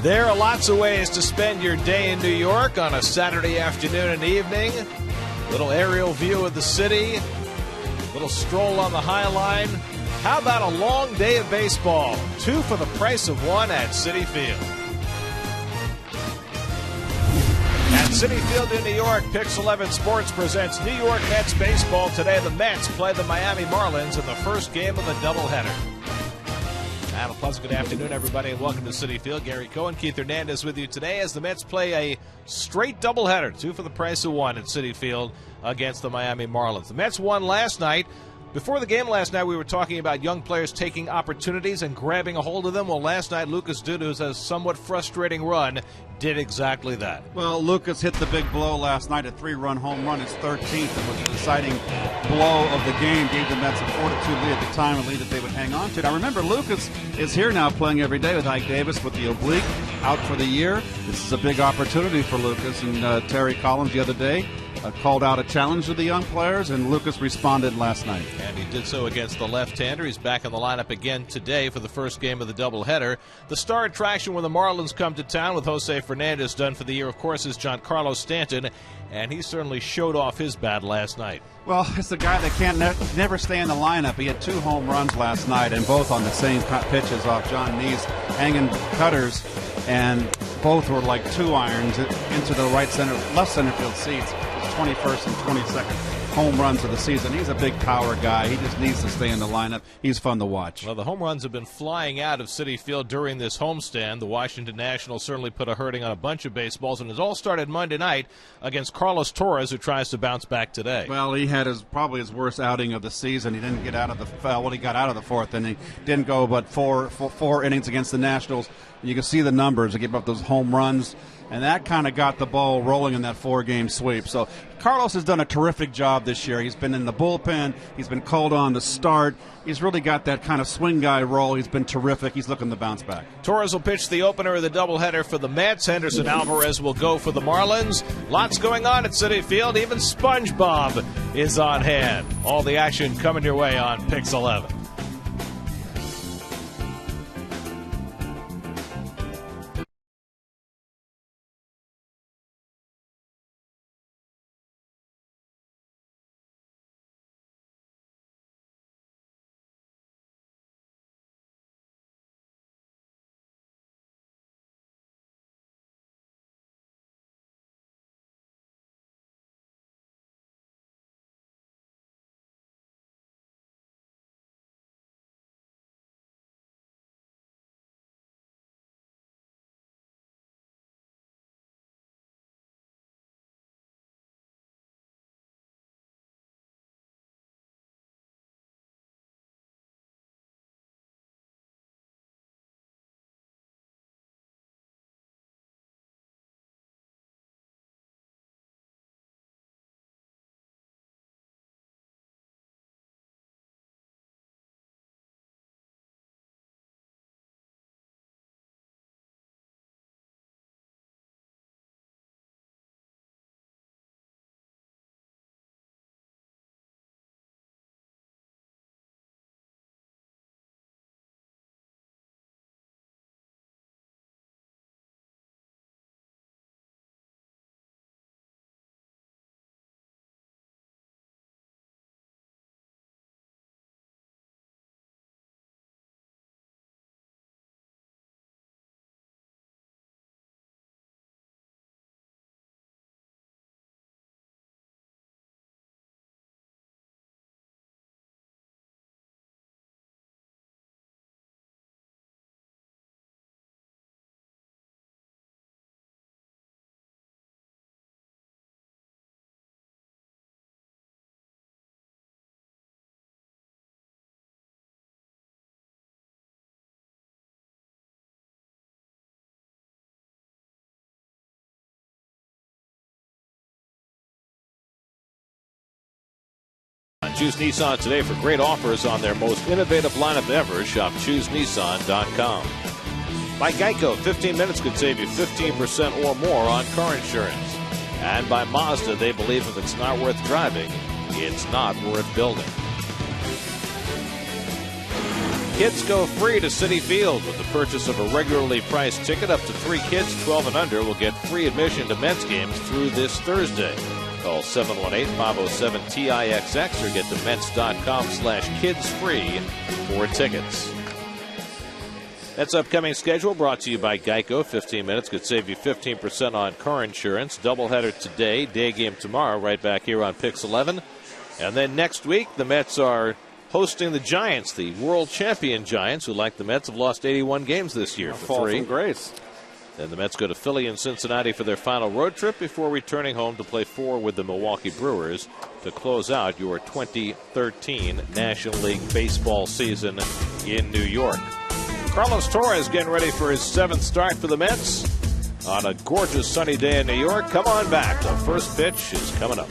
There are lots of ways to spend your day in New York on a Saturday afternoon and evening. Little aerial view of the city, little stroll on the High Line. How about a long day of baseball? 2 for the price of 1 at Citi Field. At Citi Field in New York, Pix 11 Sports presents New York Mets baseball. Today, the Mets play the Miami Marlins in the first game of the doubleheader. And a pleasant good afternoon, everybody, and welcome to Citi Field. Gary Cohen, Keith Hernandez with you today as the Mets play a straight doubleheader, 2 for the price of 1 at Citi Field against the Miami Marlins. The Mets won last night. Before the game last night, we were talking about young players taking opportunities and grabbing a hold of them. Well, last night, Lucas Duda's a somewhat frustrating run did exactly that. Well, Lucas hit the big blow last night, a 3-run home run, his 13th. It was a deciding blow of the game, gave the Mets a 4-2 lead at the time, a lead that they would hang on to. Now, remember, Lucas is here now playing every day with Ike Davis with the oblique, out for the year. This is a big opportunity for Lucas, and Terry Collins the other day called out a challenge to the young players, and Lucas responded last night. And he did so against the left-hander. He's back in the lineup again today for the first game of the doubleheader. The star attraction when the Marlins come to town with Jose Fernandez done for the year, of course, is Giancarlo Stanton, and he certainly showed off his bat last night. Well, it's the guy that can't never stay in the lineup. He had 2 home runs last night, and both on the same pitches off John Neese, hanging cutters, and both were like 2 irons into the left center field seats. 21st and 22nd home runs of the season. He's a big power guy. He just needs to stay in the lineup. He's fun to watch. Well, the home runs have been flying out of Citi Field during this homestand. The Washington Nationals certainly put a hurting on a bunch of baseballs, and it all started Monday night against Carlos Torres, who tries to bounce back today. Well, he had probably his worst outing of the season. He didn't get out of the he got out of the 4th, and he didn't go but four innings against the Nationals. And you can see the numbers. He gave up those home runs, and that kind of got the ball rolling in that 4-game sweep. So Carlos has done a terrific job this year. He's been in the bullpen. He's been called on to start. He's really got that kind of swing guy role. He's been terrific. He's looking to bounce back. Torres will pitch the opener of the doubleheader for the Mets. Henderson Alvarez will go for the Marlins. Lots going on at Citi Field. Even SpongeBob is on hand. All the action coming your way on Pix 11. Choose Nissan today for great offers on their most innovative lineup ever. Shop ChooseNissan.com. By Geico, 15 minutes could save you 15% or more on car insurance. And by Mazda, they believe if it's not worth driving, it's not worth building. Kids go free to Citi Field with the purchase of a regularly priced ticket. Up to 3 kids 12 and under will get free admission to Mets games through this Thursday. Call 718-507-TIXX or get to Mets.com/kidsfree for tickets. That's upcoming schedule brought to you by Geico. 15 minutes could save you 15% on car insurance. Doubleheader today, day game tomorrow, right back here on Pix 11. And then next week, the Mets are hosting the Giants, the world champion Giants, who, like the Mets, have lost 81 games this year for 3. Fall from grace. Then the Mets go to Philly and Cincinnati for their final road trip before returning home to play 4 with the Milwaukee Brewers to close out your 2013 National League Baseball season in New York. Carlos Torres getting ready for his 7th start for the Mets on a gorgeous sunny day in New York. Come on back. The first pitch is coming up.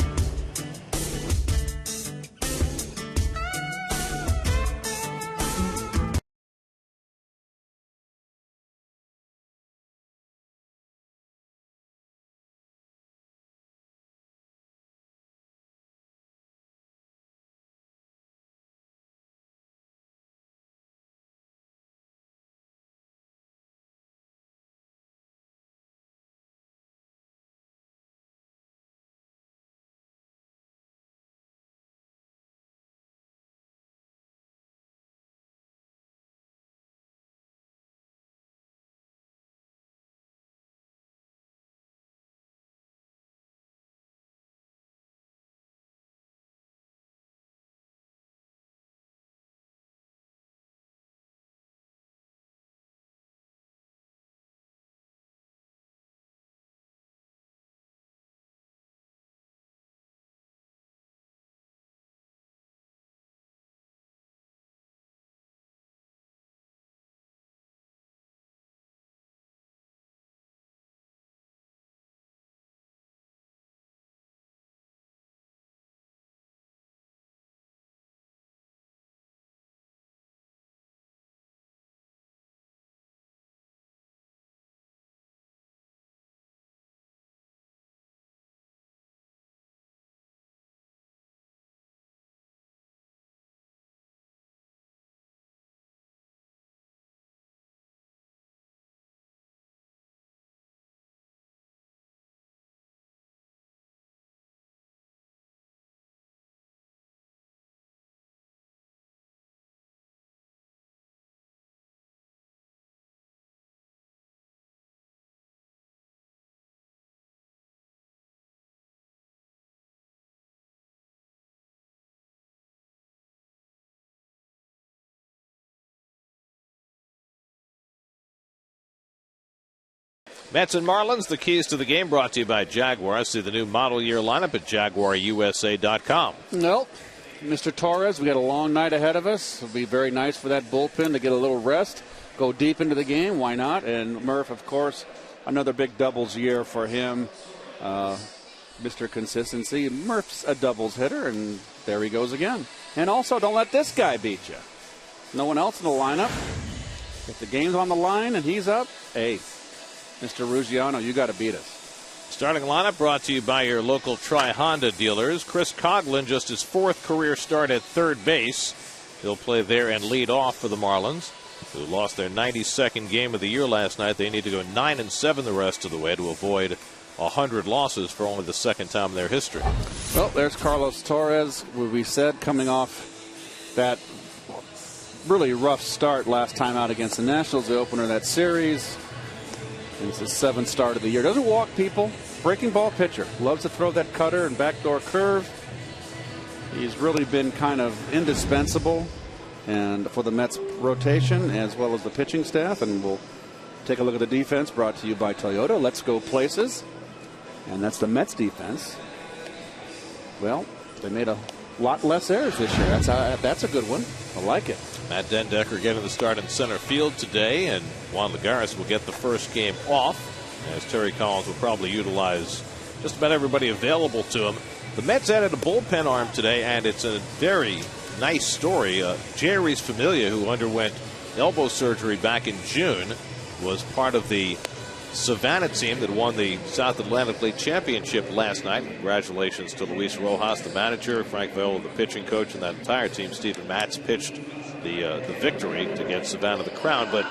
Mets and Marlins, the keys to the game brought to you by Jaguar. See the new model year lineup at JaguarUSA.com. Nope. Mr. Torres, we got a long night ahead of us. It'll be very nice for that bullpen to get a little rest, go deep into the game. Why not? And Murph, of course, another big doubles year for him. Mr. Consistency. Murph's a doubles hitter, and there he goes again. And also, don't let this guy beat you. No one else in the lineup. If the game's on the line and he's up, hey, Mr. Ruggiano, you got to beat us. Starting lineup brought to you by your local Tri-Honda dealers. Chris Coughlin, just his 4th career start at third base. He'll play there and lead off for the Marlins, who lost their 92nd game of the year last night. They need to go 9-7 the rest of the way to avoid 100 losses for only the 2nd time in their history. Well, there's Carlos Torres, who we said coming off that really rough start last time out against the Nationals, the opener of that series. It's his 7th start of the year. Doesn't walk people. Breaking ball pitcher. Loves to throw that cutter and backdoor curve. He's really been kind of indispensable and for the Mets rotation as well as the pitching staff. And we'll take a look at the defense brought to you by Toyota. Let's go places. And that's the Mets defense. Well, they made a lot less errors this year. That's a good one. I like it. Matt Dendecker getting the start in center field today, and Juan Lagares will get the first game off, as Terry Collins will probably utilize just about everybody available to him. The Mets added a bullpen arm today, and it's a very nice story. Jerry's Familia, who underwent elbow surgery back in June, was part of the Savannah team that won the South Atlantic League Championship last night. Congratulations to Luis Rojas, the manager, Frank Viola, the pitching coach, and that entire team. Stephen Matz pitched the victory to get Savannah the crown. But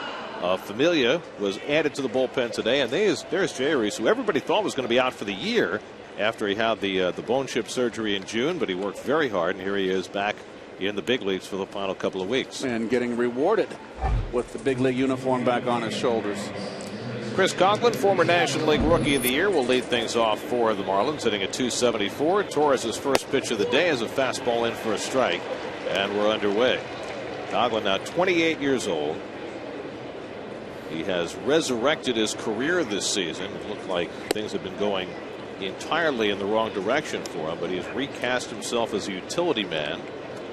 Familia was added to the bullpen today, and there's Jay Reese, who everybody thought was going to be out for the year after he had the bone chip surgery in June, but he worked very hard, and here he is back in the big leagues for the final couple of weeks. And getting rewarded with the big league uniform back on his shoulders. Chris Conklin, former National League Rookie of the Year, will lead things off for the Marlins, hitting at .274. Torres' first pitch of the day is a fastball in for a strike, and we're underway. Conklin now 28 years old. He has resurrected his career this season. It looked like things have been going entirely in the wrong direction for him, but he's recast himself as a utility man.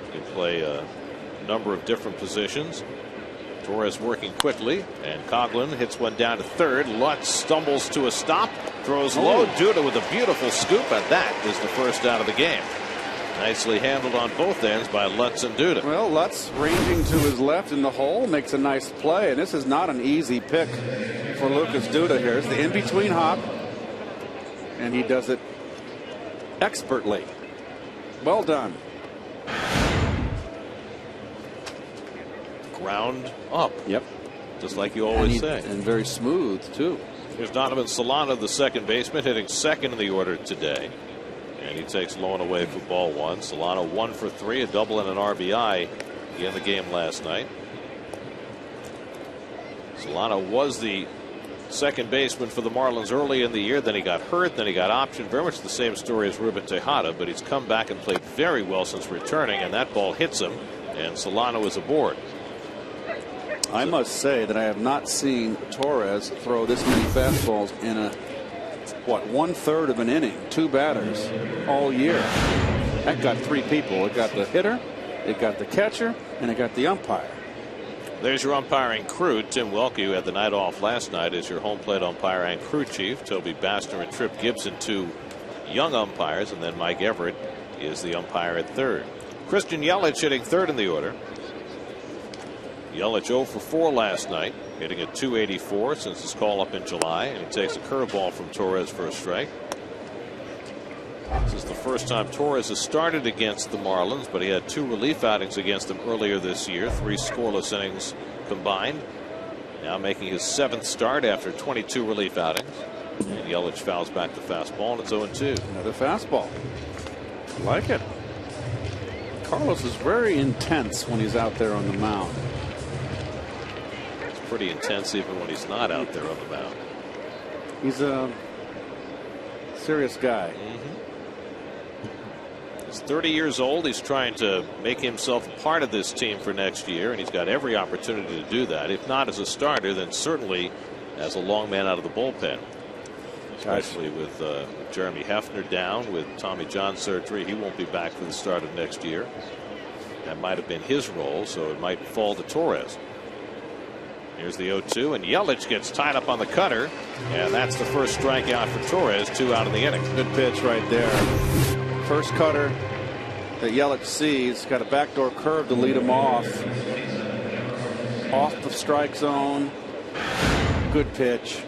He can play a number of different positions. Torres working quickly, and Conklin hits one down to third. Lutz stumbles to a stop, throws low. Duda with a beautiful scoop, and that is the first out of the game. Nicely handled on both ends by Lutz and Duda. Well, Lutz ranging to his left in the hole makes a nice play, and this is not an easy pick for Lucas Duda here. It's the in-between hop, and he does it expertly. Well done. Ground up. Yep. Just like you always say. And very smooth, too. Here's Donovan Solano, the second baseman, hitting second in the order today. And he takes low and away for ball one. Solano 1 for 3, a double and an RBI in the game last night. Solano was the second baseman for the Marlins early in the year. Then he got hurt. Then he got optioned. Very much the same story as Ruben Tejada, but he's come back and played very well since returning, and that ball hits him, and Solano is aboard. I must say that I have not seen Torres throw this many fastballs in a, what, 1/3 of an inning, 2 batters all year. That got 3 people. It got the hitter, it got the catcher, and it got the umpire. There's your umpiring crew. Tim Welke, who had the night off last night, is your home plate umpire and crew chief. Toby Bastner and Tripp Gibson, 2 young umpires, and then Mike Everett is the umpire at third. Christian Yelich hitting third in the order. Yelich 0 for 4 last night, hitting at .284 since his call up in July, and he takes a curveball from Torres for a strike. This is the first time Torres has started against the Marlins, but he had 2 relief outings against them earlier this year, 3 scoreless innings combined. Now making his 7th start after 22 relief outings. And Yelich fouls back the fastball, and it's 0-2. Another fastball. I like it. Carlos is very intense when he's out there on the mound. Pretty intense even when he's not out there on the mound. He's a serious guy. He's 30 years old. He's trying to make himself a part of this team for next year, and he's got every opportunity to do that. If not as a starter, then certainly as a long man out of the bullpen, especially with Jeremy Hefner down with Tommy John surgery. He won't be back for the start of next year. That might have been his role, so it might fall to Torres. Here's the 0-2, and Yelich gets tied up on the cutter, and that's the first strikeout for Torres. 2 out in the inning. Good pitch right there. First cutter that Yelich sees. Got a backdoor curve to lead him off the strike zone. Good pitch.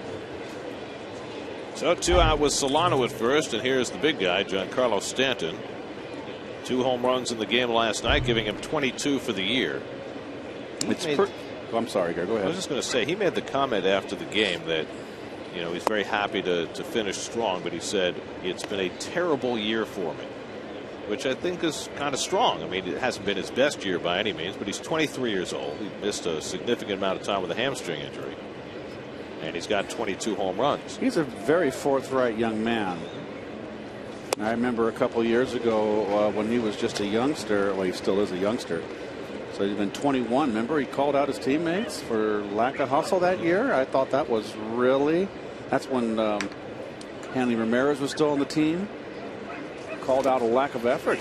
So 2 out with Solano at first, and here's the big guy, Giancarlo Stanton. 2 home runs in the game last night, giving him 22 for the year. I'm sorry, Gary, go ahead. I was just going to say, he made the comment after the game that, you know, he's very happy to finish strong, but he said, it's been a terrible year for me, which I think is kind of strong. I mean, it hasn't been his best year by any means, but he's 23 years old. He missed a significant amount of time with a hamstring injury, and he's got 22 home runs. He's a very forthright young man. I remember a couple years ago when he was just a youngster. Well, he still is a youngster. So he's been 21. Remember, he called out his teammates for lack of hustle that year. I thought that was really. That's when Hanley Ramirez was still on the team. Called out a lack of effort,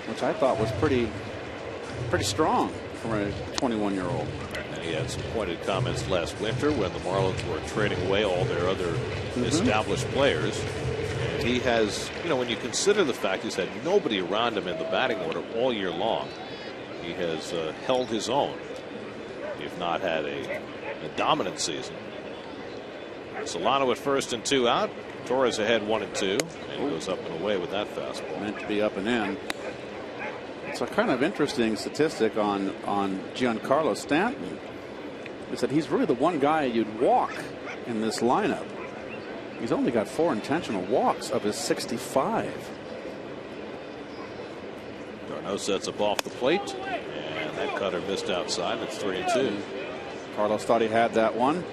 which I thought was pretty strong for a 21-year-old. And he had some pointed comments last winter when the Marlins were trading away all their other established players. And he has, you know, when you consider the fact he's had nobody around him in the batting order all year long, he has held his own, if not had a dominant season. Solano at first and 2 out. Torres ahead 1-2, and he goes up and away with that fastball. Meant to be up and in. It's a kind of interesting statistic on Giancarlo Stanton is that he's really the one guy you'd walk in this lineup. He's only got 4 intentional walks of his 65. Darno sets up off the plate, and that cutter missed outside. It's 3-2. Carlos thought he had that one.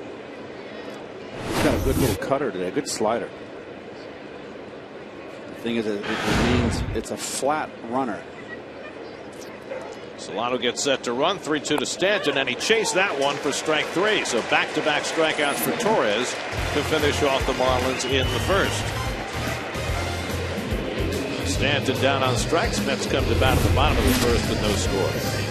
He's got a good little cutter today, a good slider. The thing is, it means it's a flat runner. Solano gets set to run, 3-2 to Stanton, and he chased that one for strike 3. So back-to-back strikeouts for Torres to finish off the Marlins in the first. Stanton down on strikes. Mets come to bat at the bottom of the first with no score.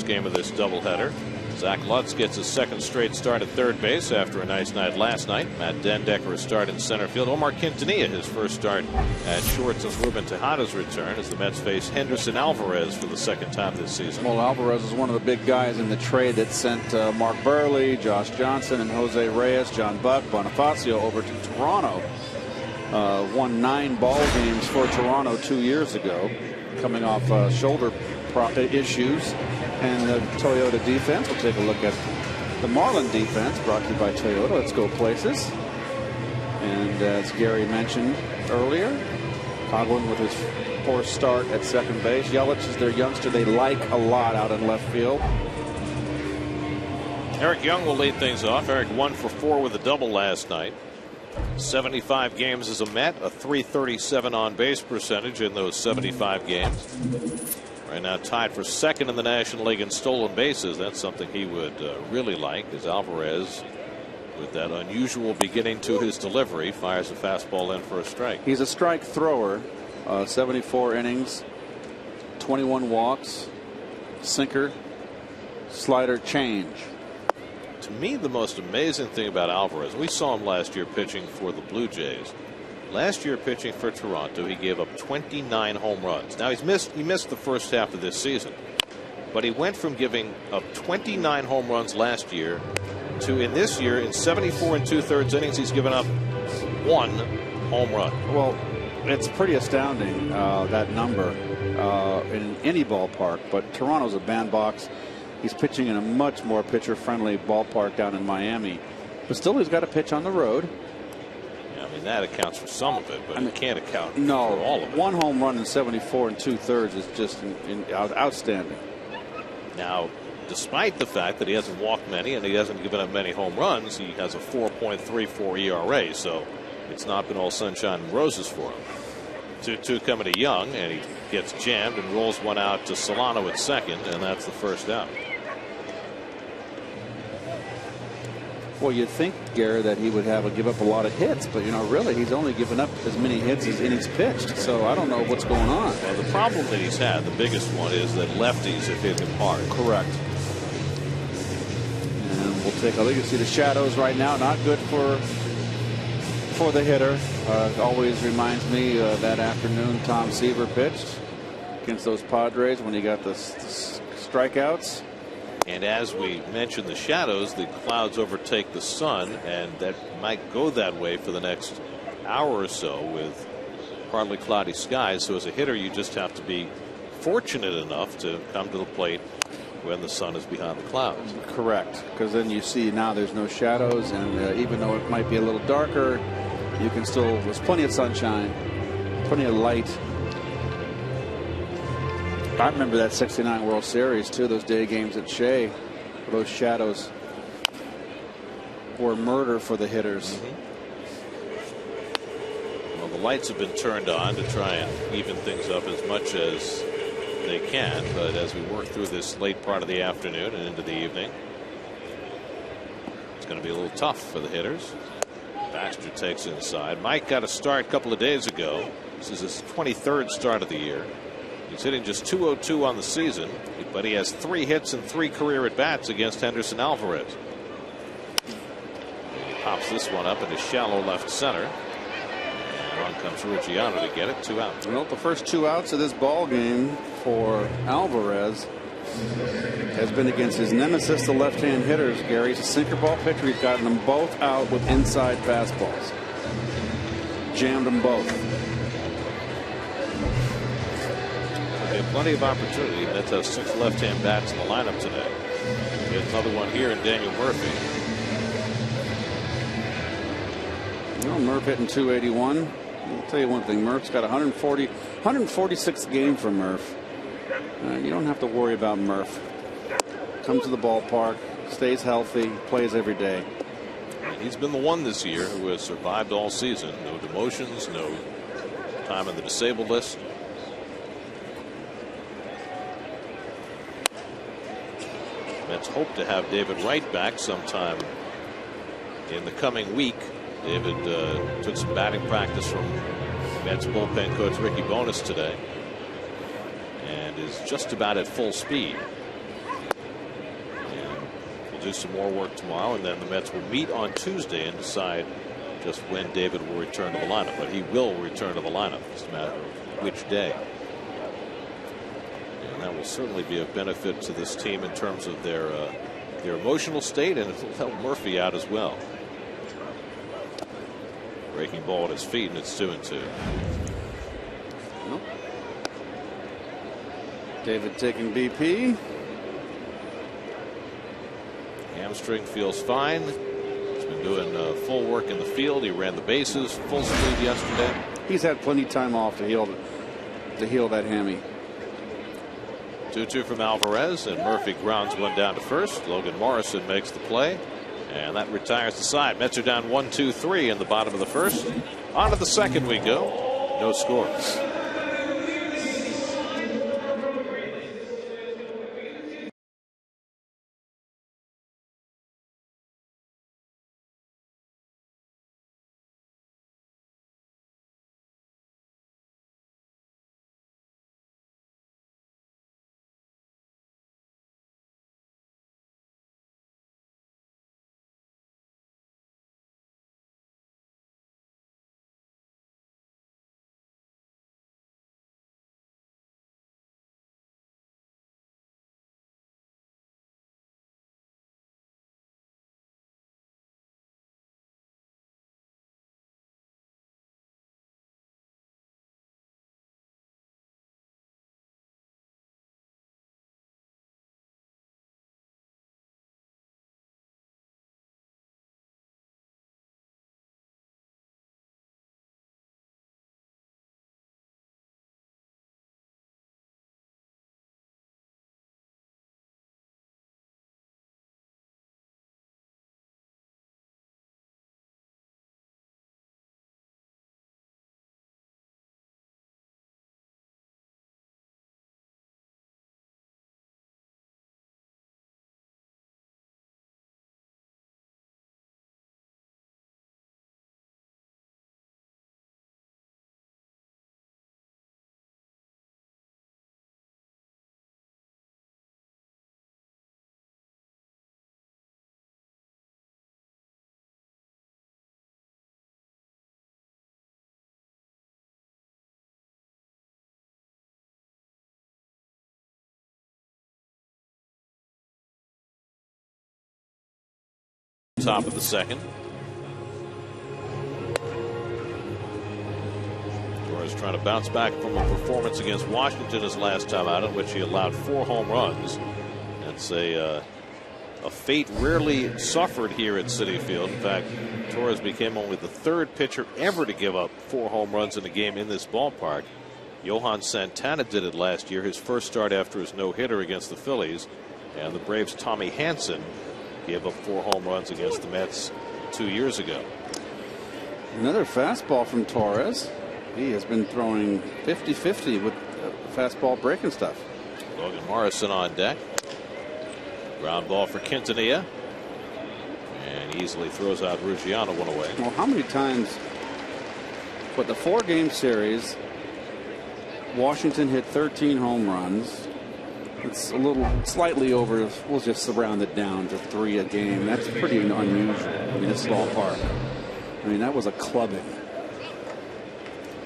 Game of this doubleheader. Zach Lutz gets his second straight start at third base after a nice night last night. Matt Dendecker a start in center field. Omar Quintanilla his first start at short since Ruben Tejada's return as the Mets face Henderson Alvarez for the second time this season. Well, Alvarez is one of the big guys in the trade that sent Mark Burley, Josh Johnson, and Jose Reyes, John Buck, Bonifacio over to Toronto. Won 9 ball games for Toronto 2 years ago, coming off shoulder issues. And the Toyota defense. We'll take a look at the Marlin defense brought to you by Toyota. Let's go places. And as Gary mentioned earlier, Coughlin with his 4th start at second base. Yelich is their youngster they like a lot out in left field. Eric Young will lead things off. Eric 1 for 4 with a double last night. 75 games as a Met, a .337 on base percentage in those 75 games. Right now tied for second in the National League in stolen bases. That's something he would really like, as Alvarez, with that unusual beginning to his delivery, fires a fastball in for a strike. He's a strike thrower. 74 innings, 21 walks, sinker, slider, change. To me, the most amazing thing about Alvarez, we saw him last year pitching for the Blue Jays. Last year pitching for Toronto, he gave up 29 home runs. Now he missed the first half of this season, but he went from giving up 29 home runs last year to in this year in 74 2/3 innings he's given up 1 home run. Well, it's pretty astounding, that number in any ballpark, but Toronto's a bandbox. He's pitching in a much more pitcher-friendly ballpark down in Miami, but still he's got to pitch on the road. I mean, that accounts for some of it, but it can't account for all of it. 1 home run in 74 2/3 is just outstanding. Now, despite the fact that he hasn't walked many and he hasn't given up many home runs, he has a 4.34 ERA, so it's not been all sunshine and roses for him. 2-2 coming to Young, and he gets jammed and rolls one out to Solano at second, and that's the first out. Well, you'd think, Gary, that he would give up a lot of hits, but really he's only given up as many hits as innings pitched. So I don't know what's going on. Well, the problem that he's had, the biggest one, is that lefties have hit him hard. Correct. And we'll take a look. You can see the shadows right now. Not good for for the hitter. Always reminds me that afternoon Tom Seaver pitched against those Padres when he got the strikeouts. And as we mentioned the shadows, the clouds overtake the sun, and that might go that way for the next hour or so with partly cloudy skies. So as a hitter, you just have to be fortunate enough to come to the plate when the sun is behind the clouds. Correct, because then you see now there's no shadows, and even though it might be a little darker, you can still, there's plenty of sunshine, plenty of light. I remember that '69 World Series too, those day games at Shea. Those shadows were murder for the hitters. Well, the lights have been turned on to try and even things up as much as they can, but as we work through this late part of the afternoon and into the evening, it's going to be a little tough for the hitters. Baxter takes inside. Mike got a start a couple of days ago. This is his 23rd start of the year. He's hitting just .202 on the season, but he has 3 hits and 3 career at bats against Henderson Alvarez. He pops this one up into shallow left center. And on comes Ruggiano to get it. 2 out. Well, the first 2 outs of this ball game for Alvarez has been against his nemesis, the left-hand hitters. Gary, he's a sinker ball pitcher. He's gotten them both out with inside fastballs. Jammed them both. They have plenty of opportunity. Mets have 6 left-hand bats in the lineup today. We have another one here in Daniel Murphy. Well, Murph hitting .281. I'll tell you one thing. Murph's got 146th game for Murph. You don't have to worry about Murph. Comes to the ballpark, stays healthy, plays every day. And he's been the one this year who has survived all season. No demotions, no time on the disabled list. Mets hope to have David Wright back sometime in the coming week. David took some batting practice from Mets bullpen coach Ricky Bonas today and is just about at full speed. And we'll do some more work tomorrow, and then the Mets will meet on Tuesday and decide just when David will return to the lineup. But he will return to the lineup. It's a matter of which day. And that will certainly be a benefit to this team in terms of their emotional state, and it'll help Murphy out as well. Breaking ball at his feet, and it's 2-2. Nope. David taking BP. Hamstring feels fine. He's been doing full work in the field. He ran the bases full speed yesterday. He's had plenty of time off to heal that hammy. 2-2 from Alvarez, and Murphy grounds one down to first. Logan Morrison makes the play, and that retires the side. Mets are down 1-2-3 in the bottom of the first. On to the second we go. No scores. Top of the second. Torres trying to bounce back from a performance against Washington his last time out, in which he allowed 4 home runs. That's a fate rarely suffered here at Citi Field. In fact, Torres became only the 3rd pitcher ever to give up 4 home runs in a game in this ballpark. Johan Santana did it last year, his first start after his no-hitter against the Phillies. And the Braves' Tommy Hanson gave up 4 home runs against the Mets 2 years ago. Another fastball from Torres. He has been throwing 50-50 with fastball breaking stuff. Logan Morrison on deck. Ground ball for Quintanilla. And easily throws out Ruggiano one away. Well, how many times, but the 4-game series, Washington hit 13 home runs. It's a little slightly over. We'll just round it down to 3 a game. That's pretty unusual in this ballpark. I mean, that was a clubbing.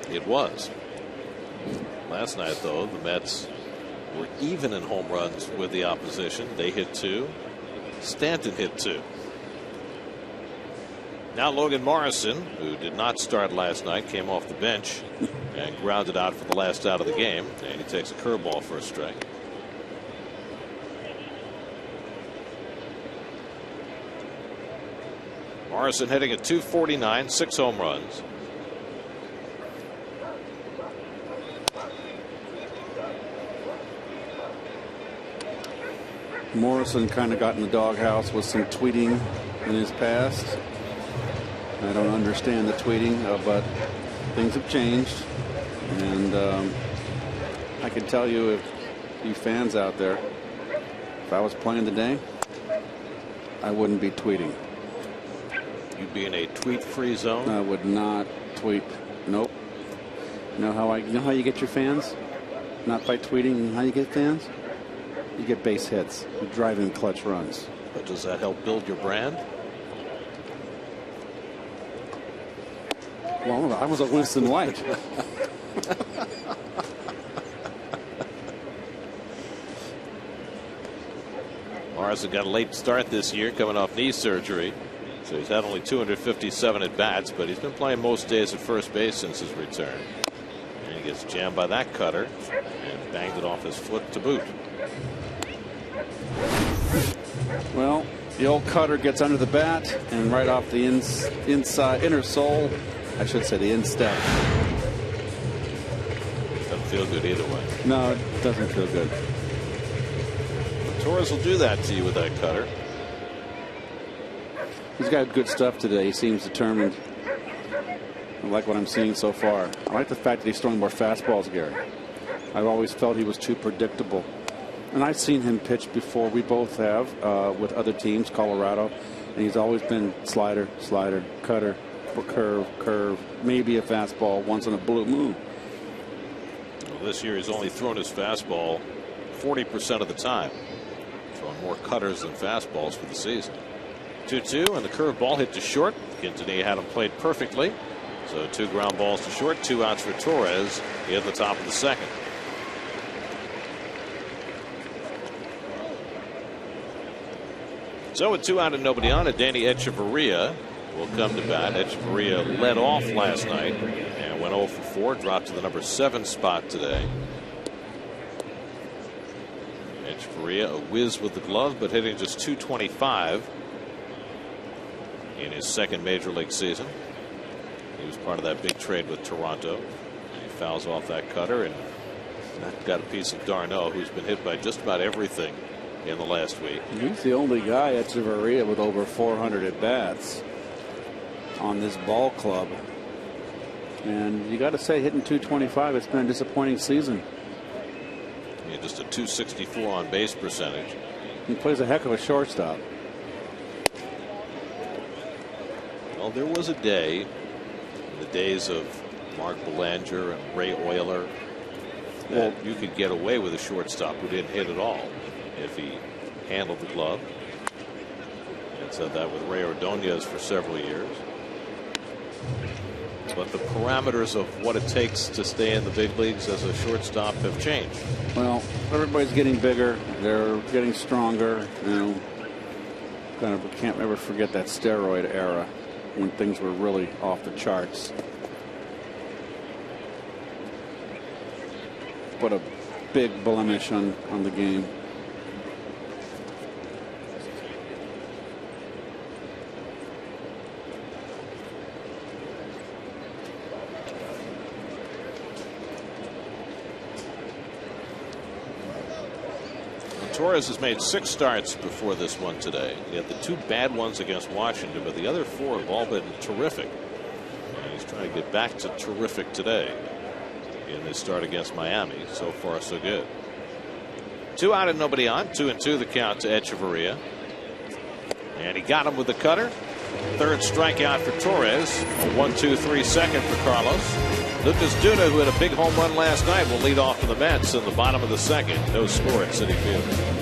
It was. Last night, though, the Mets were even in home runs with the opposition. They hit 2. Stanton hit 2. Now Logan Morrison, who did not start last night, came off the bench and grounded out for the last out of the game. And he takes a curveball for a strike. Morrison hitting at .249, 6 home runs. Morrison kind of got in the doghouse with some tweeting in his past. I don't understand the tweeting, but things have changed. And I can tell you, if you fans out there, if I was playing today, I wouldn't be tweeting. You'd be in a tweet-free zone? I would not tweet. Nope. You know how you get your fans? Not by tweeting. How you get fans? You get base hits. You drive in clutch runs. But does that help build your brand? Well, I was a Winston White. Morrison got a late start this year, coming off knee surgery. So he's had only 257 at bats, but he's been playing most days at first base since his return. And he gets jammed by that cutter and banged it off his foot to boot. Well, the old cutter gets under the bat and right off the inside inner sole, I should say the instep. Doesn't feel good either way. No, it doesn't feel good. Torres will do that to you with that cutter. He's got good stuff today. He seems determined. I like what I'm seeing so far. I like the fact that he's throwing more fastballs, Gary. I've always felt he was too predictable. And I've seen him pitch before. We both have with other teams, Colorado. And he's always been slider, slider, cutter, curve, curve, maybe a fastball once in a blue moon. Well, this year he's only thrown his fastball 40% of the time. Throwing more cutters than fastballs for the season. 2-2, and the curve ball hit to short. Quintanilla had him played perfectly. So 2 ground balls to short, 2 outs for Torres in the top of the second. So with 2 out and nobody on it, Danny Echeverria will come to bat. Echeverria led off last night and went 0 for 4, dropped to the number 7 spot today. Echeverria, a whiz with the glove, but hitting just .225 in his second major league season. He was part of that big trade with Toronto. He fouls off that cutter and got a piece of Darno, who's been hit by just about everything in the last week. He's the only guy, Echeverria, with over 400 at bats on this ball club. And you got to say, hitting .225, it's been a disappointing season. Yeah, just a .264 on base percentage. He plays a heck of a shortstop. Well, there was a day in the days of Mark Belanger and Ray Oyler that you could get away with a shortstop who didn't hit at all if he handled the glove. And said that with Ray Ordonez for several years. But the parameters of what it takes to stay in the big leagues as a shortstop have changed. Well, everybody's getting bigger. They're getting stronger. You know, Can't ever forget that steroid era when things were really off the charts. What a big blemish on the game. Torres has made 6 starts before this one today. He had the 2 bad ones against Washington, but the other 4 have all been terrific. And he's trying to get back to terrific today in this start against Miami. So far, so good. 2 out and nobody on. 2-2 the count to Echeverria. And he got him with the cutter. 3rd strikeout for Torres. A 1-2-3 second for Carlos. Lucas Duda, who had a big home run last night, will lead off for the Mets in the bottom of the 2nd. No score at Citi Field.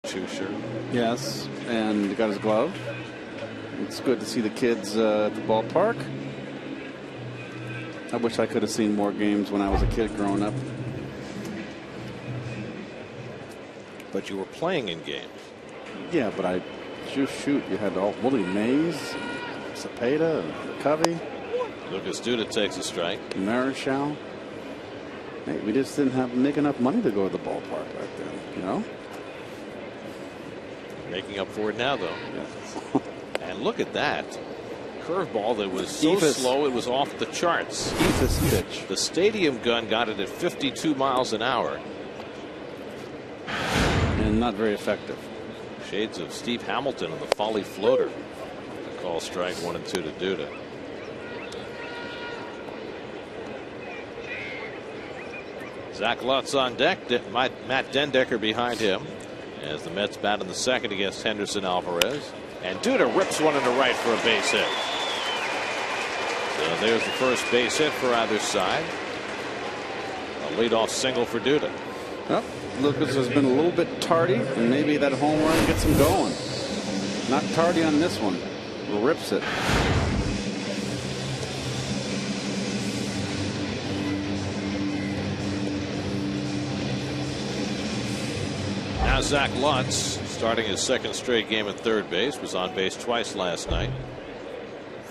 Sure. Yes, and he got his glove. It's good to see the kids at the ballpark. I wish I could have seen more games when I was a kid growing up. But you were playing in games. Yeah, but you had all Willie Mays, Cepeda, Covey. Lucas Duda takes a strike. Marichal. Hey, we just didn't make enough money to go to the ballpark back then, you know? Making up for it now, though. Yeah. And look at that. Curveball that was so slow it was off the charts. Pitch. The stadium gun got it at 52 miles an hour. And not very effective. Shades of Steve Hamilton and the Folly Floater. Call strike 1 and 2 to Duda. Zach Lutz on deck. Matt Dendecker behind him as the Mets bat in the 2nd against Henderson Alvarez. And Duda rips one into right for a base hit. So there's the first base hit for either side. A leadoff single for Duda. Well, Lucas has been a little bit tardy, and maybe that home run gets him going. Not tardy on this one. Rips it. Now Zach Lutz, starting his 2nd straight game at third base, was on base twice last night.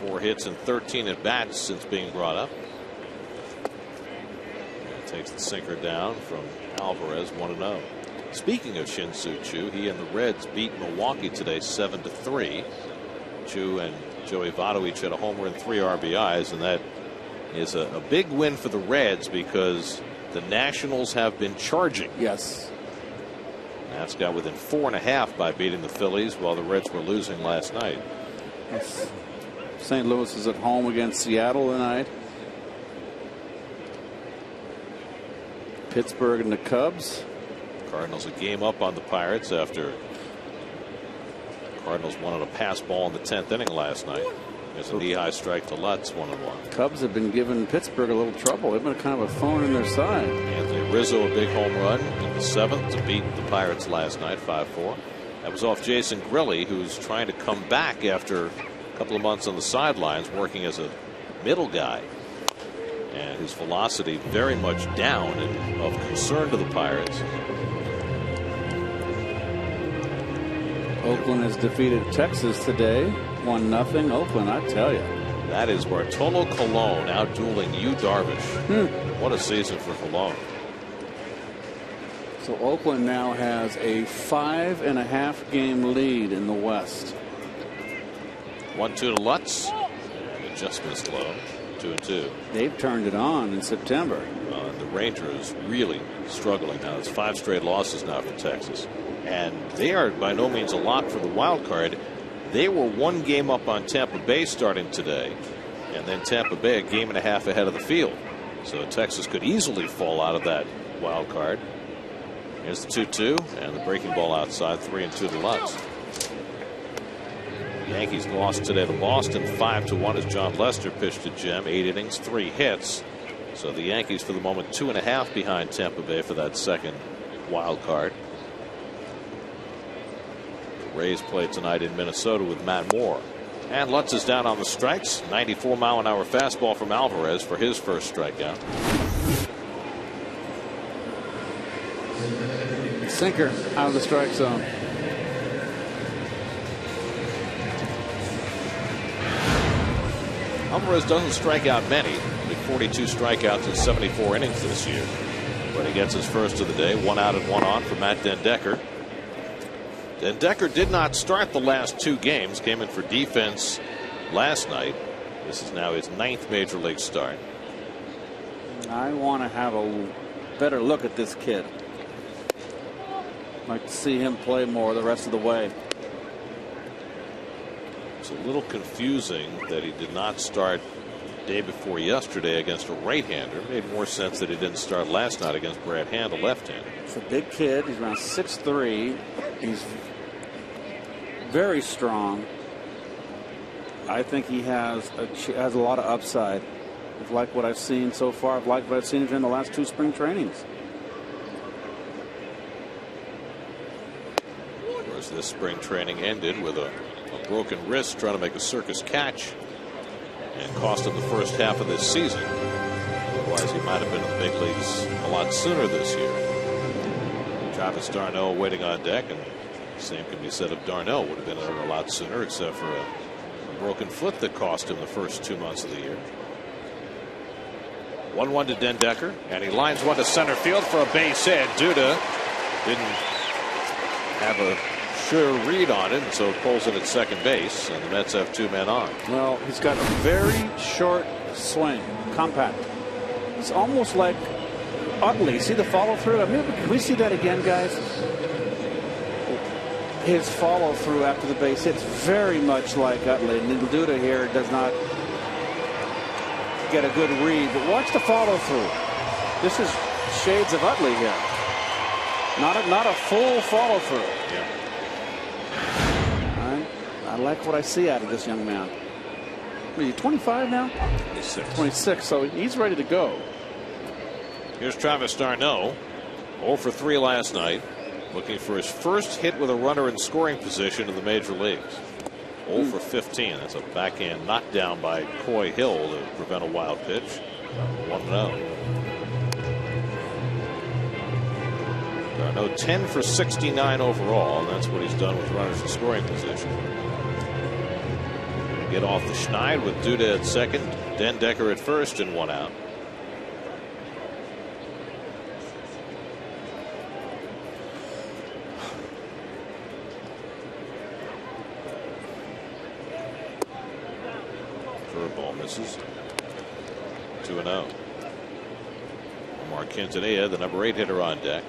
4 hits and 13 at bats since being brought up. And takes the sinker down from Alvarez, 1-0. Speaking of Shin-Soo Choo, he and the Reds beat Milwaukee today 7-3. Choo and Joey Votto each had a homer and 3 RBIs, and that is a big win for the Reds because the Nationals have been charging. Yes. Nats got within 4.5 by beating the Phillies while the Reds were losing last night. Yes. St. Louis is at home against Seattle tonight. Pittsburgh and the Cubs. Cardinals a game up on the Pirates after Cardinals won on a pass ball in the 10th inning last night. There's a knee-high strike to Lutz, 1-1. Cubs have been giving Pittsburgh a little trouble. They've been kind of a thorn in their side. Anthony Rizzo, a big home run in the 7th to beat the Pirates last night, 5-4. That was off Jason Grilli, who's trying to come back after a couple of months on the sidelines, working as a middle guy. And his velocity very much down and of concern to the Pirates. Oakland has defeated Texas today, 1-0. Oakland, I tell you. That is Bartolo Colon out-dueling Yu Darvish. What a season for Colon. So Oakland now has a 5.5 game lead in the West. 1-2 to Lutz. It just missed low. 2-2. They've turned it on in September. The Rangers really struggling now. It's 5 straight losses now for Texas. And they are by no means a lock for the wild card. They were 1 game up on Tampa Bay starting today. And then Tampa Bay a game and a half ahead of the field. So Texas could easily fall out of that wild card. Here's the 2-2 and the breaking ball outside. 3-2 to Lutz. The Yankees lost today to Boston 5-1 as John Lester pitched to Jim. 8 innings, 3 hits. So the Yankees for the moment 2.5 behind Tampa Bay for that second wild card. The Rays play tonight in Minnesota with Matt Moore. And Lutz is down on the strikes. 94-mile-an-hour fastball from Alvarez for his first strikeout. Sinker out of the strike zone. Alvarez doesn't strike out many. With 42 strikeouts in 74 innings this year. But he gets his first of the day. 1 out and 1 on for Matt Dendecker. Dendecker did not start the last 2 games. Came in for defense last night. This is now his 9th major league start. I want to have a better look at this kid. I'd like to see him play more the rest of the way. It's a little confusing that he did not start the day before yesterday against a right-hander. It made more sense that he didn't start last night against Brad Hand, a left-hander. It's a big kid. He's around 6'3". He's very strong. I think he has a lot of upside. I've liked what I've seen so far. I've liked what I've seen during the last 2 spring trainings. Of course, this spring training ended with a broken wrist trying to make a circus catch and cost him the first half of this season. Otherwise, he might have been in the big leagues a lot sooner this year. Travis d'Arnaud waiting on deck, and the same can be said of d'Arnaud. Would have been there a lot sooner, except for a broken foot that cost him the first 2 months of the year. 1-1 to Dendecker, and he lines one to center field for a base hit. Duda didn't have a sure read on it, and so it pulls it at second base, and the Mets have 2 men on. Well, he's got a very short swing, compact. It's almost like Utley. See the follow through? I mean, can we see that again, guys? His follow through after the base hits very much like Utley. And Duda here does not get a good read, but watch the follow through. This is shades of Utley here. Not a full follow through. Yeah. I like what I see out of this young man. Are you 25 now? 26, so he's ready to go. Here's Travis d'Arnaud, 0 for 3 last night, looking for his first hit with a runner in scoring position in the major leagues. 0 for 15. That's a backhand knockdown by Coy Hill to prevent a wild pitch. 1-0. d'Arnaud 10 for 69 overall, and that's what he's done with runners in scoring position. Get off the schneid with Duda at second, Dendecker at first, and 1 out. Curveball misses. 2-0. Omar Quintanilla, the number 8 hitter, on deck.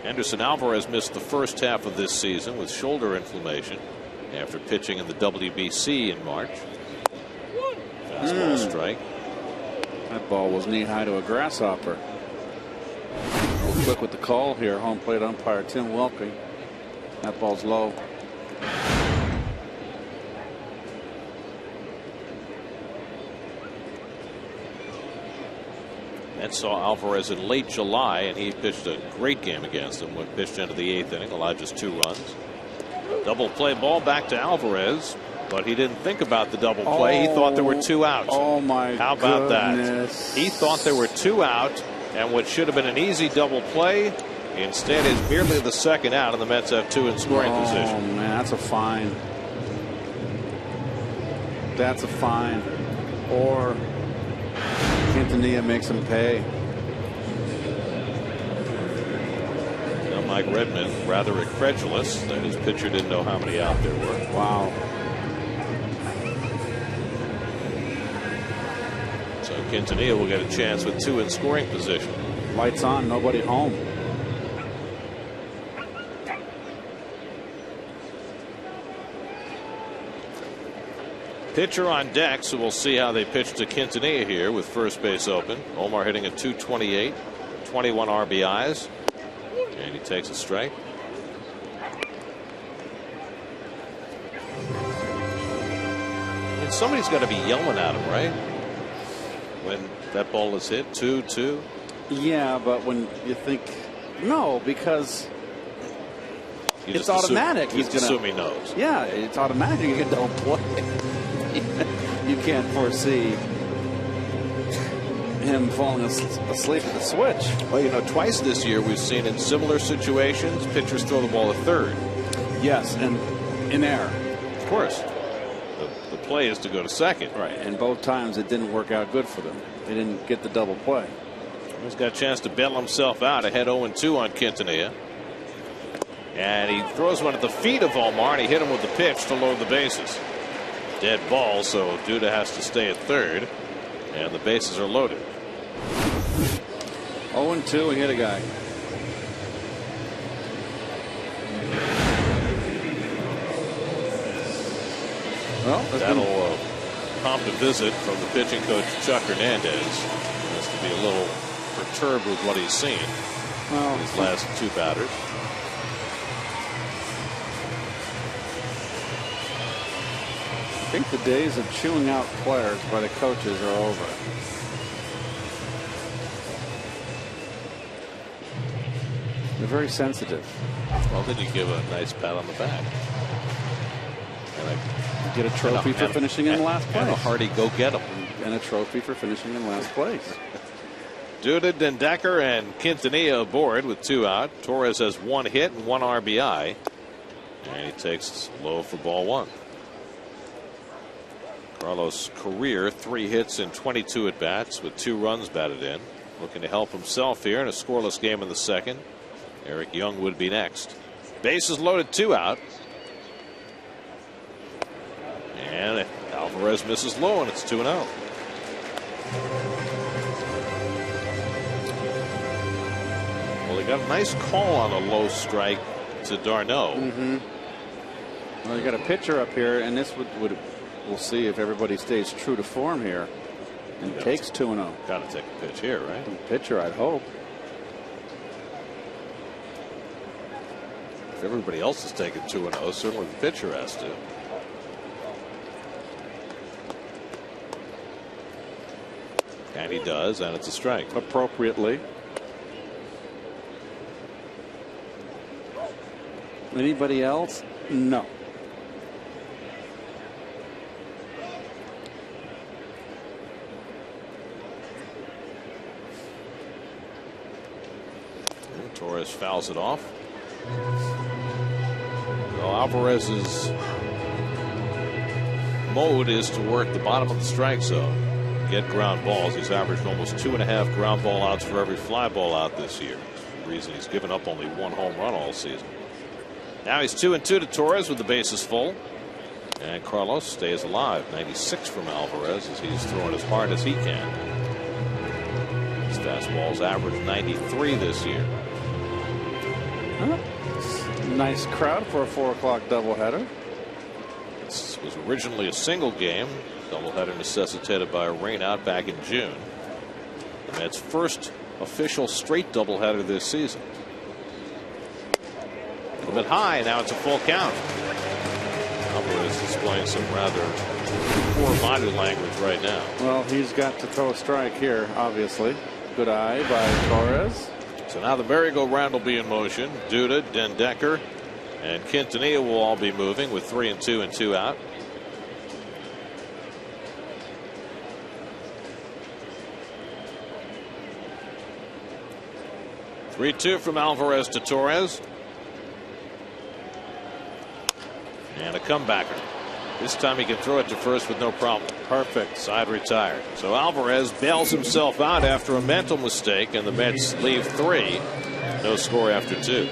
Anderson Alvarez missed the first half of this season with shoulder inflammation after pitching in the WBC in March. Fastball strike. That ball was knee high to a grasshopper. Real quick with the call here. Home plate umpire Tim Welke. That ball's low. Mets saw Alvarez in late July, and he pitched a great game against him when pitched into the 8th inning, allowed just 2 runs. Double play ball back to Alvarez, but he didn't think about the double play. He thought there were 2 outs. Oh my! How about goodness. that? He thought there were 2 out, and what should have been an easy double play instead is merely the 2nd out, and the Mets have 2 in scoring position. Oh man, that's a fine. That's a fine. Or Quintanilla makes him pay. Now Mike Redmond rather incredulous that his pitcher didn't know how many out there were. Wow. So Quintanilla will get a chance with 2 in scoring position. Lights on, nobody home. Pitcher on deck, so we'll see how they pitch to Quintanilla here with first base open. Omar hitting at .228, 21 RBIs, and he takes a strike. And somebody's got to be yelling at him, right? When that ball is hit, 2-2. Yeah, but when you think no, because You it's just automatic. He's gonna assume he knows. Yeah, it's automatic. You don't play. You can't foresee him falling asleep at the switch. Well, you know, twice this year we've seen in similar situations pitchers throw the ball to third. Yes, and in air. Of course. The play is to go to second. Right, and both times it didn't work out good for them. They didn't get the double play. He's got a chance to bail himself out ahead 0-2 on Quintanilla. And he throws one at the feet of Omar, and he hit him with the pitch to load the bases. Dead ball, so Duda has to stay at third, and the bases are loaded. 0-2, he hit a guy. Well, that'll prompt a visit from the pitching coach Chuck Hernandez. He has to be a little perturbed with what he's seen in his last 2 batters. I think the days of chewing out players by the coaches are over. They're very sensitive. Well, then you give a nice pat on the back. And get a trophy for finishing in last place. And a hearty go get him. And a trophy for finishing in last place. Duda, Dendecker, and Quintanilla aboard with 2 out. Torres has 1 hit and 1 RBI. And he takes low for ball 1. Carlos' career 3 hits and 22 at bats with 2 runs batted in. Looking to help himself here in a scoreless game in the 2nd. Eric Young would be next. Bases loaded, 2 out. And Alvarez misses low, and it's 2-0. Well, he got a nice call on a low strike to d'Arnaud. Well, you got a pitcher up here, and this would we'll see if everybody stays true to form here and takes 2-0. Got to take a pitch here, right? The pitcher, I'd hope. If everybody else is taking 2-0, certainly the pitcher has to. And he does, and it's a strike. Appropriately. Anybody else? No. Torres fouls it off. Well, Alvarez's mode is to work the bottom of the strike zone, get ground balls. He's averaged almost 2.5 ground ball outs for every fly ball out this year. That's the reason he's given up only 1 home run all season. Now he's 2-2 to Torres with the bases full. And Carlos stays alive. 96 from Alvarez as he's throwing as hard as he can. His fastball's averaged 93 this year. Nice crowd for a 4 o'clock doubleheader. This was originally a single game. Doubleheader necessitated by a rainout back in June. The Mets' first official straight doubleheader this season. A little bit high. Now it's a full count. Alvarez displaying some rather poor body language right now. Well, he's got to throw a strike here, obviously. Good eye by Torres. So now the merry-go-round will be in motion. Duda, Dendecker, and Quintanilla will all be moving with 3 and 2 and 2 out. Three-two from Alvarez to Torres. And a comebacker. This time he can throw it to first with no problem. Perfect. Side retired. So Alvarez bails himself out after a mental mistake, and the Mets leave 3. No score after 2.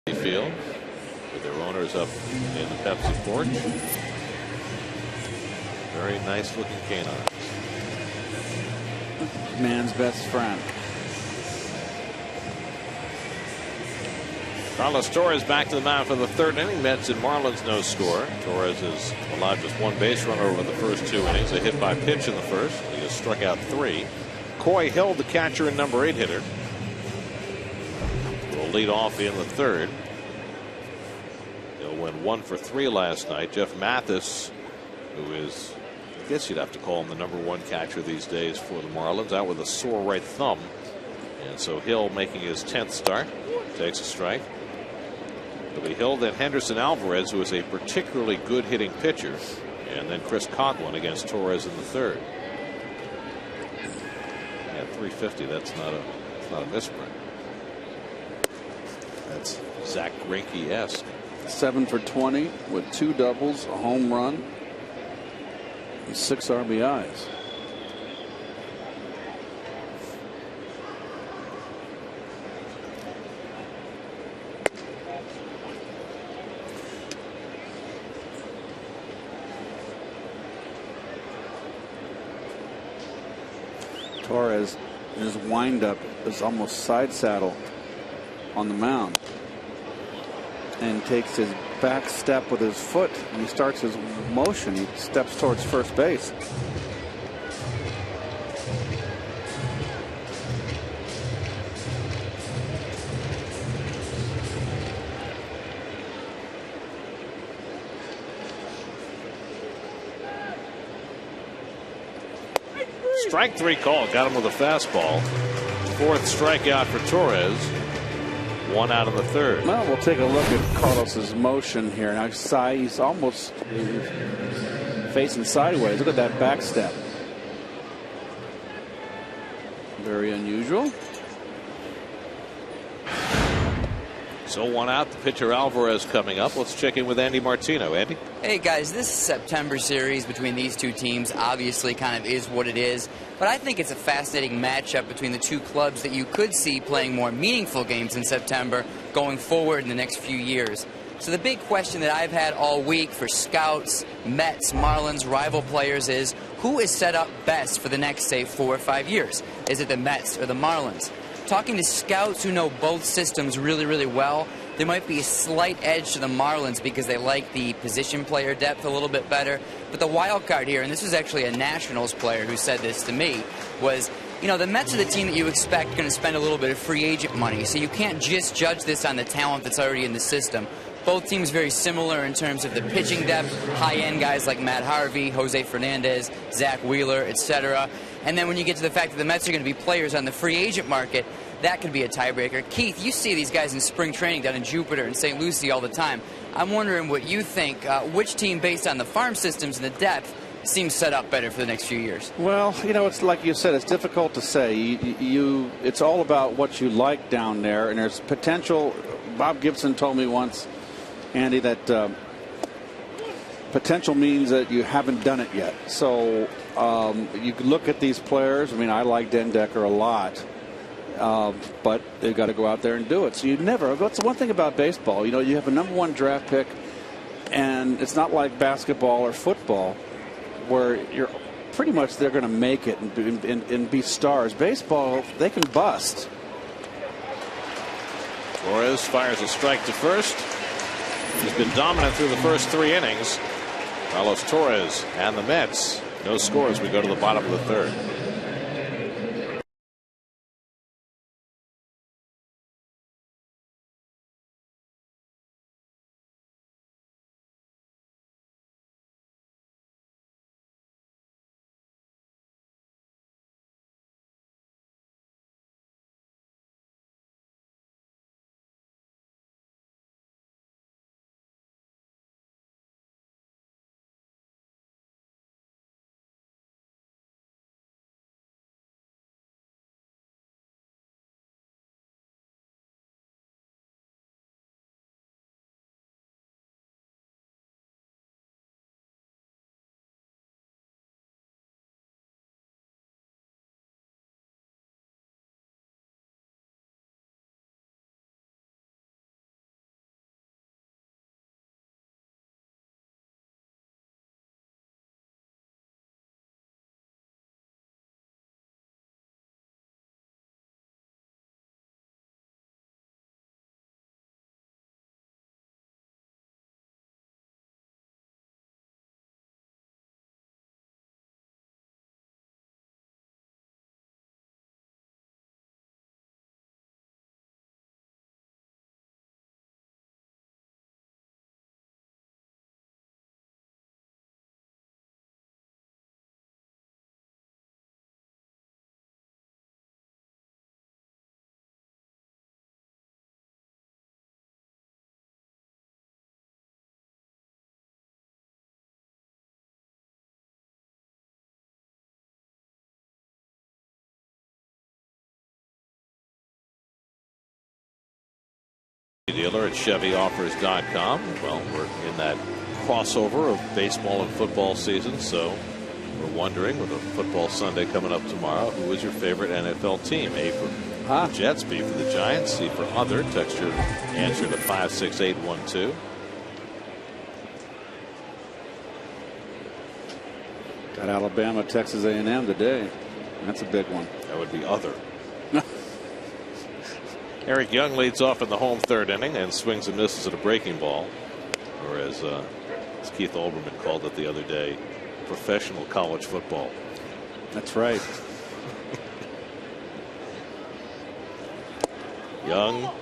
Field with their owners up in the Pepsi porch. Very nice looking canines. Man's best friend. Carlos Torres back to the mound for the third inning. Mets and Marlins no score. Torres has allowed just one base runner over the first 2 innings. A hit by pitch in the first. He just struck out 3. Coy Hill, the catcher and number 8 hitter, will lead off in the third. He'll win 1 for 3 last night. Jeff Mathis, who is, I guess you'd have to call him the number 1 catcher these days for the Marlins, out with a sore right thumb. And so Hill making his 10th start. Takes a strike. It'll be Hill, then Henderson Alvarez, who is a particularly good hitting pitcher, and then Chris Coghlan against Torres in the third. At 350, that's not a misprint. That's Zach Greinke-esque. 7 for 20 with 2 doubles, a home run, and 6 RBIs. Torres, his windup is almost side saddle on the mound, and takes his back step with his foot, and he starts his motion. He steps towards first base. Strike 3 call. Got him with a fastball. 4th strikeout for Torres. 1 out in the third. Well, we'll take a look at Carlos's motion here. Now, he's almost facing sideways. Look at that back step. Very unusual. So one out, the pitcher Alvarez coming up. Let's check in with Andy Martino. Andy? Hey guys, this September series between these two teams obviously kind of is what it is, but I think it's a fascinating matchup between the two clubs that you could see playing more meaningful games in September going forward in the next few years. So the big question that I've had all week for scouts, Mets, Marlins, rival players is, who is set up best for the next, say, 4 or 5 years? Is it the Mets or the Marlins? Talking to scouts who know both systems really, really well, there might be a slight edge to the Marlins because they like the position player depth a little bit better. But the wild card here, and this was actually a Nationals player who said this to me, was, you know, the Mets are the team that you expect going to spend a little bit of free agent money. So you can't just judge this on the talent that's already in the system. Both teams very similar in terms of the pitching depth, high-end guys like Matt Harvey, Jose Fernandez, Zach Wheeler, etc. And then when you get to the fact that the Mets are going to be players on the free agent market, that could be a tiebreaker. Keith, you see these guys in spring training down in Jupiter and St. Lucie all the time. I'm wondering what you think. Which team, based on the farm systems and the depth, seems set up better for the next few years? Well, you know, it's like you said, it's difficult to say. It's all about what you like down there, and there's potential. Bob Gibson told me once, Andy, that potential means that you haven't done it yet. So you can look at these players. I mean, I like Dendecker a lot. But they've got to go out there and do it. So you never. That's the one thing about baseball. You know, you have a #1 draft pick, and it's not like basketball or football, where you're pretty much they're going to make it and be stars. Baseball, they can bust. Torres fires a strike to first. He's been dominant through the first 3 innings. Carlos Torres and the Mets. No score as we go to the bottom of the 3rd. Dealer at ChevyOffers.com. Well, we're in that crossover of baseball and football season, so we're wondering, with a football Sunday coming up tomorrow, who is your favorite NFL team? A for the Jets, B for the Giants, C for other. Text your answer to 56812. Got Alabama, Texas A&M today. That's a big one. That would be other. Eric Young leads off in the home 3rd inning and swings and misses at a breaking ball, or as Keith Olbermann called it the other day, professional college football. That's right. Young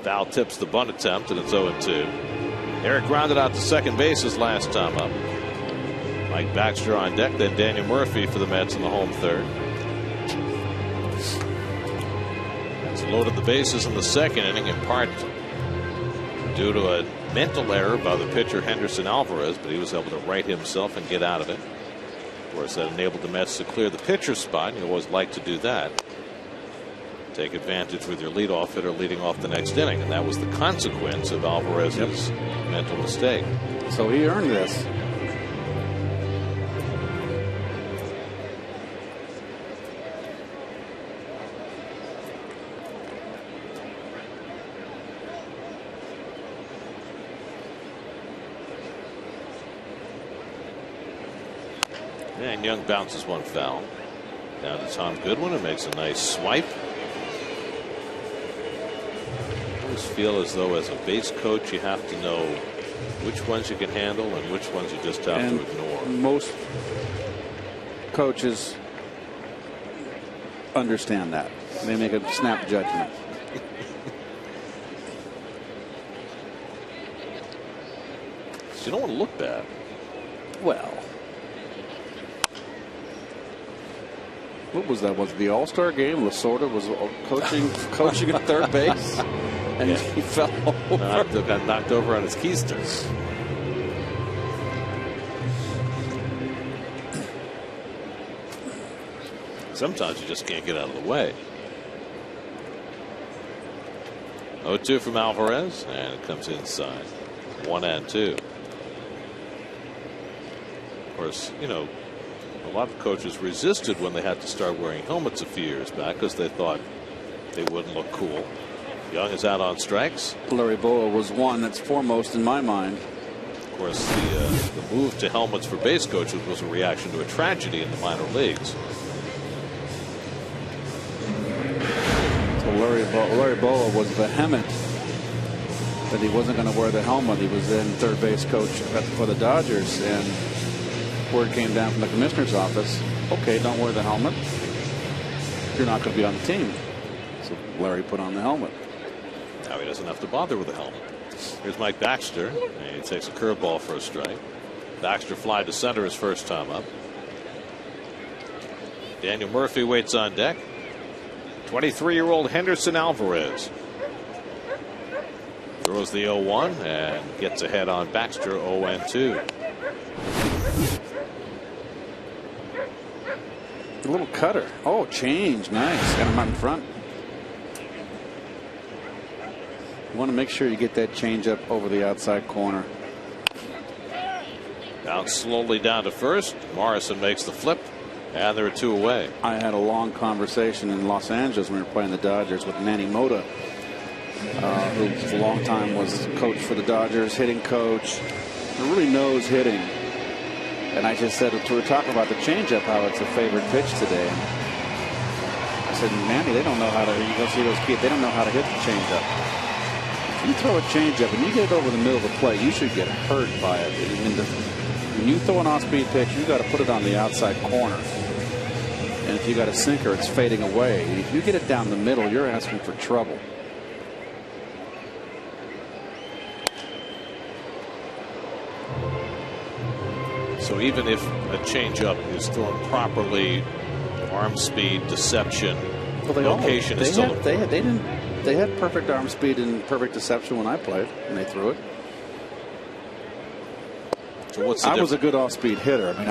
foul tips the bunt attempt, and it's 0-2. Eric grounded out to second base his last time up. Mike Baxter on deck, then Daniel Murphy for the Mets in the home 3rd. Loaded the bases in the 2nd inning, in part due to a mental error by the pitcher Henderson Alvarez, but he was able to right himself and get out of it. Of course, that enabled the Mets to clear the pitcher spot. You always like to do that. take advantage with your leadoff hitter leading off the next inning, and that was the consequence of Alvarez's mental mistake. So he earned this. And Young bounces one foul. Down to Tom Goodwin, and makes a nice swipe. I always feel as though as a base coach you have to know which ones you can handle and which ones you just have to ignore. Most coaches understand that. They make a snap judgment. So you don't want to look bad. Well, what was that? Was it the All-Star game? Lasorda was coaching at third base, and he fell over. Got knocked over on his keister. Sometimes you just can't get out of the way. 0-2 from Alvarez, and it comes inside. 1-2. Of course, you know, a lot of coaches resisted when they had to start wearing helmets a few years back because they thought they wouldn't look cool. Young is out on strikes. Larry Boa was one that's foremost in my mind. Of course, the move to helmets for base coaches was a reaction to a tragedy in the minor leagues. So Larry Boa was vehement that he wasn't going to wear the helmet. He was then third base coach for the Dodgers, and word came down from the commissioner's office, okay, don't wear the helmet. You're not going to be on the team. So Larry put on the helmet. Now he doesn't have to bother with the helmet. Here's Mike Baxter, and he takes a curveball for a strike. Baxter fly to center his first time up. Daniel Murphy waits on deck. 23-year-old Henderson Alvarez throws the 0-1 and gets ahead on Baxter. 0-2. A little cutter. Oh, change. Nice. Got him out in front. You want to make sure you get that change up over the outside corner. Down slowly down to first. Morrison makes the flip, and there are 2 away. I had a long conversation in Los Angeles when we were playing the Dodgers with Manny Mota, who for a long time was coach for the Dodgers, hitting coach, who really knows hitting. And I just said, we were talking about the changeup, how it's a favorite pitch today. I said, Manny, they don't know how to. You go see those kids; they don't know how to hit the changeup. If you throw a changeup and you get it over the middle of the plate, you should get hurt by it. When you throw an off-speed pitch, you got to put it on the outside corner. And if you got a sinker, it's fading away. If you get it down the middle, you're asking for trouble. So even if a changeup is thrown properly, arm speed, deception, location is still. They had perfect arm speed and perfect deception when I played, and they threw it. So what's the I was a good off-speed hitter. I mean,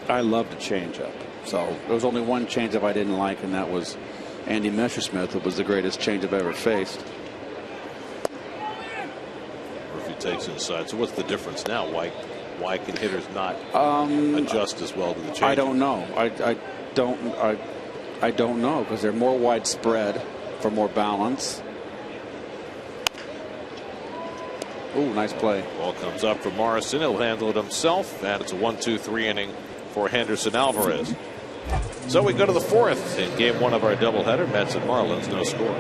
I loved the changeup. So there was only one changeup I didn't like, and that was Andy Messersmith, who was the greatest changeup I ever faced. Takes inside. So what's the difference now? Why can hitters not adjust as well to the change? I don't know. I don't know, because they're more widespread for more balance. Ooh, nice play. Ball comes up for Morrison. He'll handle it himself, and it's a 1-2-3 inning for Henderson Alvarez. So we go to the 4th in game 1 of our doubleheader. Mets and Marlins, no score.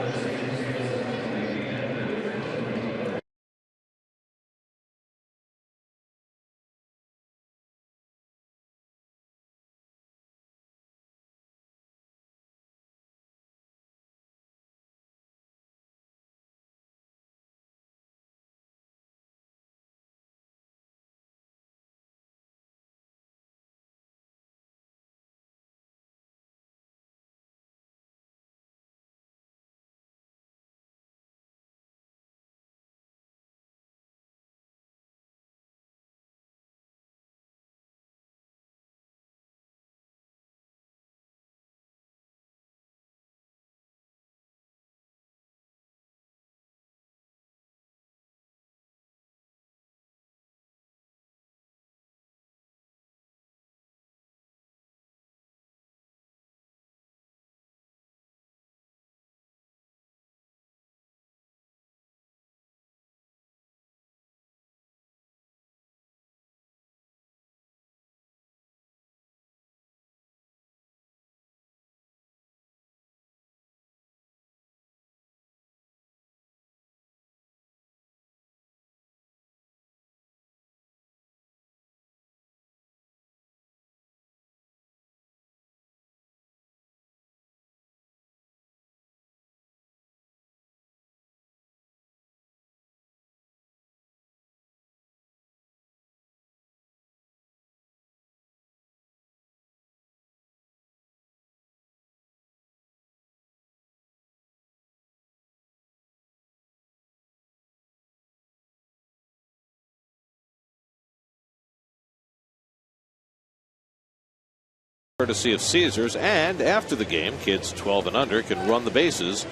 Courtesy of Caesars, and after the game, kids 12 and under can run the bases.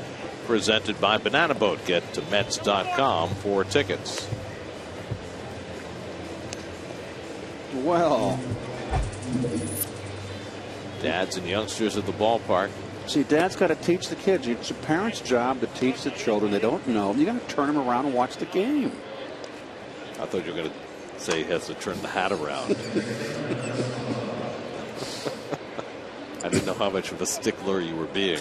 Presented by Banana Boat. Get to Mets.com for tickets. Well, Dads and youngsters at the ballpark. see, Dad's got to teach the kids. It's a parent's job to teach the children. They don't know. You got to turn them around and watch the game. I thought you were going to say he has to turn the hat around. I didn't know how much of a stickler you were being.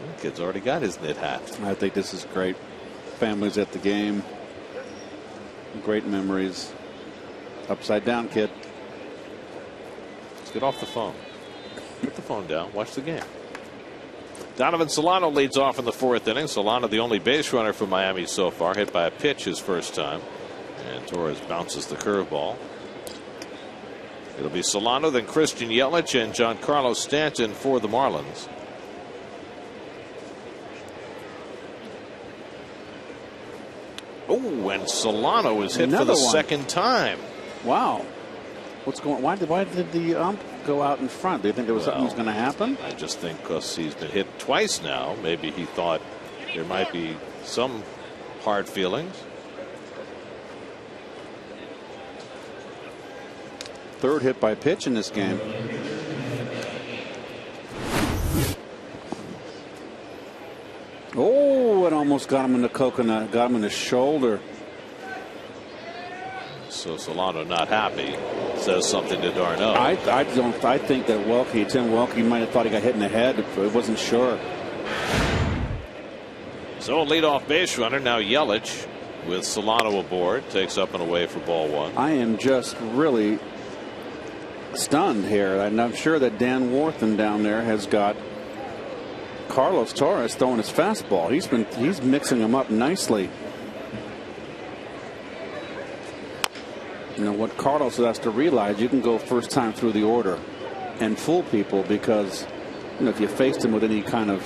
The kid's already got his knit hat. I think this is great. Families at the game. Great memories. Upside down, kid. Let's get off the phone. Put the phone down. Watch the game. Donovan Solano leads off in the 4th inning. Solano, the only base runner for Miami so far, hit by a pitch his first time. And Torres bounces the curveball. It'll be Solano, then Christian Yelich, and Giancarlo Stanton for the Marlins. Oh, and Solano is hit for the second time. Wow. What's going? Why did the ump go out in front? Do you think there was something was going to happen? I just think because he's been hit twice now, maybe he thought there might be some hard feelings. Third hit by pitch in this game. Oh, it almost got him in the coconut, got him in the shoulder. So Solano not happy, says something to Darno. I think that Tim Welke might have thought he got hit in the head, but he wasn't sure. So a leadoff base runner, now Yelich with Solano aboard, takes up and away for ball 1. I am just really stunned here, and I'm sure that Dan Warthen down there has got Carlos Torres throwing his fastball. He's mixing them up nicely. You know what Carlos has to realize, you can go first time through the order and fool people, because if you faced him with any kind of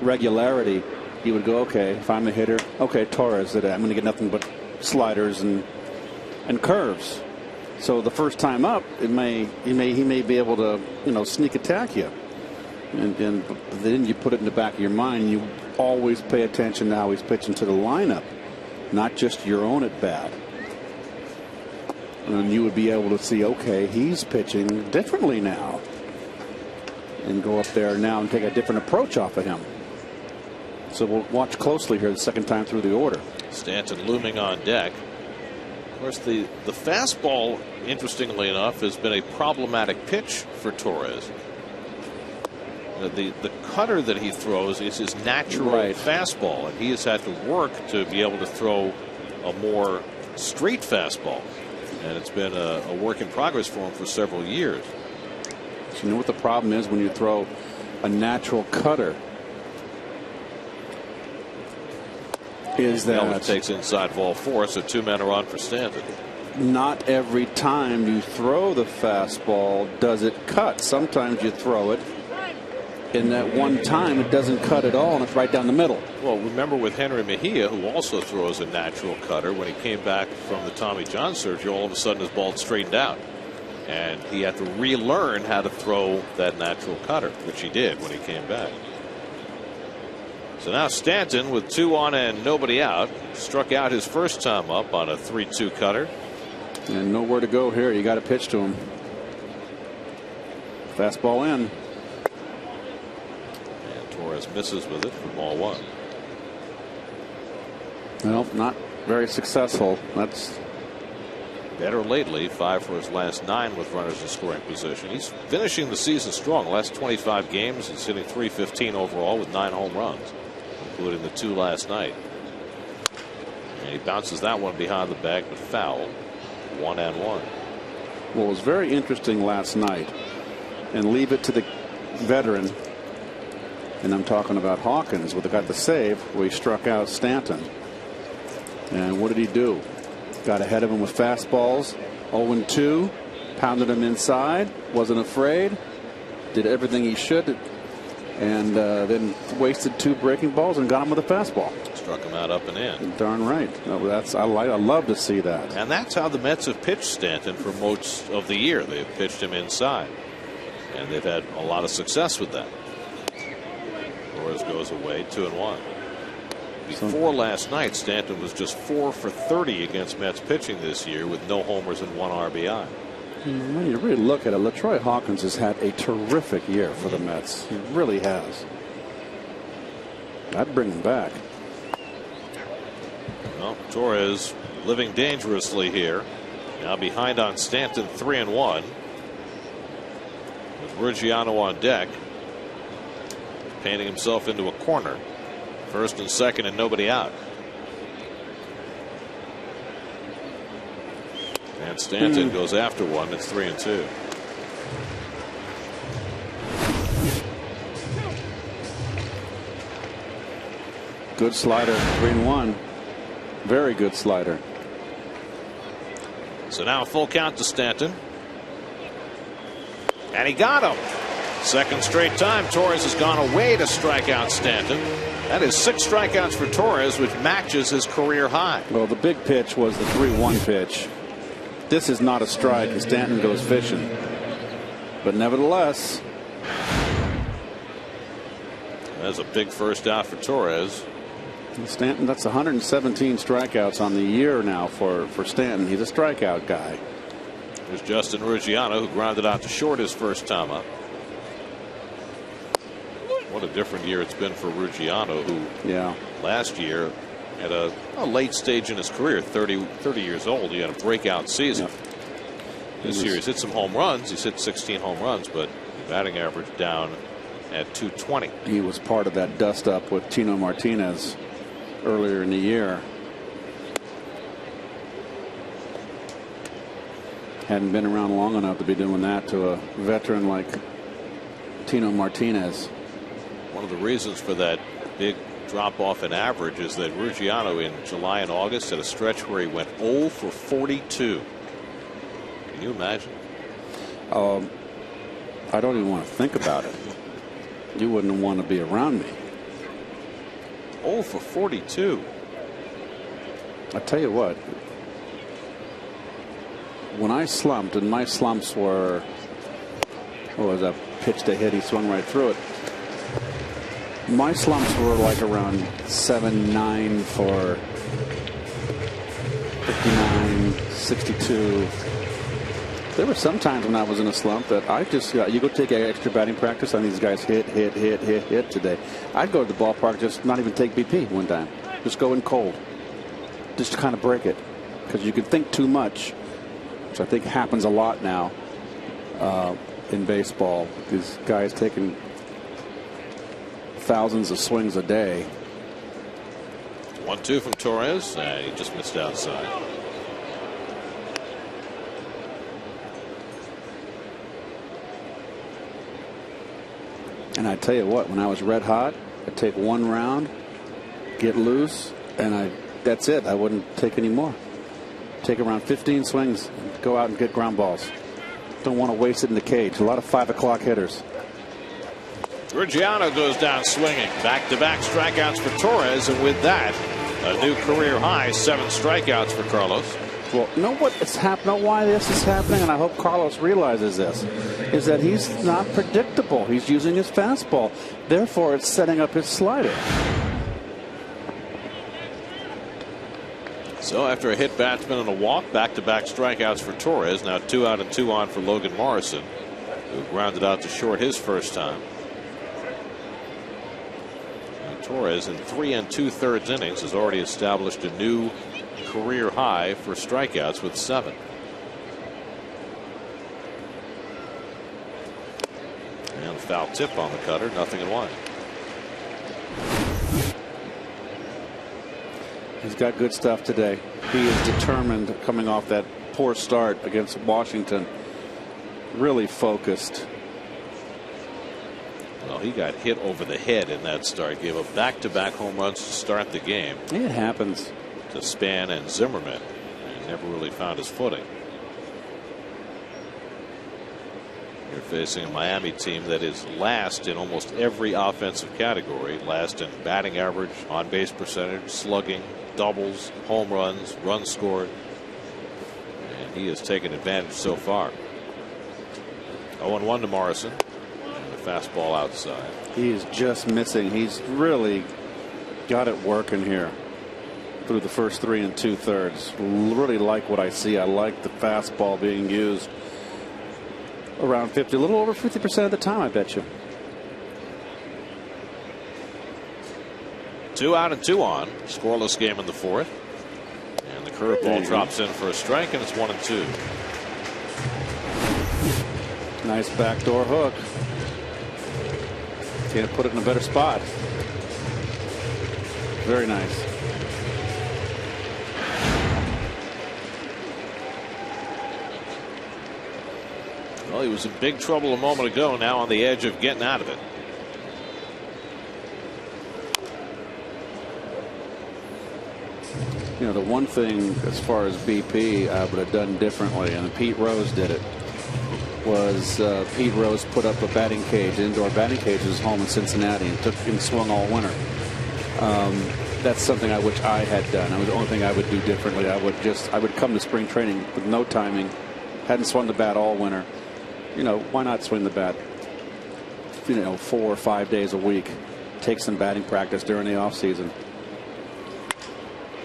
regularity, you would go, okay, if I'm a hitter, okay, Torres, I'm going to get nothing but sliders and curves. So the first time up, he may be able to sneak attack you, and then you put it in the back of your mind. You always pay attention to how he's pitching to the lineup, not just your own at bat. And you would be able to see, okay, he's pitching differently now, and go up there now and take a different approach off of him. So we'll watch closely here the second time through the order. Stanton looming on deck. Of course, the fastball, interestingly enough, has been a problematic pitch for Torres. The cutter that he throws is his natural fastball, and he has had to work to be able to throw a more straight fastball. And it's been a work in progress for him for several years. So you know what the problem is when you throw a natural cutter? Is that Yelich takes inside ball 4, so 2 men are on for Stanton. Not every time you throw the fastball does it cut. Sometimes you throw it, and that one time it doesn't cut at all, and it's right down the middle. Well, remember with Henry Mejia, who also throws a natural cutter, when he came back from the Tommy John surgery, all of a sudden his ball straightened out. And he had to relearn how to throw that natural cutter, which he did when he came back. So now Stanton with 2 on and nobody out. Struck out his first time up on a 3-2 cutter. And nowhere to go here. You got to pitch to him. Fastball in. And Torres misses with it for ball 1. Well, not very successful. That's better lately. 5 for his last 9 with runners in scoring position. He's finishing the season strong. Last 25 games, he's hitting .315 overall with 9 home runs, including the 2 last night. And he bounces that one behind the bag, but foul. 1-1. Well, it was very interesting last night, and leave it to the veteran, and I'm talking about Hawkins, with the got the save where he struck out Stanton. And what did he do? Got ahead of him with fastballs. 0-2, pounded him inside, wasn't afraid, did everything he should and then wasted 2 breaking balls and got him with a fastball. Struck him out up and in. Darn right. No, I love to see that. And that's how the Mets have pitched Stanton for most of the year. They've pitched him inside, and they've had a lot of success with that. Torres goes away, 2-1. Before last night, Stanton was just 4 for 30 against Mets pitching this year with no homers and 1 RBI. When you really look at it, LaTroy Hawkins has had a terrific year for the Mets. He really has. I'd bring him back. Well, Torres living dangerously here. Now behind on Stanton, 3-1. With Ruggiano on deck, painting himself into a corner. First and second and nobody out. And Stanton goes after one. It's 3-2. Good slider, 3-1. Very good slider. So now a full count to Stanton. And he got him. Second straight time Torres has gone away to strike out Stanton. That is 6 strikeouts for Torres, which matches his career high. Well, the big pitch was the 3-1 pitch. This is not a strike, and Stanton goes fishing. But nevertheless, that's a big first out for Torres. Stanton, that's 117 strikeouts on the year now for Stanton. He's a strikeout guy. There's Justin Ruggiano, who grounded out to short his first time up. What a different year it's been for Ruggiano, who last year at a late stage in his career, 30 years old. He had a breakout season. This year he's hit some home runs. He's hit 16 home runs, but batting average down at 220. He was part of that dust up with Tino Martinez earlier in the year. Hadn't been around long enough to be doing that to a veteran like Tino Martinez. One of the reasons for that big drop off in average is that Ruggiano in July and August had a stretch where he went 0 for 42. Can you imagine? I don't even want to think about it. You wouldn't want to be around me. 0 for 42. I tell you what, when I slumped, and my slumps were, what was that pitch to hit? He swung right through it. My slumps were like around 7-9 for 59, 62. There were some times when I was in a slump that I just, you go take extra batting practice on these guys hit today. I'd go to the ballpark, just not even take BP one time. Just go in cold. Just to kind of break it. Because you can think too much, which I think happens a lot now in baseball. These guys taking thousands of swings a day. 1-2 from Torres. He just missed outside. And I tell you what, when I was red hot, I'd take one round, get loose, and that's it. I wouldn't take any more. Take around 15 swings, and go out and get ground balls. Don't want to waste it in the cage. A lot of 5 o'clock hitters. Ruggiano goes down swinging. Back-to-back strikeouts for Torres, and with that, a new career high, 7 strikeouts for Carlos. Well, know what is happening? Know why this is happening, and I hope Carlos realizes this, is that he's not predictable. He's using his fastball. Therefore, it's setting up his slider. So after a hit batsman and a walk, back-to-back strikeouts for Torres. Now 2 out and 2 on for Logan Morrison, who grounded out to short his first time. And Torres in 3 2/3 innings has already established a new career high for strikeouts with 7. And foul tip on the cutter, 0-1. He's got good stuff today. He is determined coming off that poor start against Washington. Really focused. Well, he got hit over the head in that start. Gave up back-to-back home runs to start the game. It happens. To Span and Zimmerman. And never really found his footing. You're facing a Miami team that is last in almost every offensive category. Last in batting average, on base percentage, slugging, doubles, home runs, runs scored. And he has taken advantage so far. 0-1 to Morrison. And the fastball outside. He is just missing. He's really got it working here through the first 3 2/3. Really like what I see. I like the fastball being used around 50, a little over 50% of the time, I bet you. 2 out and 2 on. Scoreless game in the 4th. And the curveball drops in for a strike, and it's 1-2. Nice backdoor hook. Can't put it in a better spot. Very nice. Well, he was in big trouble a moment ago, now on the edge of getting out of it. You know, the one thing as far as BP I would have done differently, and Pete Rose did it, was Pete Rose put up a batting cage, indoor batting cage at his home in Cincinnati, and took him swung all winter. That's something I wish I had done. That was the only thing I would do differently. I would come to spring training with no timing, hadn't swung the bat all winter. You know, why not swing the bat, 4 or 5 days a week? Take some batting practice during the off season.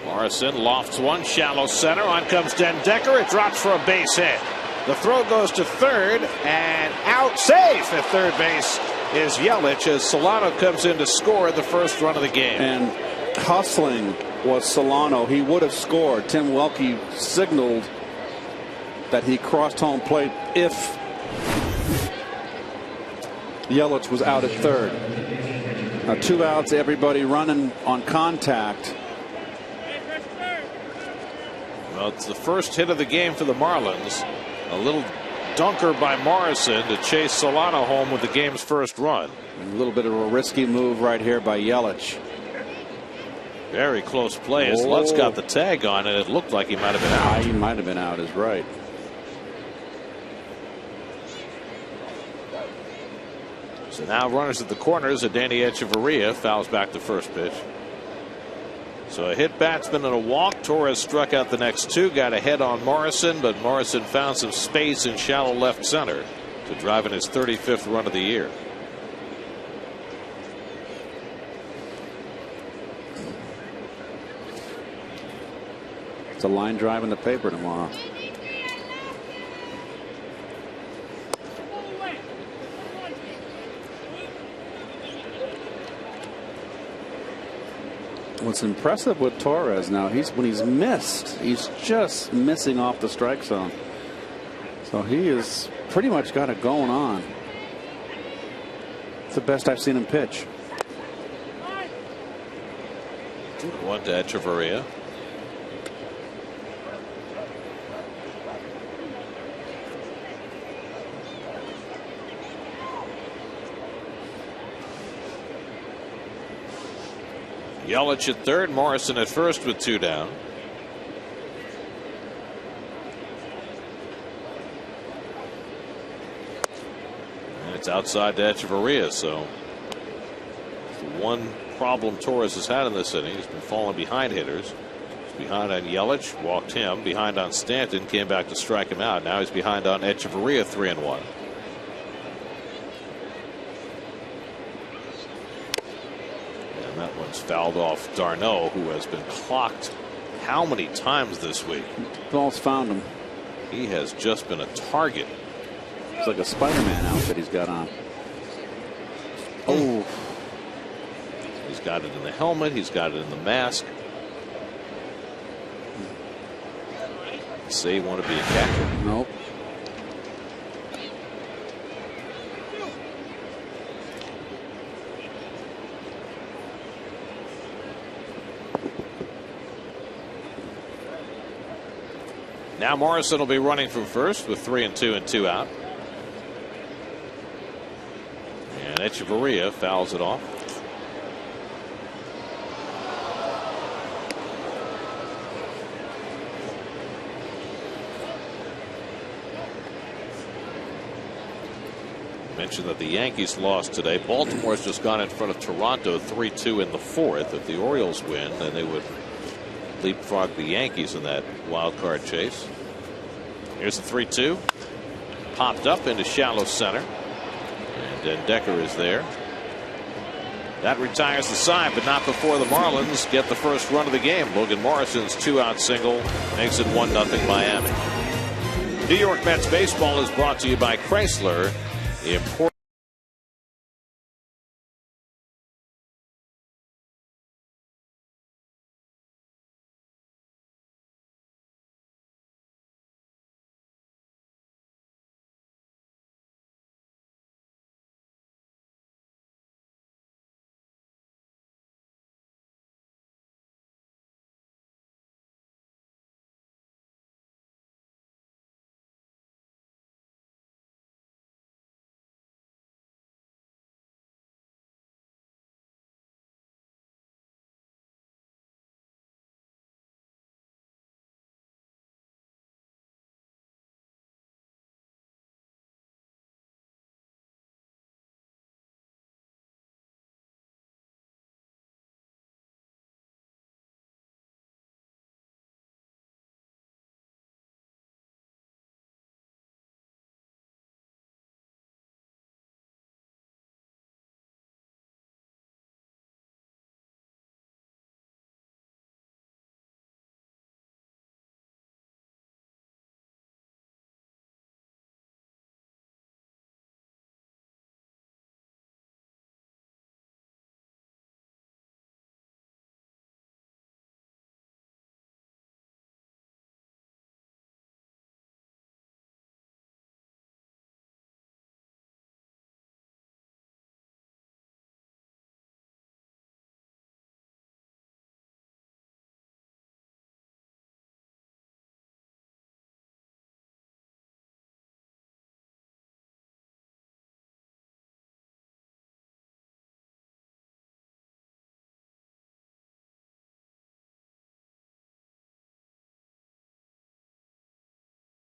Morrison lofts one, shallow center. On comes Den Decker. It drops for a base hit. The throw goes to third and out, safe at third base is Yelich as Solano comes in to score the first run of the game. And hustling was Solano. He would have scored. Tim Welke signaled that he crossed home plate if Yelich was out at third. Now 2 outs, everybody running on contact. Well, it's the first hit of the game for the Marlins. A little dunker by Morrison to chase Solano home with the game's first run. A little bit of a risky move right here by Yelich. Very close play as Lutz got the tag on it. It looked like he might have been out. He might have been out, is right. So now runners at the corners. Danny Echeverria fouls back the first pitch. So a hit batsman and a walk. Torres struck out the next 2, got ahead on Morrison, but Morrison found some space in shallow left center to drive in his 35th run of the year. It's a line drive in the paper tomorrow. What's impressive with Torres now, when he's missed, he's just missing off the strike zone. So he has pretty much got it going on. It's the best I've seen him pitch. 1 to Echeverria. Yelich at third, Morrison at first with 2 down. And it's outside to Echeverria, so the one problem Torres has had in this inning. He's been falling behind hitters. He's behind on Yelich, walked him, behind on Stanton, came back to strike him out. Now he's behind on Echeverria, 3-1. That one's fouled off Darno, who has been clocked how many times this week? Ball's found him. He has just been a target. It's like a Spider-Man outfit he's got on. Oh. He's got it in the helmet. He's got it in the mask. Say you want to be a catcher. Nope. Now Morrison will be running from first with 3 and 2 and 2 out. And Echeverria fouls it off. mention that the Yankees lost today. Baltimore's just gone in front of Toronto 3-2 in the fourth. If the Orioles win, then they would leapfrog the Yankees in that wild card chase. Here's the 3-2. Popped up into shallow center. And Decker is there. That retires the side, but not before the Marlins get the first run of the game. Logan Morrison's 2-out single makes it 1-0 Miami. New York Mets baseball is brought to you by Chrysler. Important.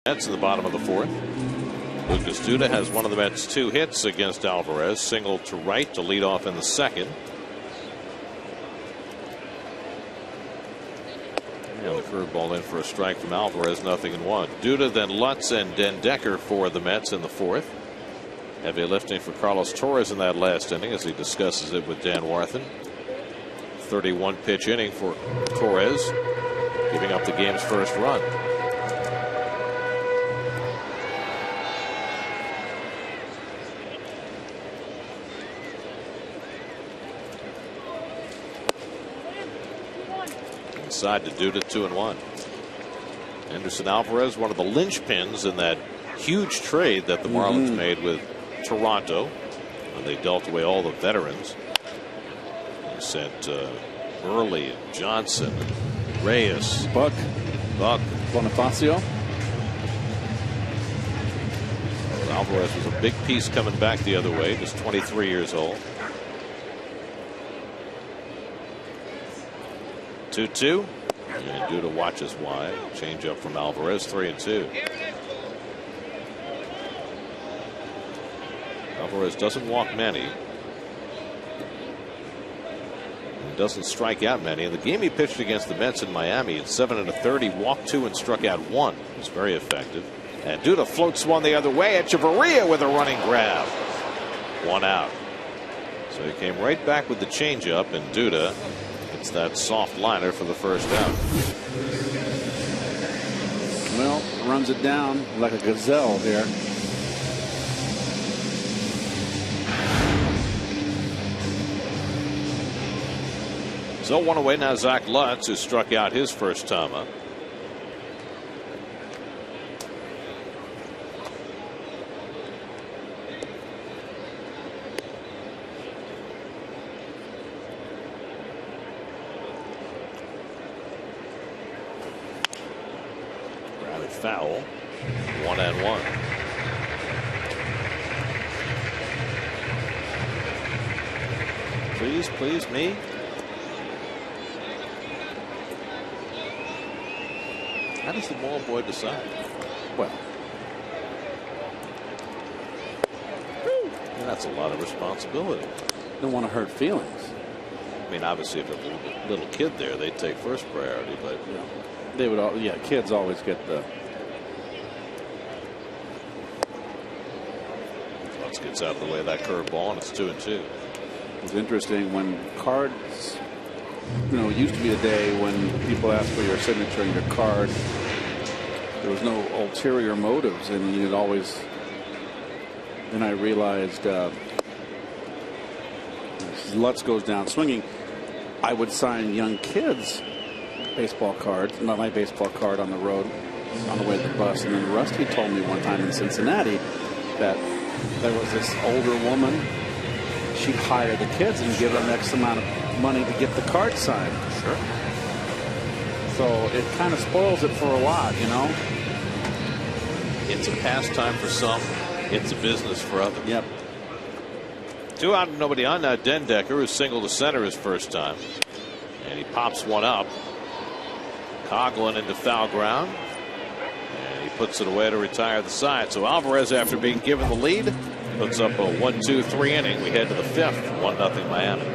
Mets in the bottom of the fourth. Lucas Duda has one of the Mets' 2 hits against Alvarez. Single to right to lead off in the second. And the curveball in for a strike from Alvarez. 0-1. Duda, then Lutz, and Den Decker for the Mets in the fourth. Heavy lifting for Carlos Torres in that last inning as he discusses it with Dan Warthen. 31 pitch inning for Torres, giving up the game's first run. Inside to Duda, 2-1. Anderson Alvarez, one of the linchpins in that huge trade that the Marlins made with Toronto when they dealt away all the veterans. They sent Burley and Johnson, and Reyes, Buck, Bonifacio. Alvarez was a big piece coming back the other way, just 23 years old. 2-2. And Duda watches wide. Change up from Alvarez, 3-2. Alvarez doesn't walk many. Doesn't strike out many. In the game he pitched against the Mets in Miami, at 7 1/3, he walked 2 and struck out 1. It was very effective. And Duda floats one the other way. Echeverria with a running grab. 1 out. So he came right back with the changeup, and Duda gets that soft liner for the first out. well, runs it down like a gazelle here. So 1 away now, Zach Lutz, who struck out his first time up. Grounded foul. 1-1. Please, me. How does the ball boy decide? Well, That's a lot of responsibility. Don't want to hurt feelings. I mean, obviously, if there's a little kid there, they take first priority. But they would all. Yeah, kids always get the. Let's get out of the way of that curveball, and it's 2-2. It's interesting when cards. It used to be a day when people asked for your signature and your card. There was no ulterior motives, and you'd always. Then I realized Lutz goes down swinging. I would sign young kids baseball cards, not my baseball card on the road on the way to the bus. And then Rusty told me one time in Cincinnati that there was this older woman. She'd hire the kids and give them X amount of money to get the card signed. Sure. So it kind of spoils it for a lot, It's a pastime for some. It's a business for others. Yep. 2 out and nobody on. Now Dendecker, who singled to center his first time. And he pops one up. Coughlin into foul ground. And he puts it away to retire the side. So Alvarez, after being given the lead, puts up a 1-2-3 inning. We head to the 5th. 1-0 Miami.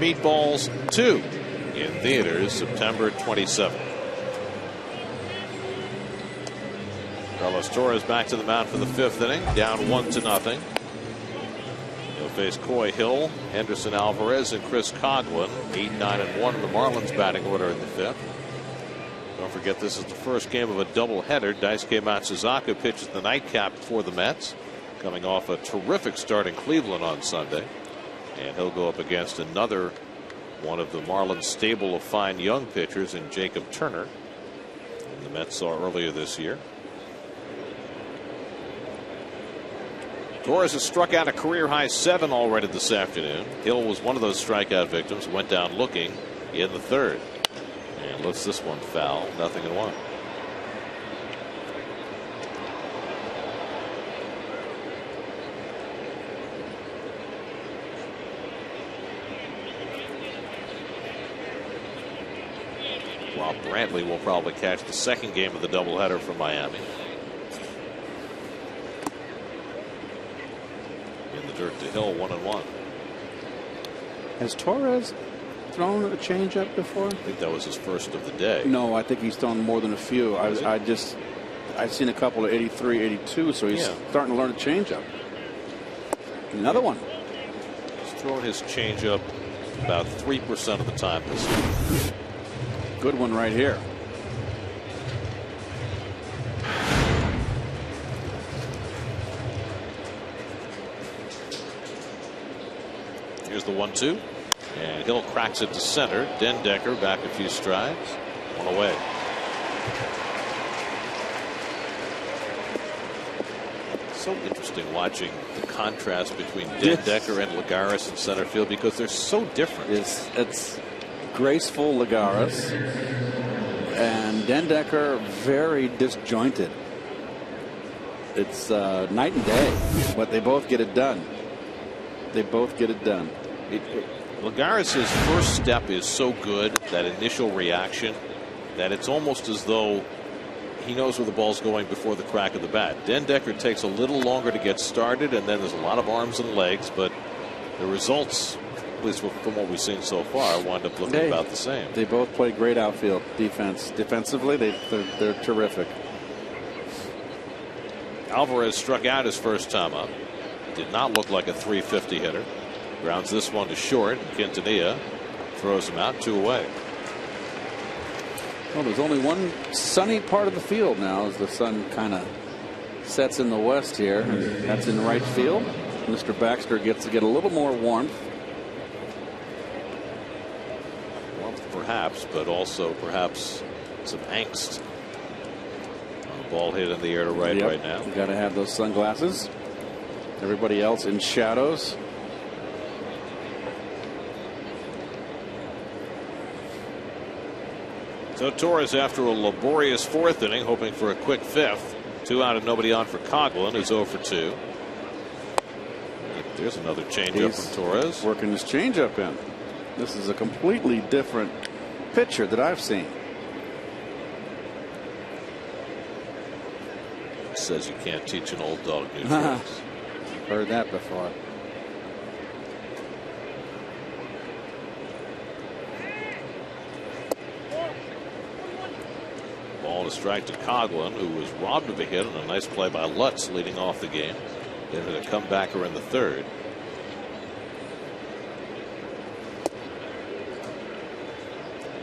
Meatballs 2 in theaters September 27th. Carlos Torres back to the mound for the 5th inning, down 1-0. He'll face Coy Hill, Henderson Alvarez, and Chris Coughlin. 8, 9, and 1 in the Marlins batting order in the 5th. Don't forget, this is the first game of a doubleheader. Daisuke Matsuzaka pitches the nightcap for the Mets, coming off a terrific start in Cleveland on Sunday. And he'll go up against another one of the Marlins stable of fine young pitchers in Jacob Turner, whom the Mets saw earlier this year. Torres has struck out a career high 7 already this afternoon. Hill was one of those strikeout victims, went down looking in the 3rd. And lifts this one foul, 0-1. While Brantley will probably catch the second game of the doubleheader from Miami. In the dirt to Hill, 1-1. Has Torres thrown a changeup before? I think that was his first of the day. No, I think he's thrown more than a few. I've seen a couple of 83, 82, so he's starting to learn a changeup. Another one. He's thrown his changeup about 3% of the time this year. Good one right here. Here's the 1-2. And Hill cracks it to center. Dendecker back a few strides. One away. So interesting watching the contrast between Den Decker and Lagares in center field because they're so different. It's graceful Lagares and Den Decker very disjointed. It's night and day, but they both get it done. They both get it done. Lagares' first step is so good, that initial reaction, that it's almost as though he knows where the ball's going before the crack of the bat. Den Decker takes a little longer to get started, and then there's a lot of arms and legs, but the results, at least from what we've seen so far, wind up looking about the same. They both play great outfield defense. Defensively, they're terrific. Alvarez struck out his first time up. Did not look like a 350 hitter. Grounds this one to short. Quintanilla throws him out, 2 away. Well, there's only one sunny part of the field now as the sun kind of sets in the west here. That's in right field. Mr. Baxter gets to get a little more warmth. Warmth perhaps, but also perhaps some angst. Ball hit in the air to right right now. You got to have those sunglasses. Everybody else in shadows. So Torres, after a laborious 4th inning, hoping for a quick 5th. 2 out and nobody on for Coghlan, who's 0 for 2. There's another changeup from Torres. Working his changeup in. This is a completely different pitcher that I've seen. Says you can't teach an old dog new tricks. Heard that before. Ball to strike to Coghlan, who was robbed of a hit on a nice play by Lutz leading off the game. Then a comebacker in the 3rd.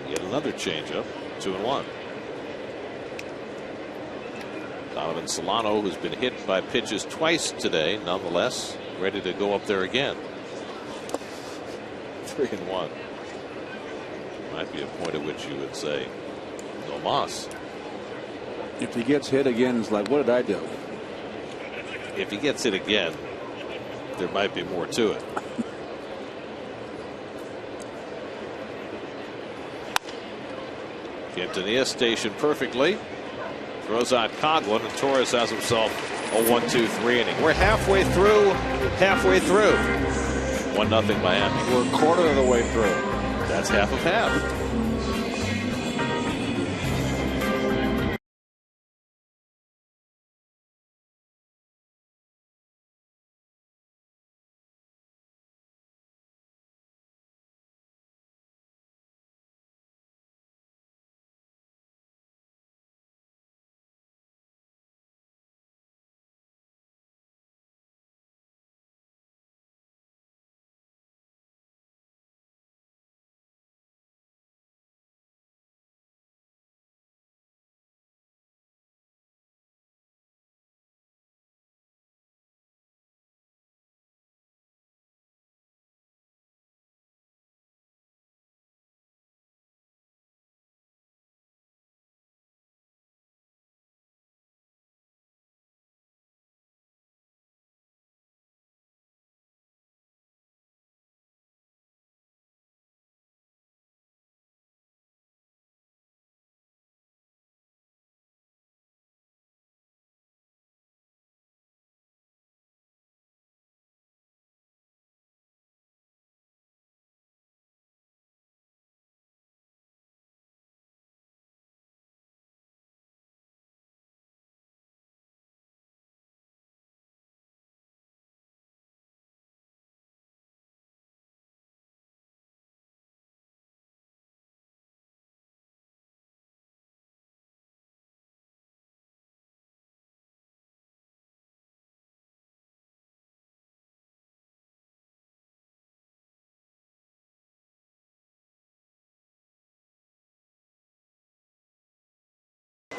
Yet another changeup, 2-1. Donovan Solano, who's been hit by pitches twice today, nonetheless ready to go up there again. 3-1. Might be a point at which you would say no mas. If he gets hit again, it's like, what did I do? If he gets hit again, there might be more to it. Quintanilla stationed perfectly. Throws out Coghlan, and Torres has himself a 1-2-3 inning. We're halfway through. 1-0 Miami. We're a quarter of the way through. That's half of half.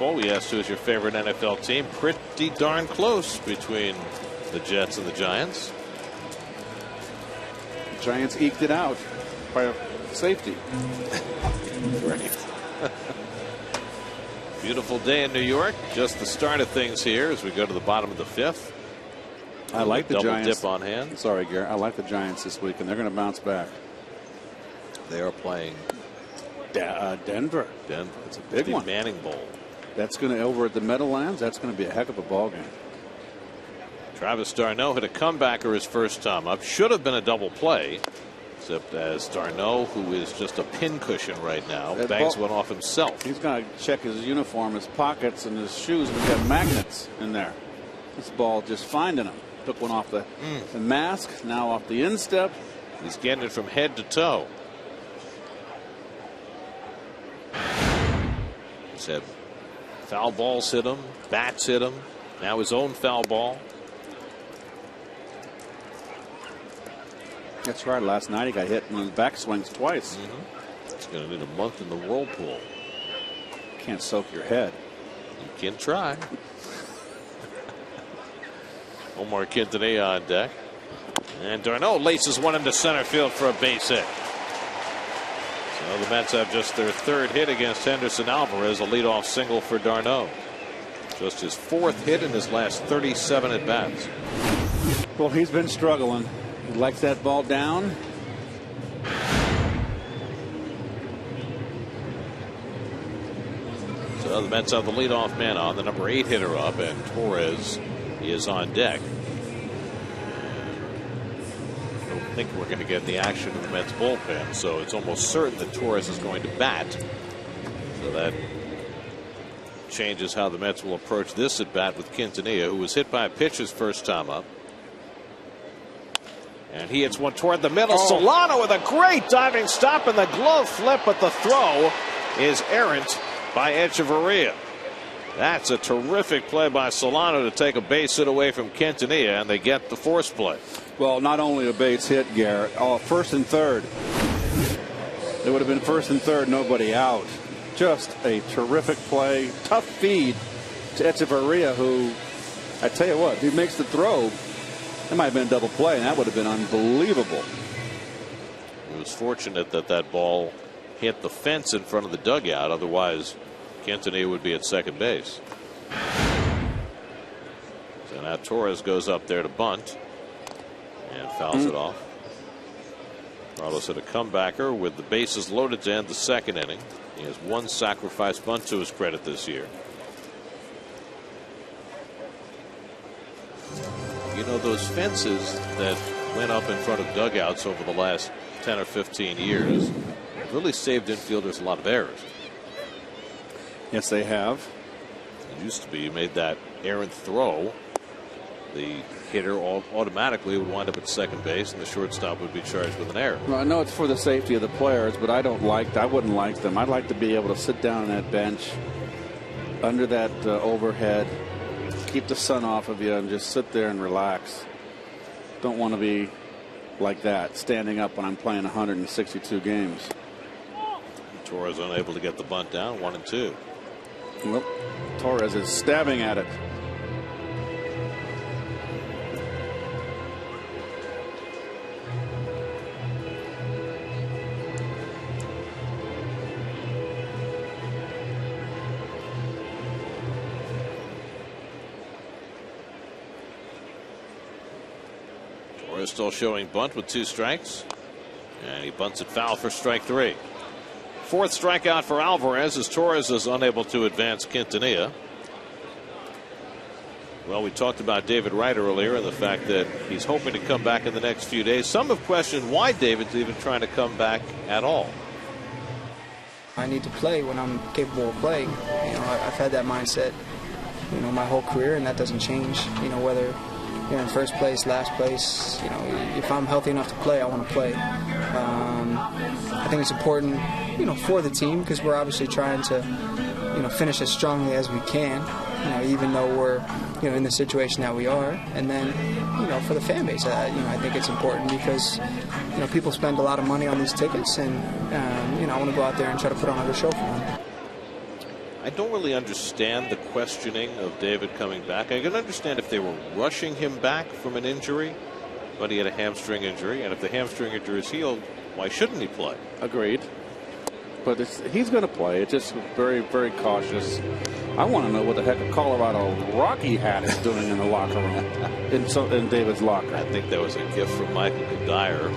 We asked who's your favorite NFL team. Pretty darn close between the Jets and the Giants. The Giants eked it out by a safety. Right. Beautiful day in New York. Just the start of things here as we go to the bottom of the 5th. I like the double Giants. Dip on hand. Sorry, Garrett. I like the Giants this week, and they're going to bounce back. They are playing Denver. It's a big the one. Manning Bowl. That's going to over at the Meadowlands. That's going to be a heck of a ball game. Travis d'Arnaud hit a comebacker his first time up. Should have been a double play, except as d'Arnaud, who is just a pincushion right now, bangs one off himself. He's going to check his uniform, his pockets, and his shoes. We've got magnets in there. This ball just finding him. Took one off the mask, now off the instep. He's getting it from head to toe. Said foul balls hit him, bats hit him, now his own foul ball. That's right. Last night he got hit in the backswings twice. He's going to need a month in the whirlpool. Can't soak your head. You can try. Omar Quintanilla on deck. And d'Arnaud laces one into center field for a base hit. So the Mets have just their 3rd hit against Henderson Alvarez, a leadoff single for d'Arnaud. Just his 4th hit in his last 37 at bats. Well, he's been struggling. He likes that ball down. So the Mets have the leadoff man on, the number 8 hitter up, and Torres is on deck. I don't think we're going to get the action in the Mets bullpen, so it's almost certain that Torres is going to bat. So that changes how the Mets will approach this at bat with Quintanilla, who was hit by a pitch his first time up. And he hits one toward the middle. Solano with a great diving stop and the glove flip, but the throw is errant by Echeverria. That's a terrific play by Solano to take a base hit away from Quintanilla, and they get the force play. Well, not only a base hit, Garrett. First and third. It would have been first and third, nobody out. Just a terrific play. Tough feed to Echeverria, who, I tell you what, if he makes the throw, it might have been a double play, and that would have been unbelievable. He was fortunate that that ball hit the fence in front of the dugout. Otherwise, Quintanilla would be at second base. So now Torres goes up there to bunt and fouls it off. Carlos hit a comebacker with the bases loaded to end the 2nd inning. He has 1 sacrifice bunt to his credit this year. You know, those fences that went up in front of dugouts over the last 10 or 15 years have really saved infielders a lot of errors. Yes, they have. It used to be you made that errant throw, the hitter automatically would wind up at second base, and the shortstop would be charged with an error. Well, I know it's for the safety of the players, but I wouldn't like them. I'd like to be able to sit down on that bench under that overhead, keep the sun off of you, and just sit there and relax. Don't want to be like that, standing up when I'm playing 162 games. Torres unable to get the bunt down, 1-2. Well, Torres is stabbing at it. Torres still showing bunt with 2 strikes, and he bunts it foul for strike 3. 4th strikeout for Alvarez as Torres is unable to advance Quintanilla. Well, we talked about David Wright earlier and the fact that he's hoping to come back in the next few days. Some have questioned why David's even trying to come back at all. I need to play when I'm capable of playing. You know, I've had that mindset, you know, my whole career, and that doesn't change. You know, whether you're in first place, last place, you know, if I'm healthy enough to play, I want to play. I think it's important, you know, for the team, because we're obviously trying to, you know, finish as strongly as we can, you know, even though we're, you know, in the situation that we are. And then, you know, for the fan base, you know, I think it's important because, you know, people spend a lot of money on these tickets, and, you know, I want to go out there and try to put on a good show for them. I don't really understand the questioning of David coming back. I can understand if they were rushing him back from an injury, but he had a hamstring injury, and if the hamstring injury is healed, why shouldn't he play? Agreed. But he's going to play. It's just very, very cautious. I want to know what the heck a Colorado Rocky hat is doing in the locker room, in David's locker. I think there was a gift from Michael Kadire.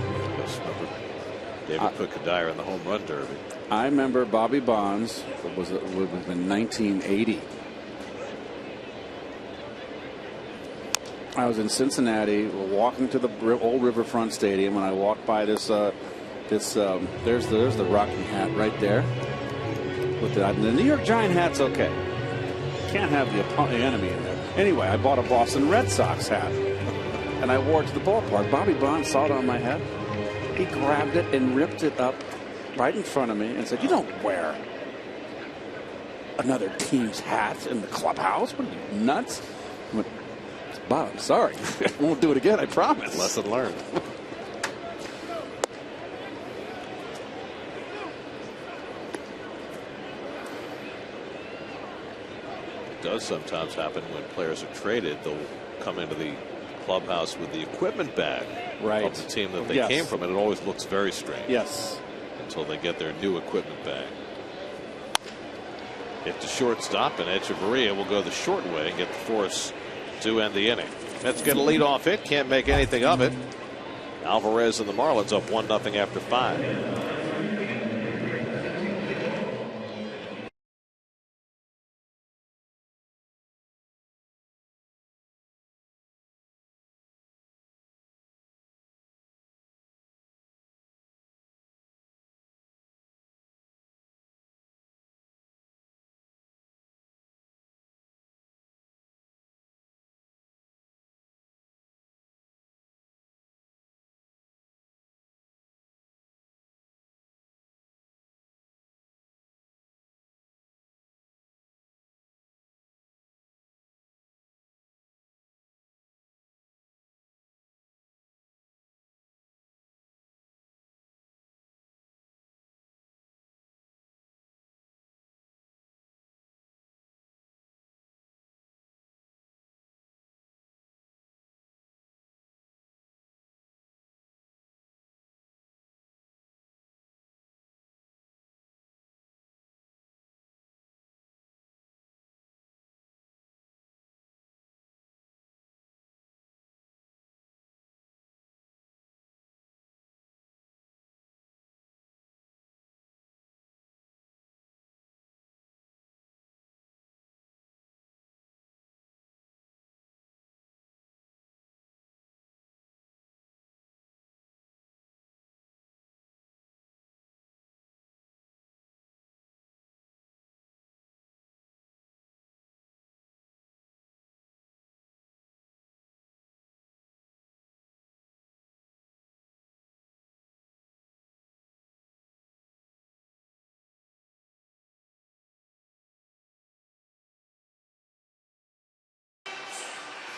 David put Kadire in the home run derby. I remember Bobby Bonds. It was in 1980. I was in Cincinnati, walking to the old Riverfront Stadium, and I walked by there's the Rocky hat right there. With the New York Giant hat's okay. Can't have the enemy in there. Anyway, I bought a Boston Red Sox hat, and I wore it to the ballpark. Bobby Bonds saw it on my head. He grabbed it and ripped it up right in front of me and said, "You don't wear another team's hat in the clubhouse. What are you, nuts?" I went, "Bob, I'm sorry. I won't do it again, I promise." Lesson learned. It does sometimes happen when players are traded. They'll come into the clubhouse with the equipment bag of the team that they came from, and it always looks very strange. Yes. Until they get their new equipment bag. Hit the shortstop, and Echeverria will go the short way and get the force to end the inning. Mets get a leadoff hit, can't make anything of it. Alvarez and the Marlins up 1-0 after 5.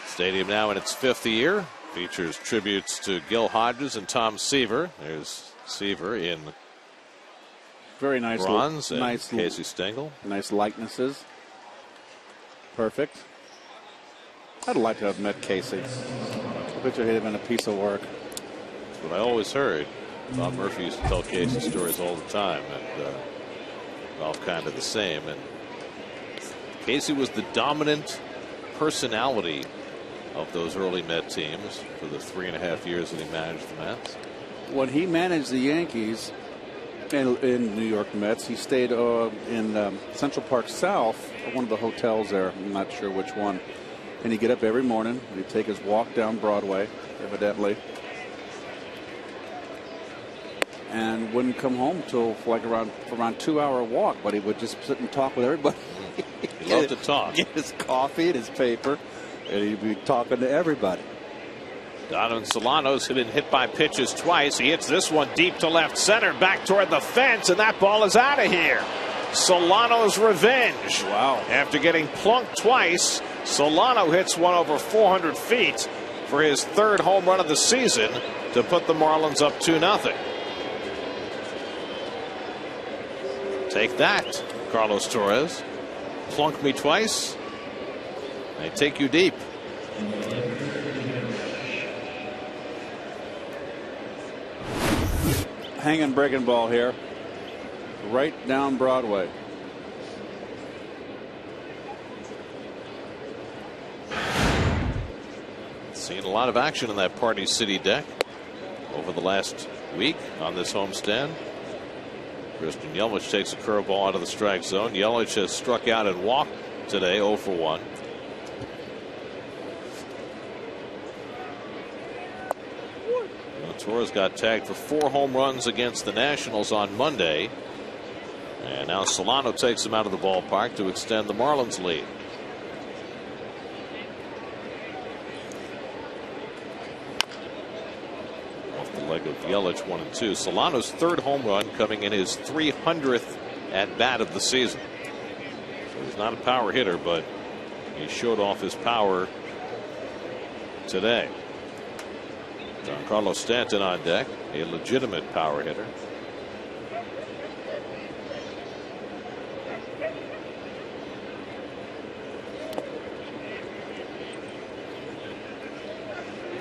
Stadium now in its 5th year. Features tributes to Gil Hodges and Tom Seaver. There's Seaver in very nice bronze, and nice Casey Stengel. Nice likenesses. Perfect. I'd like to have met Casey. I bet you he'd have been a piece of work. That's what I always heard. Bob Murphy used to tell Casey stories all the time, and all kind of the same. And Casey was the dominant personality of those early Met teams for the 3.5 years that he managed the Mets. When he managed the Yankees in New York Mets, he stayed in Central Park South, one of the hotels there. I'm not sure which one. And he'd get up every morning. He'd take his walk down Broadway, evidently, and wouldn't come home till like around 2-hour walk. But he would just sit and talk with everybody. He loved to talk. Get his coffee and his paper, and he'd be talking to everybody. Donovan Solano's been hit by pitches twice. He hits this one deep to left center, back toward the fence, and that ball is out of here. Solano's revenge. Wow. After getting plunked twice, Solano hits one over 400 feet for his 3rd home run of the season to put the Marlins up 2-0. Take that, Carlos Torres. Plunk me twice, I take you deep. Hanging breaking ball here. right down Broadway. Seen a lot of action in that Party City deck over the last week on this homestand. Christian Yelich takes a curveball out of the strike zone. Yelich has struck out and walked today, 0 for 1. Torres got tagged for 4 home runs against the Nationals on Monday. And now Solano takes him out of the ballpark to extend the Marlins lead. Off the leg of Yelich, 1 and 2. Solano's 3rd home run coming in his 300th at bat of the season. So he's not a power hitter, but he showed off his power today. Giancarlo Stanton on deck, a legitimate power hitter.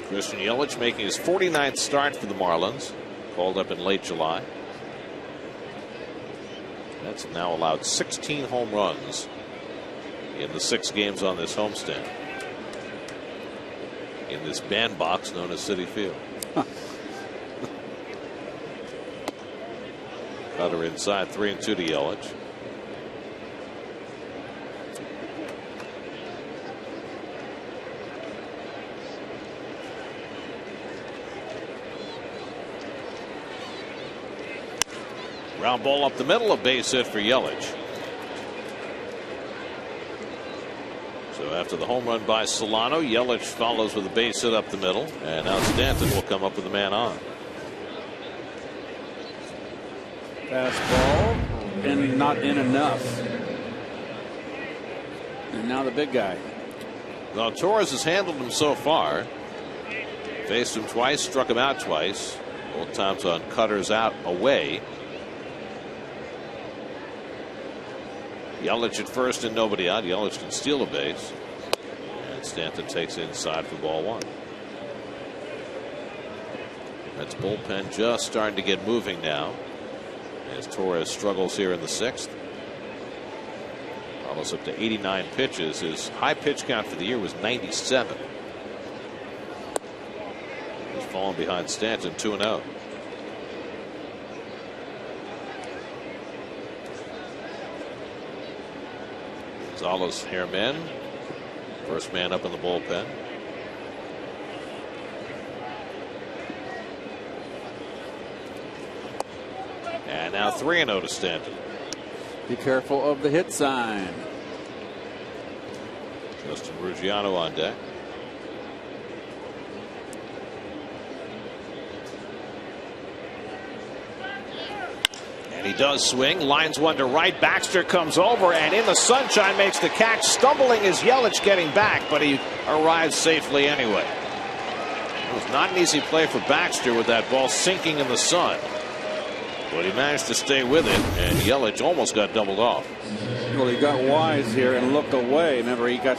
Christian Yelich making his 49th start for the Marlins, called up in late July. That's now allowed 16 home runs in the 6 games on this homestand, in this bandbox known as Citi Field. Cutter inside, 3 and 2 to Yelich. Ground ball up the middle, a base hit for Yelich. So after the home run by Solano, Yelich follows with a base hit up the middle, and now Stanton will come up with a man on. Fastball, and not in enough. And now the big guy. Now Torres has handled him so far. Faced him twice, struck him out twice. Both times on cutters out away. Yelich at first and nobody out. Yelich can steal a base. And Stanton takes inside for ball 1. That's bullpen just starting to get moving now, as Torres struggles here in the 6th. Almost up to 89 pitches. His high pitch count for the year was 97. He's fallen behind Stanton 2-0. Gonzalez, Herman, first man up in the bullpen. And now 3-0 to Stanton. Be careful of the hit sign. Justin Ruggiano on deck. And he does swing, lines one to right. Baxter comes over and in the sunshine makes the catch. Stumbling is Yelich getting back, but he arrives safely anyway. It was not an easy play for Baxter with that ball sinking in the sun, but he managed to stay with it, and Yelich almost got doubled off. Well, he got wise here and looked away. Remember, he got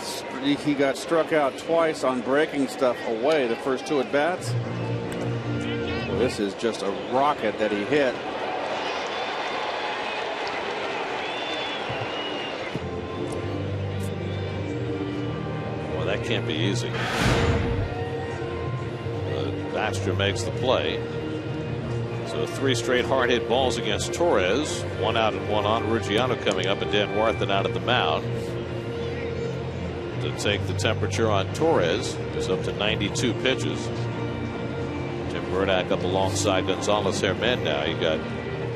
struck out twice on breaking stuff away the first 2 at bats. Well, this is just a rocket that he hit. Well, that can't be easy. Baxter makes the play. So 3 straight hard hit balls against Torres. 1 out and 1 on. Ruggiano coming up, and Dan Warthen out at the mound to take the temperature on Torres. It's up to 92 pitches. Tim Burdack up alongside Gonzalez Herman now. You got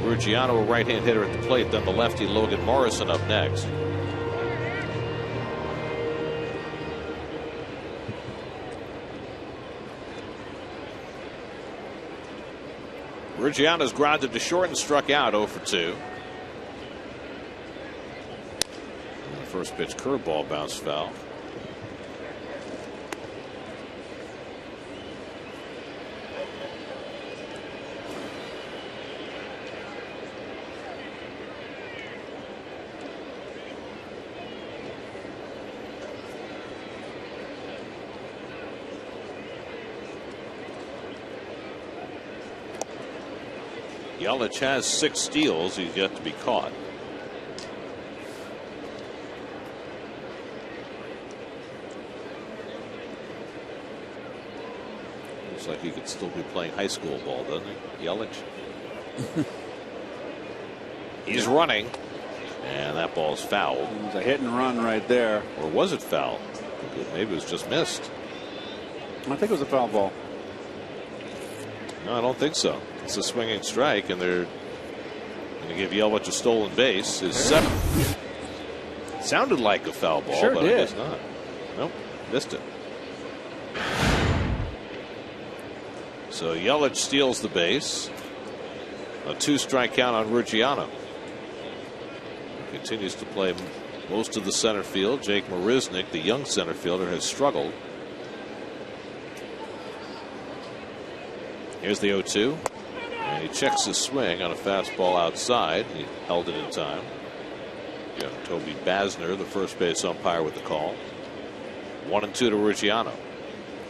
Ruggiano, a right-hand hitter at the plate, then the lefty Logan Morrison up next. Ruggiano's grounded to short and struck out 0 for 2. And the first pitch curveball bounced foul. Yelich has 6 steals. He's yet to be caught. Looks like he could still be playing high school ball, doesn't he? Yelich. He's running, and that ball's foul. It was a hit and run right there. Or was it foul? Maybe it was just missed. I think it was a foul ball. No, I don't think so. It's a swinging strike, and they're going to give Yelich a stolen base. His 7th. Sounded like a foul ball, Sure but did. I guess not. Nope, missed it. So Yelich steals the base. A 2-strike count on Ruggiano. Continues to play most of the center field. Jake Marisnick, the young center fielder, has struggled. Here's the 0-2. And he checks his swing on a fastball outside. He held it in time. Yeah, Toby Basner, the first base umpire, with the call. 1-2 to Ruggiano.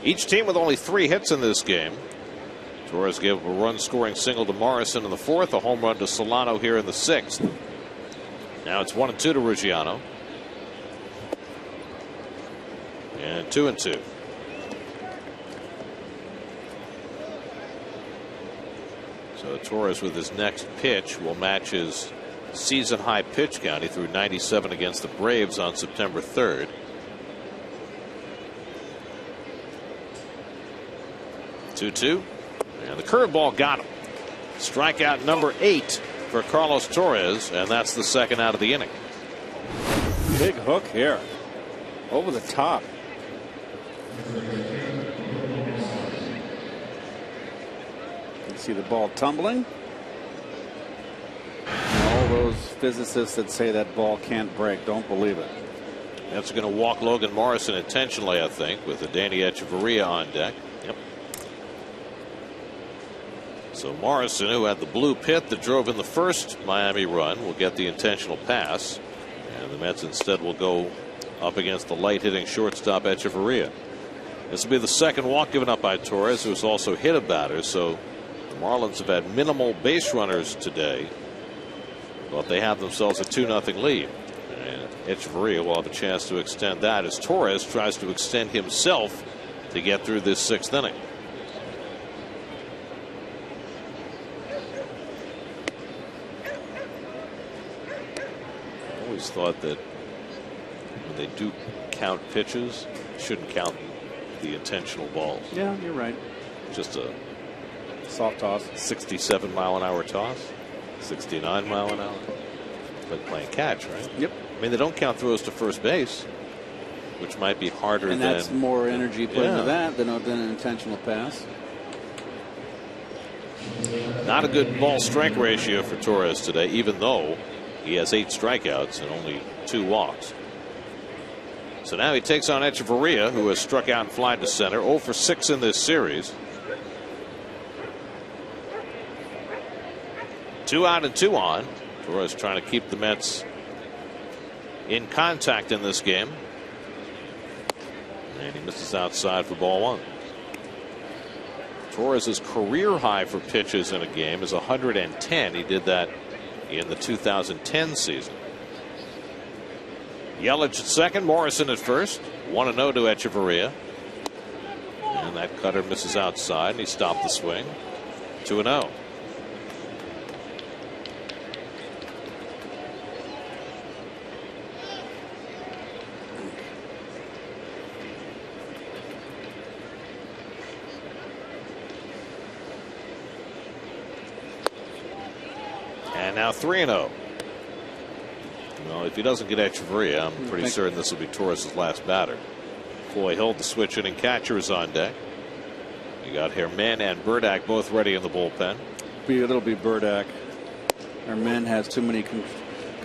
Each team with only 3 hits in this game. Torres gave up a run-scoring single to Morrison in the 4th, a home run to Solano here in the 6th. Now it's 1-2 to Ruggiano. And 2-2. So Torres, with his next pitch, will match his season-high pitch count. He threw 97 against the Braves on September 3rd. 2-2. And the curveball got him. Strikeout number 8 for Carlos Torres, and that's the 2nd out of the inning. Big hook here. Over the top. You see the ball tumbling. All those physicists that say that ball can't break don't believe it. That's going to walk Logan Morrison intentionally, I think, with a Danny Echeverria on deck. Yep. So Morrison, who had the blue pit that drove in the first Miami run, will get the intentional pass. And the Mets instead will go up against the light-hitting shortstop Echeverria. This will be the 2nd walk given up by Torres, who has also hit a batter. So the Marlins have had minimal base runners today, but they have themselves a 2-0 lead. And Echeverria will have a chance to extend that as Torres tries to extend himself to get through this 6th inning. I always thought that when they do count pitches, they shouldn't count the intentional balls. Yeah, you're right. Just a soft toss. 67-mile-an-hour toss. 69-mile-an-hour. Like playing catch, right? Yep. I mean, they don't count throws to first base, which might be harder and than. that's more energy put into that than an intentional pass. Not a good ball strike ratio for Torres today, even though he has 8 strikeouts and only 2 walks. So now he takes on Echeverria, who has struck out and flied to center. 0 for 6 in this series. 2 out and 2 on. Torres trying to keep the Mets in contact in this game. And he misses outside for ball 1. Torres' career high for pitches in a game is 110. He did that in the 2010 season. Yelich at second, Morrison at first. 1-0 to Echeverria. And that cutter misses outside, and he stopped the swing. 2-0. And now 3-0. Well, if he doesn't get Echeverria, I'm pretty certain this will be Torres' last batter. Floyd Hill, the switch hitting catcher, is on deck. You got Herman and Burdack both ready in the bullpen. It'll be Burdack. Herman has too many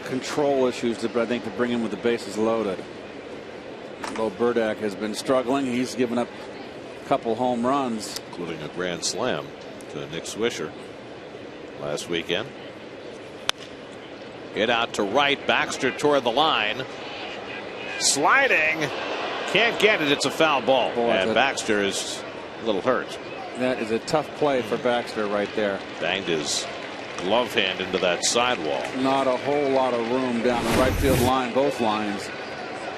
control issues, but I think to bring him with the bases loaded. Although Burdack has been struggling, he's given up a couple home runs, including a grand slam to Nick Swisher last weekend. Hit out to right. Baxter toward the line. Sliding. Can't get it. It's a foul ball. And Baxter is a little hurt. That is a tough play for Baxter right there. Banged his glove hand into that sidewall. Not a whole lot of room down the right field line, both lines.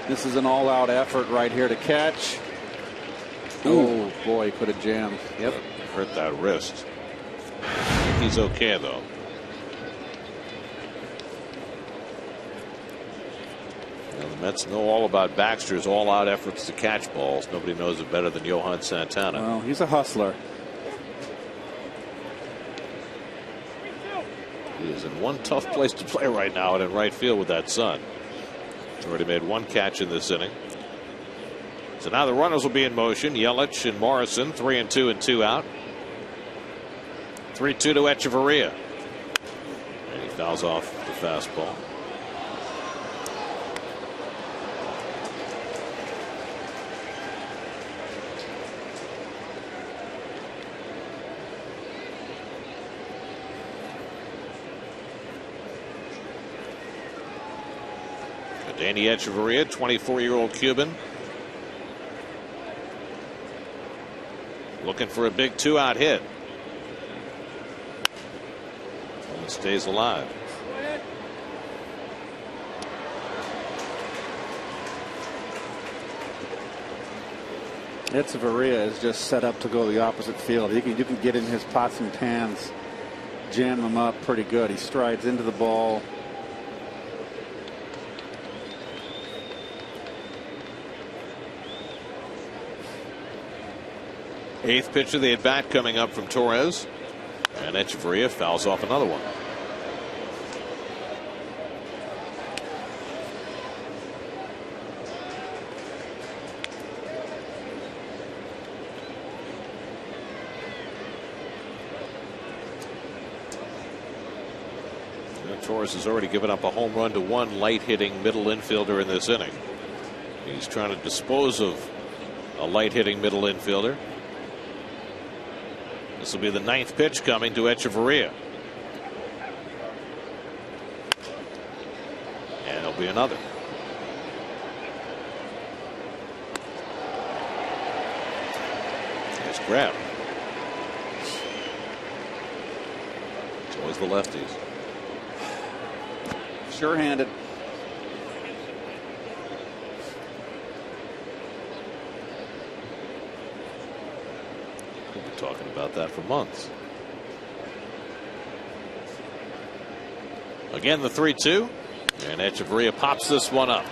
This is an all-out effort right here to catch. Oh boy, could have jammed. Yep, hurt that wrist. He's okay though. Now, the Mets know all about Baxter's all-out efforts to catch balls. Nobody knows it better than Johan Santana. Well, he's a hustler. He is in one tough place to play right now, and in right field with that sun. He's already made one catch in this inning. So now the runners will be in motion. Yelich and Morrison, 3-2 and 2 out. 3-2 to Echeverria. And he fouls off the fastball. Danny Echeverria, 24-year-old Cuban. Looking for a big 2-out hit. And stays alive. Echeverria is just set up to go the opposite field. You can get in his pots and pans, jam them up pretty good. He strides into the ball. Eighth pitch of the at-bat coming up from Torres. And Echeverria fouls off another one. Torres has already given up a home run to one light-hitting middle infielder in this inning. He's trying to dispose of a light-hitting middle infielder. This will be the ninth pitch coming to Echeverria. And it'll be another. Nice grab. It's always the lefties. Sure-handed. Talking about that for months. Again, the 3-2, and Echeverria pops this one up,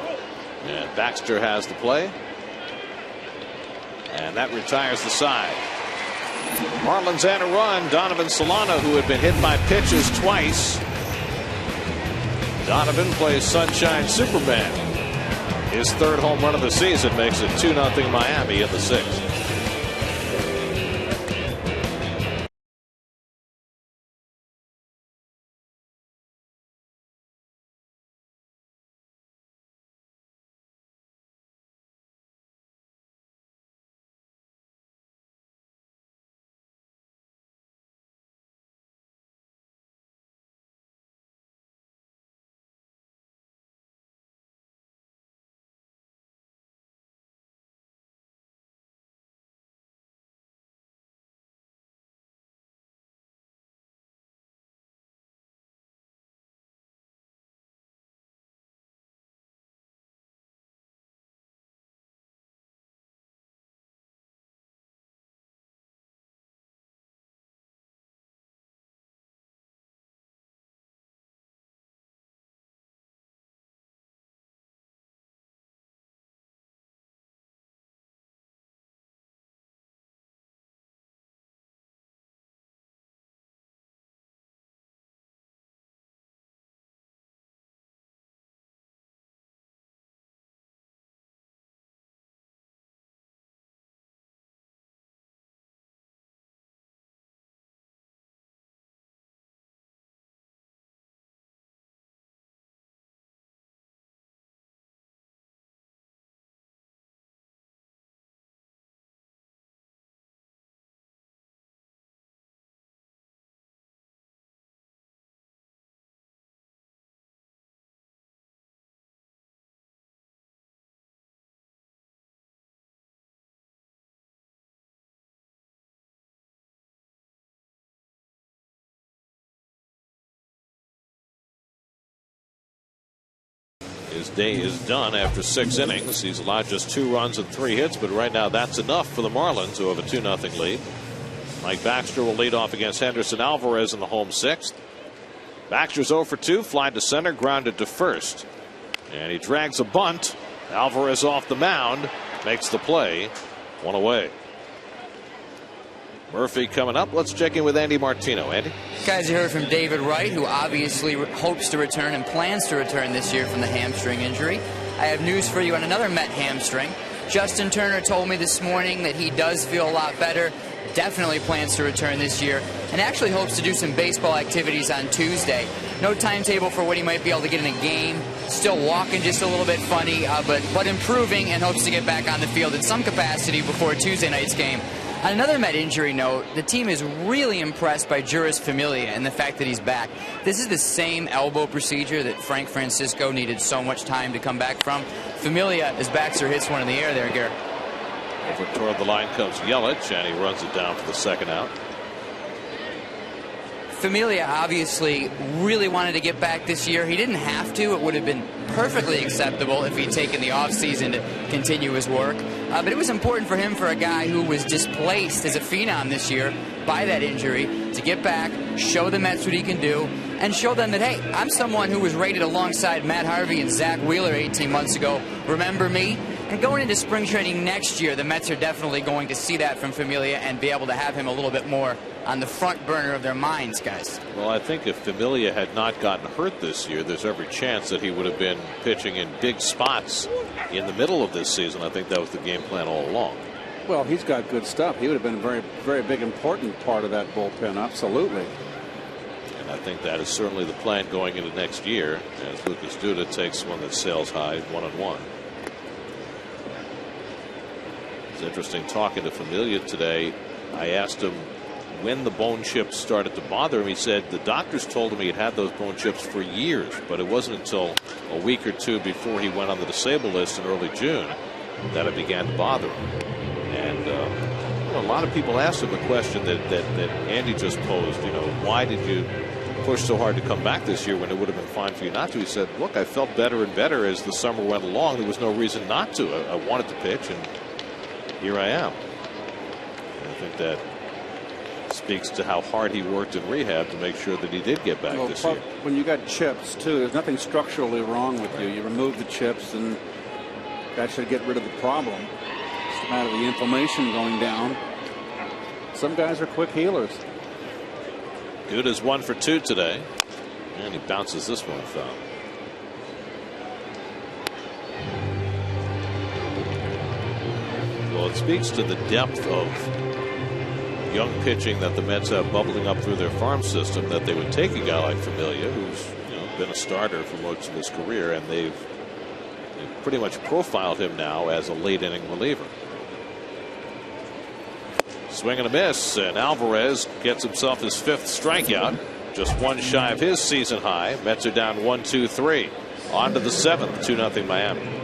and Baxter has the play, and that retires the side. Marlins and a run. Donovan Solano, who had been hit by pitches twice. Donovan plays Sunshine Superman. His third home run of the season makes it 2-0 Miami in the sixth. His day is done after 6 innings. He's allowed just 2 runs and 3 hits, but right now that's enough for the Marlins, who have a 2-0 lead. Mike Baxter will lead off against Henderson Alvarez in the home 6th. Baxter's 0 for 2, fly to center, grounded to first. And he drags a bunt. Alvarez off the mound, makes the play, 1 away. Murphy coming up. Let's check in with Andy Martino. Andy? Guys, you heard from David Wright, who obviously hopes to return and plans to return this year from the hamstring injury. I have news for you on another Met hamstring. Justin Turner told me this morning that he does feel a lot better, definitely plans to return this year, and actually hopes to do some baseball activities on Tuesday. No timetable for when he might be able to get in a game. Still walking just a little bit funny, but improving, and hopes to get back on the field in some capacity before Tuesday night's game. On another Met injury note, the team is really impressed by Juris Familia and the fact that he's back. This is the same elbow procedure that Frank Francisco needed so much time to come back from. Familia, as Baxter hits one in the air there, Garrett. Over toward the line comes Yelich, and he runs it down for the 2nd out. Familia obviously really wanted to get back this year. He didn't have to. It would have been perfectly acceptable if he'd taken the offseason to continue his work. But it was important for him, for a guy who was displaced as a phenom this year by that injury, to get back, show the Mets what he can do, and show them that, hey, I'm someone who was rated alongside Matt Harvey and Zach Wheeler 18 months ago. Remember me? And going into spring training next year, the Mets are definitely going to see that from Familia and be able to have him a little bit more on the front burner of their minds, guys. Well, I think if Familia had not gotten hurt this year, there's every chance that he would have been pitching in big spots in the middle of this season. I think that was the game plan all along. Well, he's got good stuff. He would have been a very, very big, important part of that bullpen. Absolutely. And I think that is certainly the plan going into next year, as Lucas Duda takes one that sails high, 1-1. It's interesting talking to Familia today. I asked him when the bone chips started to bother him. He said the doctors told him he had had those bone chips for years, but it wasn't until a week or 2 before he went on the disabled list in early June that it began to bother him. And a lot of people asked him the question that Andy just posed. Why did you push so hard to come back this year when it would have been fine for you not to? He said, look, I felt better and better as the summer went along. There was no reason not to. I wanted to pitch, and here I am. And I think that speaks to how hard he worked in rehab to make sure that he did get back this year. When you got chips, too, there's nothing structurally wrong with you. You remove the chips, and that should get rid of the problem. It's a matter of the inflammation going down. Some guys are quick healers. Duda's 1 for 2 today, and he bounces this one foul. Well, it speaks to the depth of young pitching that the Mets have bubbling up through their farm system, that they would take a guy like Familia, who's been a starter for most of his career, and they've pretty much profiled him now as a late inning reliever. Swing and a miss, and Alvarez gets himself his 5th strikeout, just 1 shy of his season high. Mets are down 1-2-3. On to the 7th, 2-0 Miami.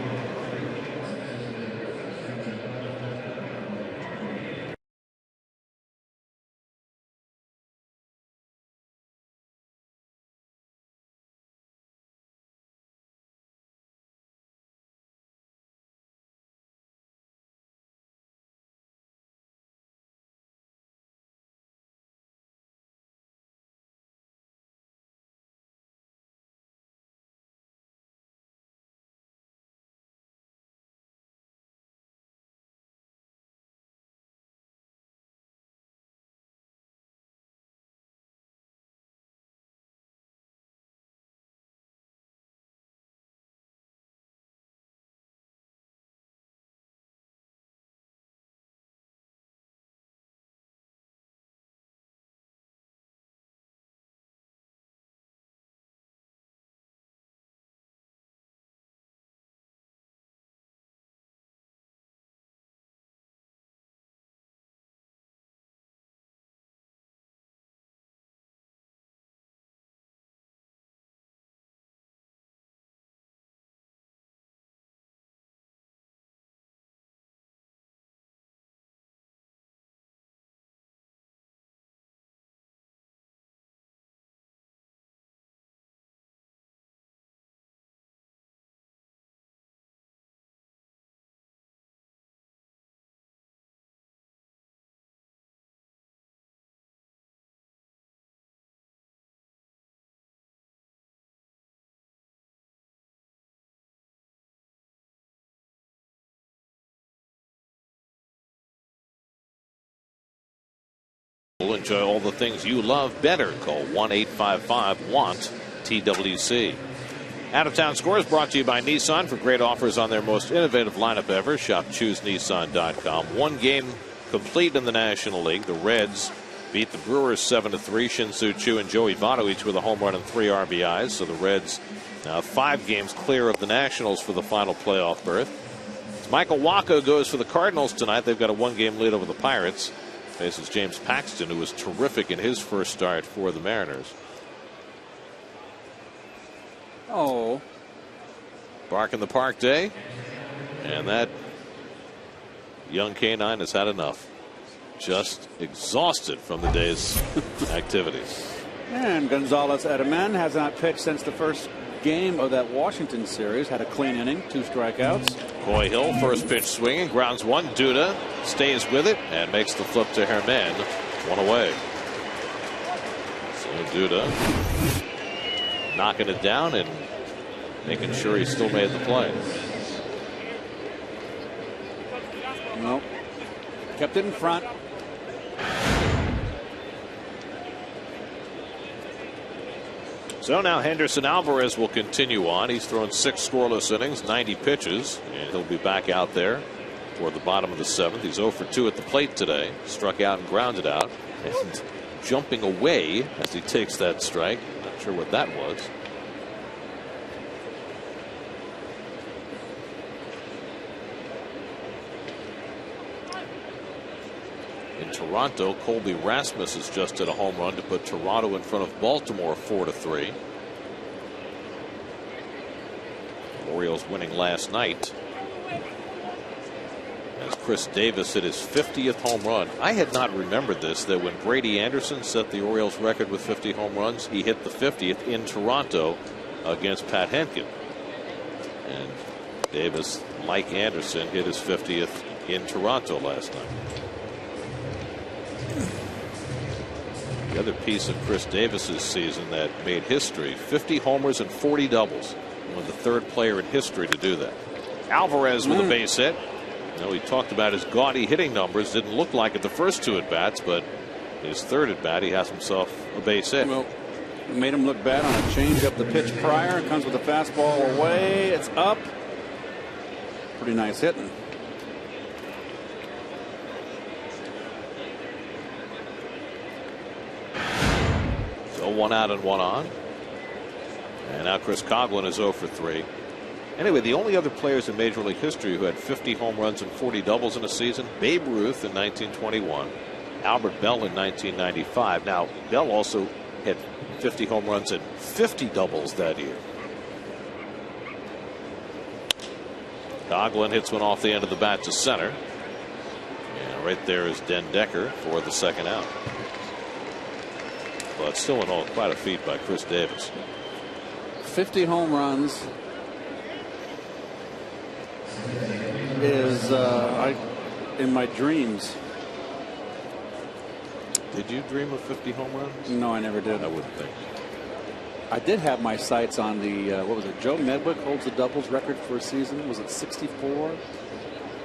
Enjoy all the things you love better. Call 1-855-WANT-TWC. Out of Town Scores brought to you by Nissan. For great offers on their most innovative lineup ever, shop ChooseNissan.com. One game complete in the National League. The Reds beat the Brewers 7-3. Shin-Soo Choo and Joey Votto each with a home run and 3 RBIs. So the Reds now 5 games clear of the Nationals for the final playoff berth. Michael Wacha goes for the Cardinals tonight. They've got a 1-game lead over the Pirates. Faces James Paxton, who was terrific in his first start for the Mariners. Oh. Bark in the Park day. And that young canine has had enough. Just exhausted from the day's activities. And Gonzalez Edman has not pitched since the first game of that Washington series. Had a clean inning, 2 strikeouts. Coy Hill, first pitch swinging, grounds one. Duda stays with it and makes the flip to Herman. 1 away. So Duda knocking it down and making sure he still made the play. Nope. Kept it in front. So now Henderson Alvarez will continue on. He's thrown 6 scoreless innings, 90 pitches, and he'll be back out there toward the bottom of the 7th. He's 0 for 2 at the plate today. Struck out and grounded out. And jumping away as he takes that strike. Not sure what that was. In Toronto, Colby Rasmus has just hit a home run to put Toronto in front of Baltimore 4-3. Orioles winning last night as Chris Davis hit his 50th home run. I had not remembered this, that when Brady Anderson set the Orioles record with 50 home runs, he hit the 50th in Toronto against Pat Henkin. And Davis, like Anderson, hit his 50th in Toronto last night. The other piece of Chris Davis's season that made history, 50 homers and 40 doubles. He was the 3rd player in history to do that. Alvarez with a base hit. You know, he talked about his gaudy hitting numbers. Didn't look like it the first 2 at bats, but his 3rd at bat, he has himself a base hit. Well, it made him look bad on a change up the pitch prior. It comes with a fastball away. It's up. Pretty nice hitting. So 1 out and 1 on. And now Chris Coghlan is 0 for 3. Anyway, the only other players in Major League history who had 50 home runs and 40 doubles in a season, Babe Ruth in 1921, Albert Bell in 1995. Now, Bell also had 50 home runs and 50 doubles that year. Coghlan hits one off the end of the bat to center. And right there is Den Decker for the 2nd out. But still in all, quite a feat by Chris Davis. 50 home runs is in my dreams. Did you dream of 50 home runs? No, I never did. I wouldn't think. I did have my sights on the what was it? Joe Medwick holds the doubles record for a season. Was it 64?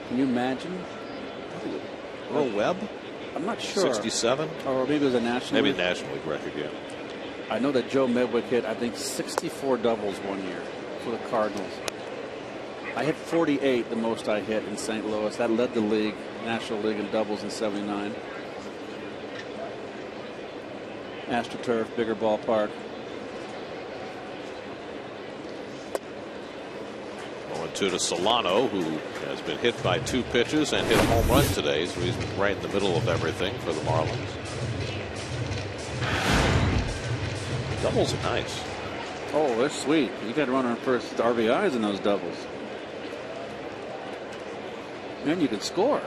Can you imagine? Earl Webb? I'm not sure. 67? Or maybe it was a national. Maybe league. National League record, yeah. I know that Joe Medwick hit, I think, 64 doubles one year for the Cardinals. I hit 48, the most I hit in St. Louis. That led the league, National League in doubles in '79. AstroTurf, bigger ballpark. To Solano, who has been hit by 2 pitches and hit a home run today, so he's right in the middle of everything for the Marlins. Doubles are nice. Oh, they're sweet. You got to run on first RBIs in those doubles. And you can score.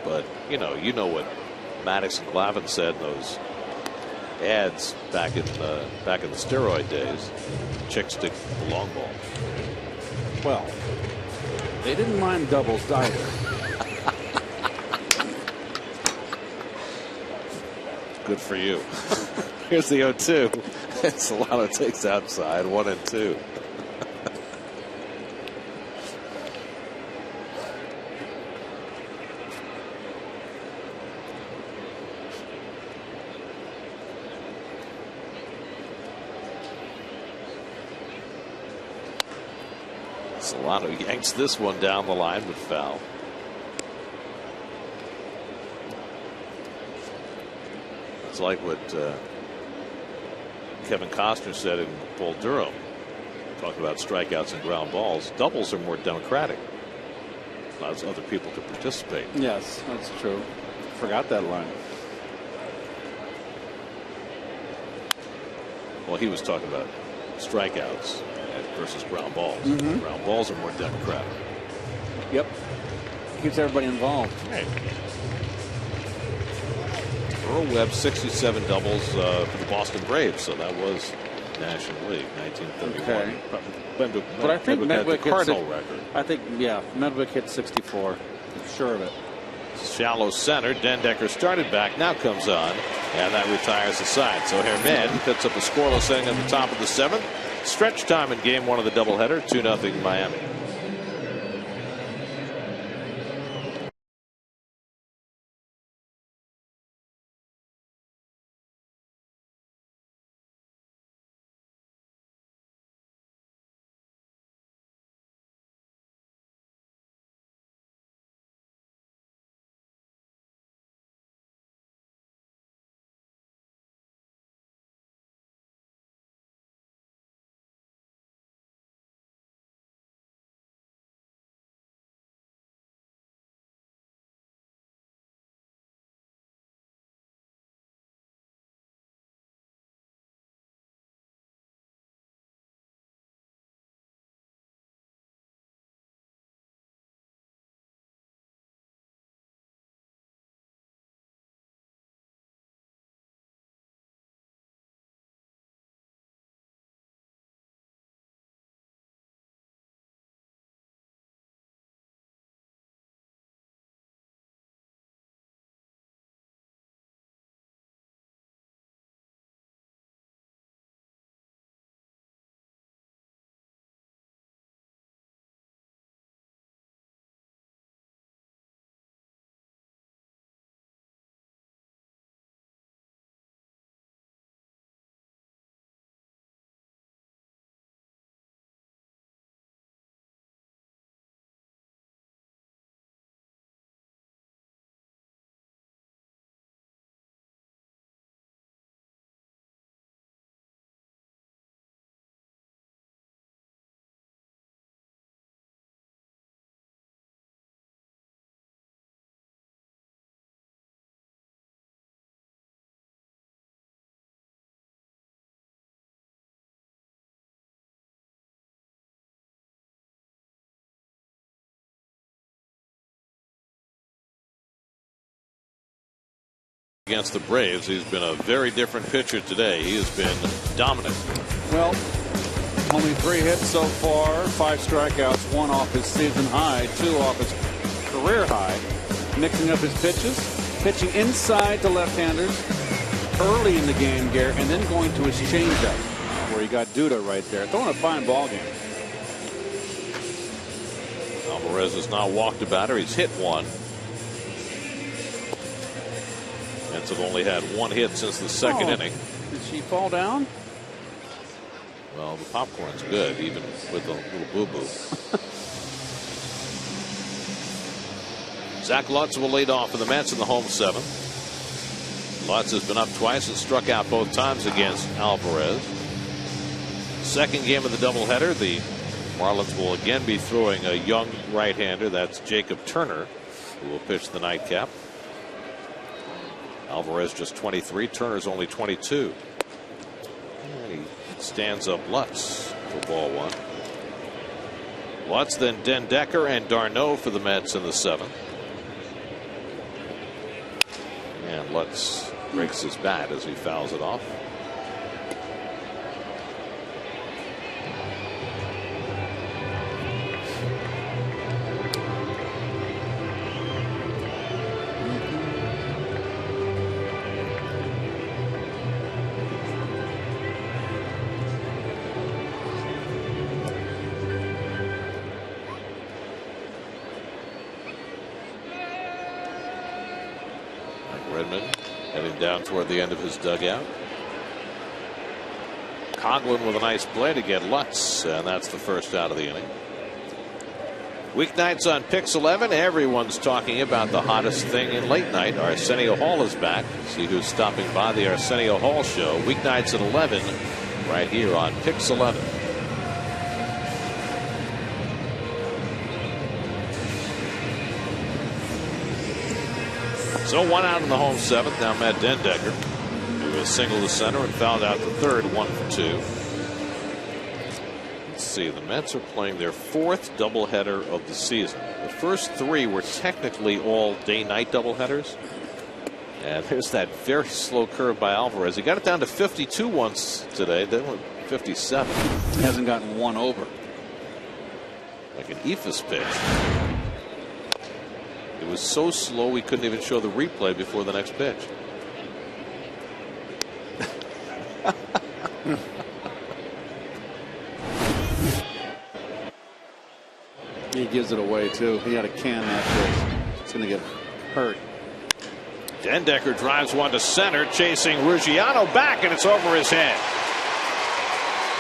But you know what Maddox and Glavine said in those ads back in the steroid days. Chicks stick the long ball. Well, they didn't mind doubles either. Good for you. Here's the 0-2. Solano takes outside 1 and 2. Solano yanks this one down the line, but foul. It's like what Kevin Costner said in Bull Durham, talking about strikeouts and ground balls. Doubles are more democratic. Allows other people to participate. Yes, that's true. Forgot that line. Well, he was talking about strikeouts versus ground balls. Ground balls are more democratic. Yep. Keeps everybody involved. Right. Earl Webb 67 doubles for the Boston Braves, so that was National League 1931. Okay. But I think Medwick the Cardinal record. I think, yeah, Medwick hit 64. I'm sure of it. Shallow center. Dendecker started back. Now comes on, and that retires the side. So Herman picks up a scoreless inning at the top of the 7th. Stretch time in game 1 of the doubleheader. 2-0 Miami. Against the Braves, he's been a very different pitcher today. He has been dominant. Well, only 3 hits so far, 5 strikeouts, 1 off his season high, 2 off his career high. Mixing up his pitches, pitching inside to left-handers early in the game, Garrett, and then going to his changeup, where he got Duda right there. Throwing a fine ball game. Alvarez has not walked a batter. He's hit 1. Mets have only had 1 hit since the 2nd inning. Did she fall down? Well, the popcorn's good, even with a little boo-boo. Zach Lutz will lead off for the Mets in the home 7. Lutz has been up twice and struck out both times against Alvarez. Second game of the doubleheader, the Marlins will again be throwing a young right-hander. That's Jacob Turner, who will pitch the nightcap. Alvarez just 23. Turner's only 22. And he stands up Lutz for ball 1. Lutz, then Dendecker and d'Arnaud for the Mets in the 7th. And Lutz breaks his bat as he fouls it off. Heading down toward the end of his dugout. Coghlan with a nice play to get Lutz, and that's the first out of the inning. Weeknights on Pix 11, everyone's talking about the hottest thing in late night. Arsenio Hall is back. See who's stopping by the Arsenio Hall show. Weeknights at 11, right here on Pix 11. So 1 out in the home 7th. Now Matt Dendecker, who is single to center and fouled out the 3rd, 1 for 2. Let's see, the Mets are playing their 4th doubleheader of the season. The first 3 were technically all day-night doubleheaders. And there's that very slow curve by Alvarez. He got it down to 52 once today, then went 57. He hasn't gotten one over. Like an Ephus pitch. It was so slow we couldn't even show the replay before the next pitch. He gives it away too. He had to can that pitch. It's going to get hurt. Dendecker drives one to center, chasing Ruggiano back, and it's over his head.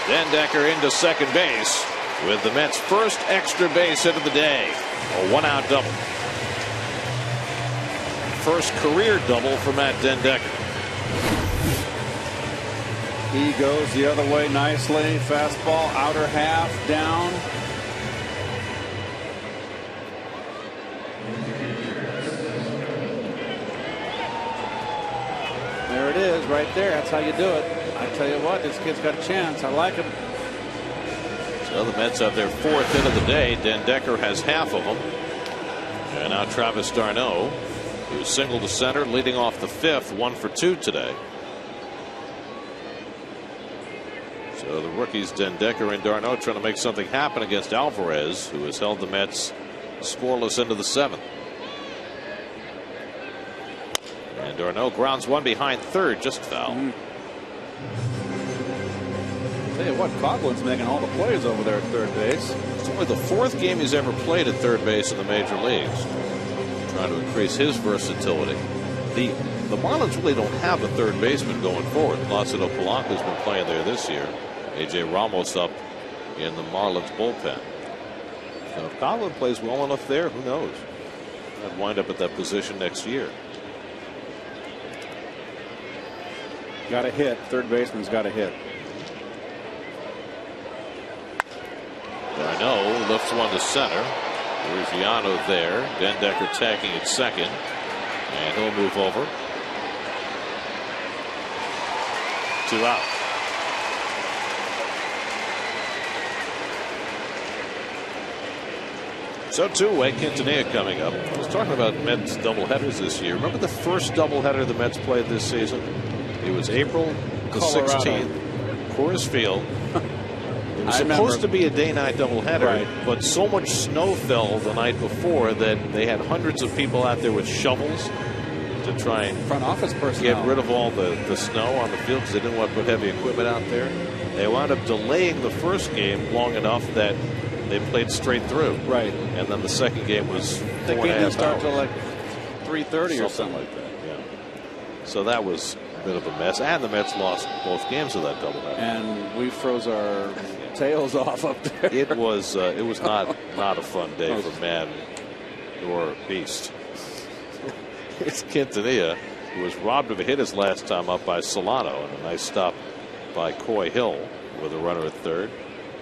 Dendecker into second base with the Mets' first extra base hit of the day. A 1-out double. First career double for Matt Dendecker. He goes the other way nicely. Fastball, outer half, down. There it is, right there. That's how you do it. I tell you what, this kid's got a chance. I like him. So the Mets have their 4th hit of the day. Dendecker has half of them. And now Travis d'Arnaud, who's single to center, leading off the 5th, 1 for 2 today. So the rookies Dendecker and d'Arnaud trying to make something happen against Alvarez, who has held the Mets scoreless into the 7th. And d'Arnaud grounds one behind third, just foul. Tell you what, Coughlin's making all the plays over there at third base. It's only the 4th game he's ever played at third base in the major leagues. Trying to increase his versatility. The Marlins really don't have a third baseman going forward. Placido Polanco's been playing there this year. AJ Ramos up in the Marlins bullpen. So if Coughlin plays well enough there, who knows? I'd wind up at that position next year. Got a hit. Third baseman's got a hit. d'Arnaud lifts one to center. Ruggiano there. Dendecker tagging at second. And he'll move over. 2 out. So two-way Quintanilla coming up. I was talking about Mets doubleheaders this year. Remember the first doubleheader the Mets played this season? It was April the Colorado. 16th. Coors Field. It was supposed to be a day-night doubleheader, right, but so much snow fell the night before that they had hundreds of people out there with shovels to try and front office personnel get rid of all the snow on the field because they didn't want to put heavy equipment out there. They wound up delaying the first game long enough that they played straight through. Right. And then the second game was They 4.5 didn't start hours. till like 3:30 or something like that. Yeah. So that was a bit of a mess. And the Mets lost both games of that doubleheader. And we froze our tails off up there. It was not a fun day for man or beast. It's Quintanilla, who was robbed of a hit his last time up by Solano, and a nice stop by Coy Hill with a runner at third.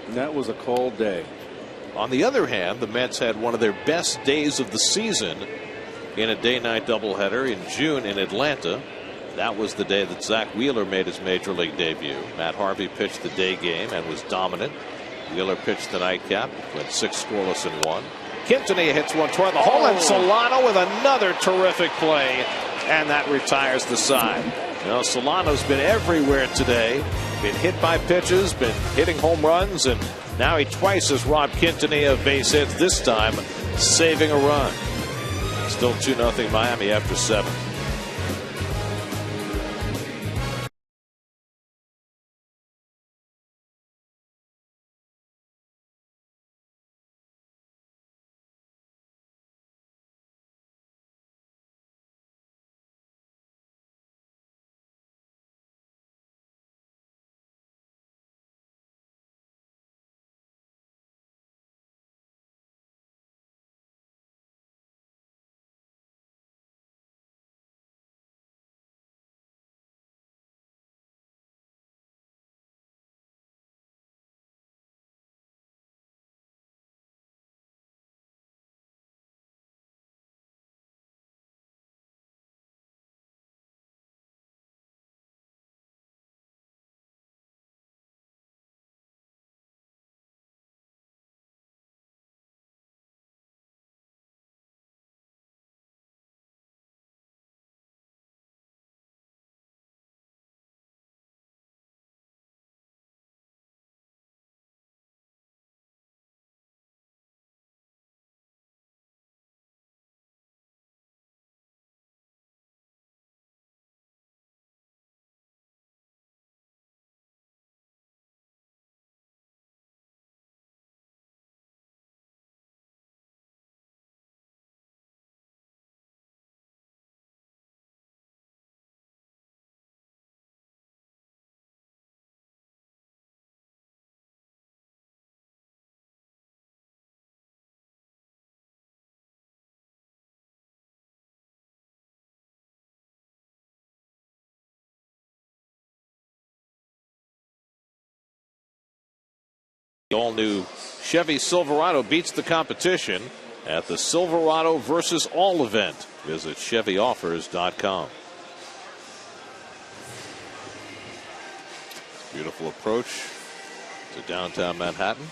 That was a cold day. On the other hand, the Mets had one of their best days of the season in a day-night doubleheader in June in Atlanta. That was the day that Zach Wheeler made his major league debut. Matt Harvey pitched the day game and was dominant. Wheeler pitched the nightcap, went 6 scoreless in 1. Quintanilla hits one toward the hole, and Solano with another terrific play, and that retires the side. You know, Solano's been everywhere today, been hit by pitches, been hitting home runs, and now he twice has robbed Quintanilla of base hits, this time saving a run. Still 2-0 Miami after 7. all-new Chevy Silverado beats the competition at the Silverado versus All event. Visit ChevyOffers.com. Beautiful approach to downtown Manhattan.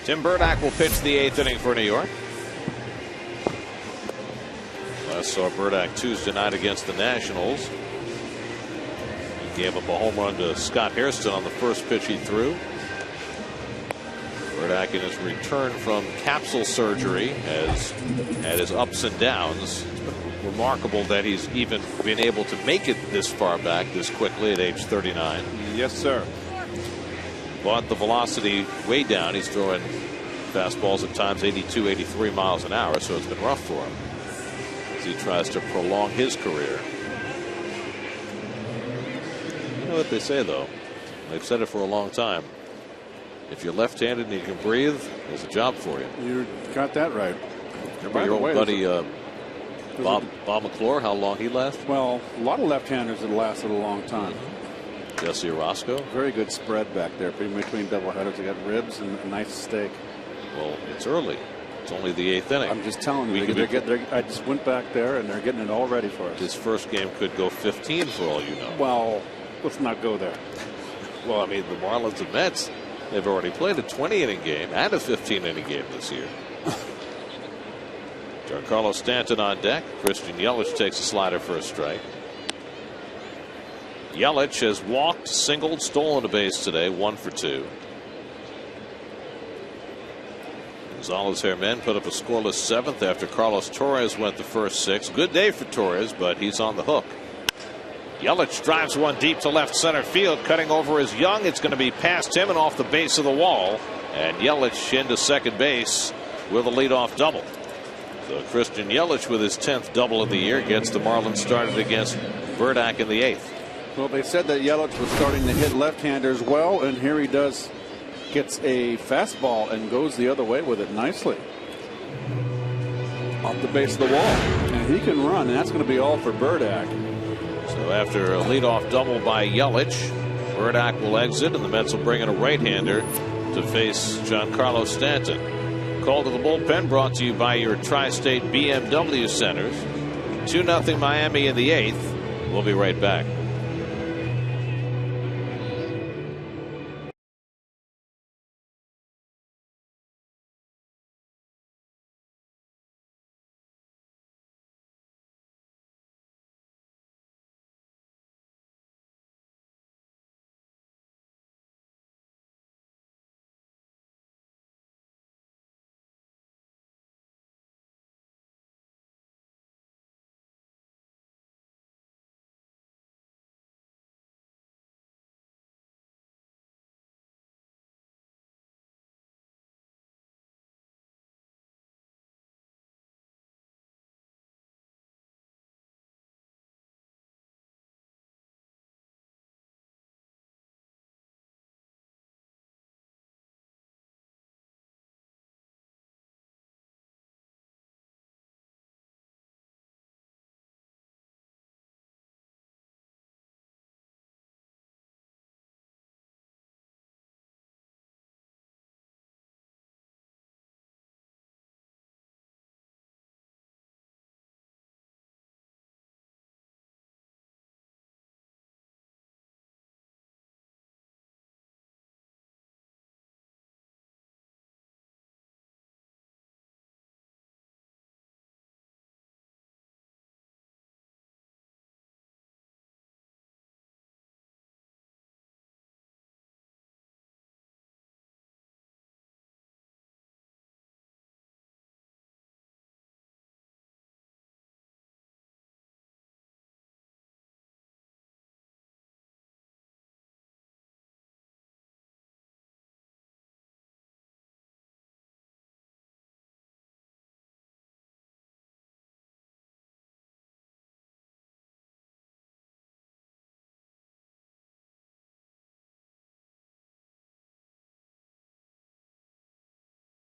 Tim Burdack will pitch the 8th inning for New York. Last saw Burdack Tuesday night against the Nationals. He gave up a home run to Scott Hairston on the first pitch he threw. Burdack, in his return from capsule surgery, has had his ups and downs. It's been remarkable that he's even been able to make it this far back this quickly at age 39. Yes, sir. Brought the velocity way down. He's throwing fastballs at times 82, 83 miles an hour, so it's been rough for him as he tries to prolong his career. You know what they say, though? They've said it for a long time. If you're left-handed and you can breathe, there's a job for you. You got that right. Remember your old buddy Bob McClure, how long he lasted? Well, a lot of left-handers have lasted a long time. Jesse Orozco. Very good spread back there between doubleheaders. They got ribs and a nice steak. Well, it's early. It's only the 8th inning. I'm just telling you. I just went back there, and they're getting it all ready for us. His first game could go 15 for all you know. Well, let's not go there. Well, I mean, the Marlins and Mets, they've already played a 20-inning game and a 15-inning game this year. Giancarlo Stanton on deck. Christian Yelich takes a slider for a strike. Yelich has walked, singled, stolen a base today, 1 for 2. Gonzalez Herman put up a scoreless 7th after Carlos Torres went the first 6. Good day for Torres, but he's on the hook. Yelich drives one deep to left center field, cutting over is Young. It's going to be past him and off the base of the wall. And Yelich into second base with a leadoff double. So Christian Yelich, with his 10th double of the year, gets the Marlins started against Burdack in the 8th. Well, they said that Yelich was starting to hit left-handers well, and here he does. Gets a fastball and goes the other way with it nicely. Off the base of the wall. And he can run, and that's going to be all for Burdack. So after a leadoff double by Yelich, Burdack will exit, and the Mets will bring in a right-hander to face Giancarlo Stanton. Call to the bullpen brought to you by your Tri-State BMW Centers. 2-0 Miami in the 8th. We'll be right back.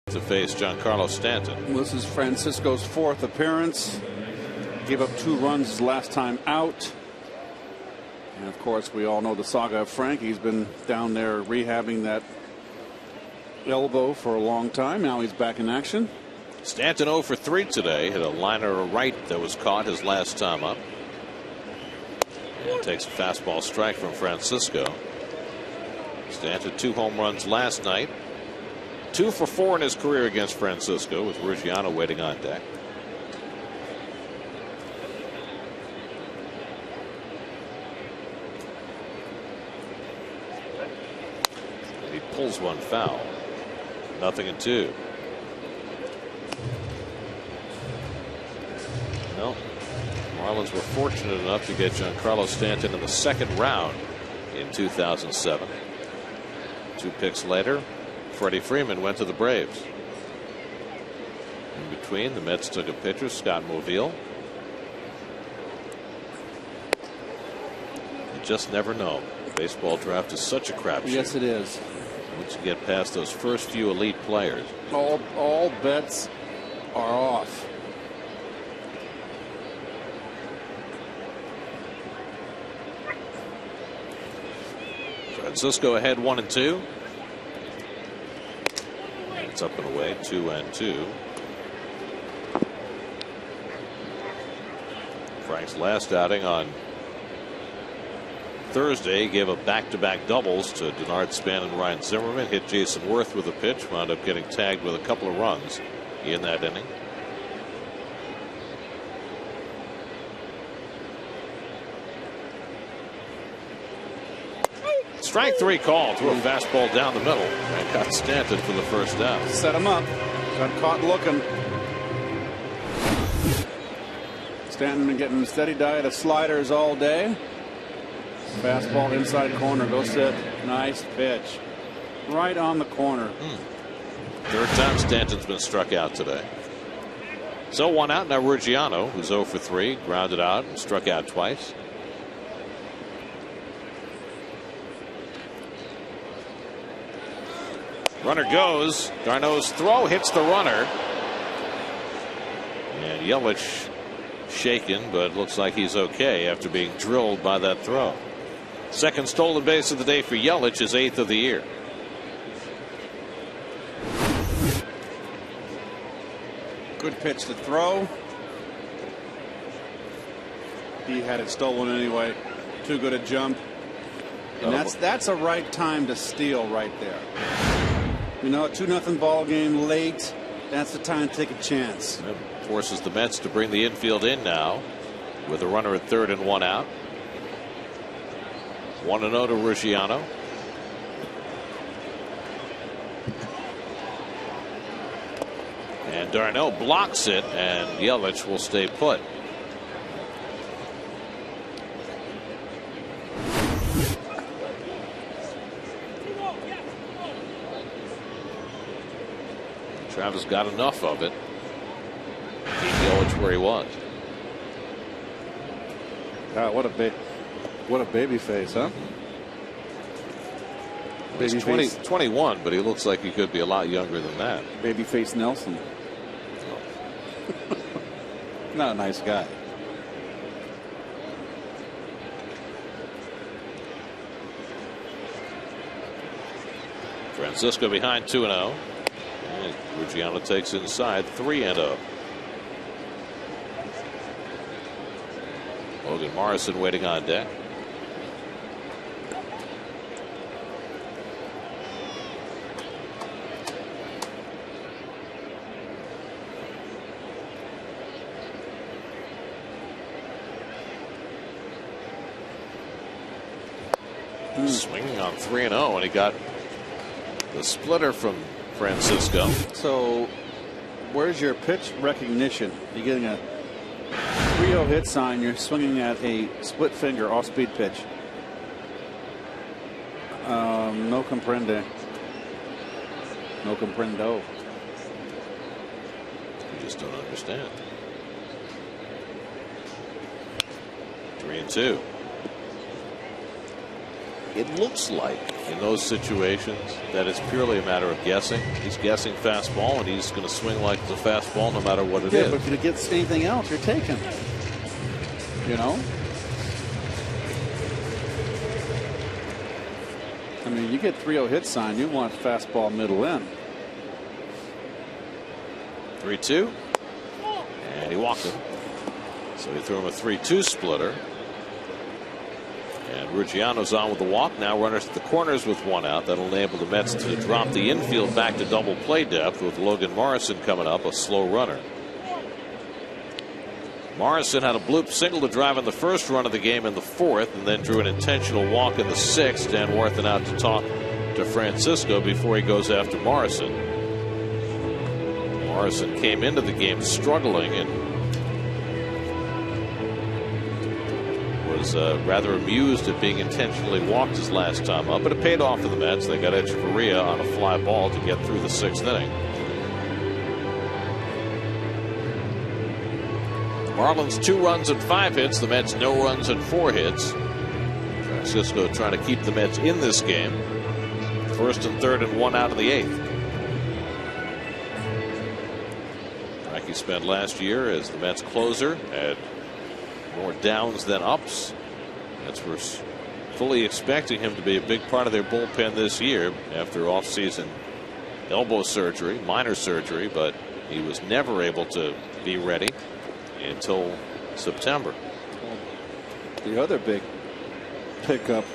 To face Giancarlo Stanton. This is Francisco's 4th appearance. Gave up 2 runs his last time out. And of course, we all know the saga of Frank. He's been down there rehabbing that elbow for a long time. Now he's back in action. Stanton 0 for 3 today. Hit a liner to right that was caught his last time up. And takes a fastball strike from Francisco. Stanton 2 home runs last night. 2 for 4 in his career against Francisco, with Ruggiano waiting on deck. He pulls one foul. 0-2. No. Marlins were fortunate enough to get Giancarlo Stanton in the second round in 2007. 2 picks later, Freddie Freeman went to the Braves. In between, the Mets took a pitcher, Scott Moville. You just never know. The baseball draft is such a crapshoot. Yes, it is. Once you get past those first few elite players, all bets are off. Francisco ahead 1-2. It's up and away 2-2. Frank's last outing on Thursday gave up back-to-back doubles to Denard Span and Ryan Zimmerman. Hit Jason Worth with a pitch. Wound up getting tagged with a couple of runs in that inning. Strike 3 call. Threw a fastball down the middle and got Stanton for the first down. Set him up. Got caught looking. Stanton getting a steady diet of sliders all day. Fastball inside corner. Go sit. Nice pitch. Right on the corner. Third time Stanton's been struck out today. So 1 out. Now Ruggiano, who's 0 for 3, grounded out and struck out twice. Runner goes. Darno's throw hits the runner. And Yelich shaken, but looks like he's okay after being drilled by that throw. Second stolen base of the day for Yelich, his 8th of the year. Good pitch to throw. He had it stolen anyway. Too good a jump. And that's a right time to steal right there. You know, a 2-0 ball game late. That's the time to take a chance. It forces the Mets to bring the infield in now with a runner at third and 1 out. 1-0 to Ruggiano. And Darno blocks it, and Yelich will stay put. Travis got enough of it. Keep Yelich where he was. God, what a baby face, huh? He's 21, but he looks like he could be a lot younger than that. Babyface Nelson. Not a nice guy. Francisco behind 2-0. And Ruggiano takes inside 3-0. Logan Morrison waiting on deck. Swinging on 3-0, and he got the splitter from Francisco. So, where's your pitch recognition? You're getting a 3-0 hit sign. You're swinging at a split finger off speed pitch. No comprende. No comprendo. You just don't understand. 3-2. It looks like in those situations that it's purely a matter of guessing. He's guessing fastball, and he's going to swing like it's a fastball no matter what it is. But if it gets anything else, you're taking. You know? mean, you get 3-0 hit sign, you want fastball middle in. 3-2. And he walked him. So he threw him a 3-2 splitter. And Ruggiano's on with the walk. Now runners at the corners with one out. That'll enable the Mets to drop the infield back to double play depth with Logan Morrison coming up, a slow runner. Morrison had a bloop single to drive in the first run of the game in the fourth, and then drew an intentional walk in the sixth. Dan Warthen out to talk to Francisco before he goes after Morrison. Morrison came into the game struggling and was rather amused at being intentionally walked his last time up, but it paid off for the Mets. They got Echeverria on a fly ball to get through the sixth inning. Marlins 2 runs and 5 hits. The Mets no runs and 4 hits. Francisco trying to keep the Mets in this game. First and third and 1 out of the 8th. He spent last year as the Mets closer, had more downs than ups. Mets were fully expecting him to be a big part of their bullpen this year after off-season elbow surgery, minor surgery, but he was never able to be ready until September. The other big pickup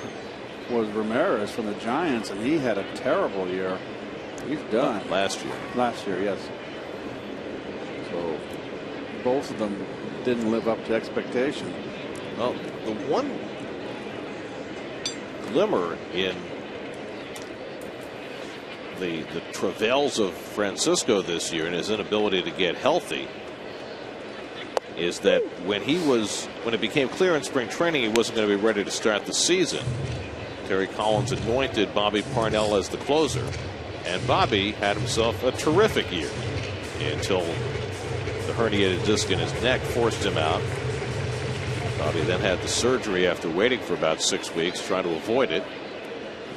was Ramirez from the Giants, and he had a terrible year. He's done. Last year. Last year, yes. So both of them didn't live up to expectation. Well, the one glimmer in the travails of Francisco this year and his inability to get healthy is that when it became clear in spring training he wasn't going to be ready to start the season, Terry Collins anointed Bobby Parnell as the closer, and Bobby had himself a terrific year until the herniated disc in his neck forced him out. Bobby then had the surgery after waiting for about 6 weeks, trying to avoid it.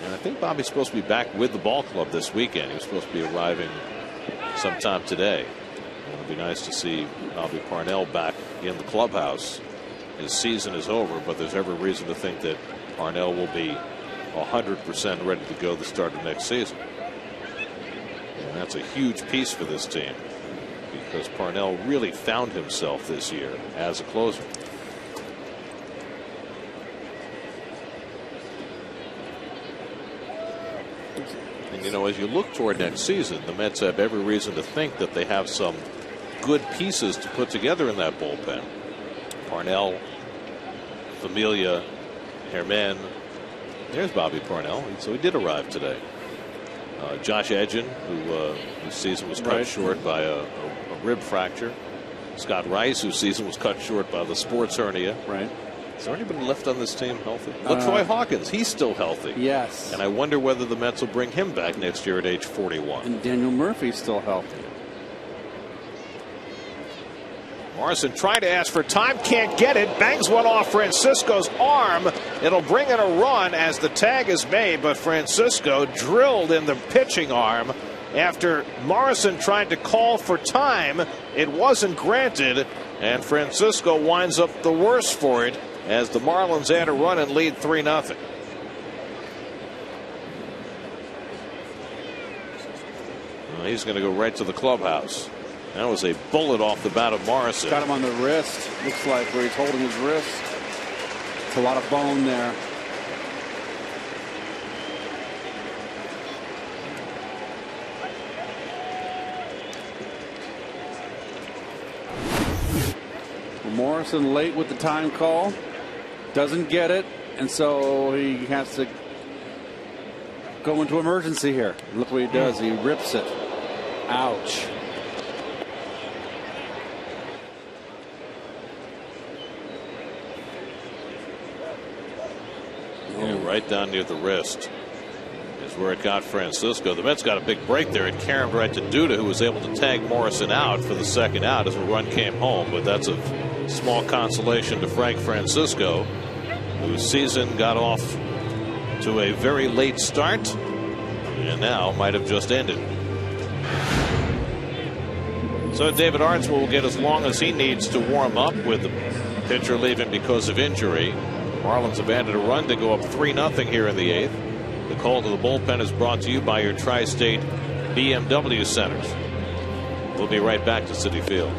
And I think Bobby's supposed to be back with the ball club this weekend. He was supposed to be arriving sometime today. It'll be nice to see Bobby Parnell back in the clubhouse. His season is over, but there's every reason to think that Parnell will be 100% ready to go the start of next season. And that's a huge piece for this team, because Parnell really found himself this year as a closer. And, you know, as you look toward next season, the Mets have every reason to think that they have some good pieces to put together in that bullpen. Parnell, Familia, Herman. There's Bobby Parnell. So he did arrive today. Josh Edgin, whose season was cut short by a rib fracture. Scott Rice, whose season was cut short by the sports hernia. Right. Is there anybody left on this team healthy? LaTroy Hawkins, he's still healthy. Yes. And I wonder whether the Mets will bring him back next year at age 41. And Daniel Murphy's still healthy. Morrison trying to ask for time, can't get it, bangs one off Francisco's arm. It'll bring in a run as the tag is made, but Francisco drilled in the pitching arm after Morrison tried to call for time. It wasn't granted, and Francisco winds up the worse for it as the Marlins add a run and lead 3-0. Well, he's going to go right to the clubhouse. That was a bullet off the bat of Morrison. Got him on the wrist. Looks like where he's holding his wrist. It's a lot of bone there. Morrison late with the time call. Doesn't get it. And so he has to go into emergency here. Look what he does. He rips it. Ouch. Yeah, right down near the wrist is where it got Francisco. The Mets got a big break there. It caromed right to Duda, who was able to tag Morrison out for the second out as a run came home. But that's a small consolation to Frank Francisco, whose season got off to a very late start and now might have just ended. So David Arnsworth will get as long as he needs to warm up, with the pitcher leaving because of injury. Marlins have added a run to go up 3-0 here in the 8th. The call to the bullpen is brought to you by your Tri-State BMW centers. We'll be right back to Citi Field.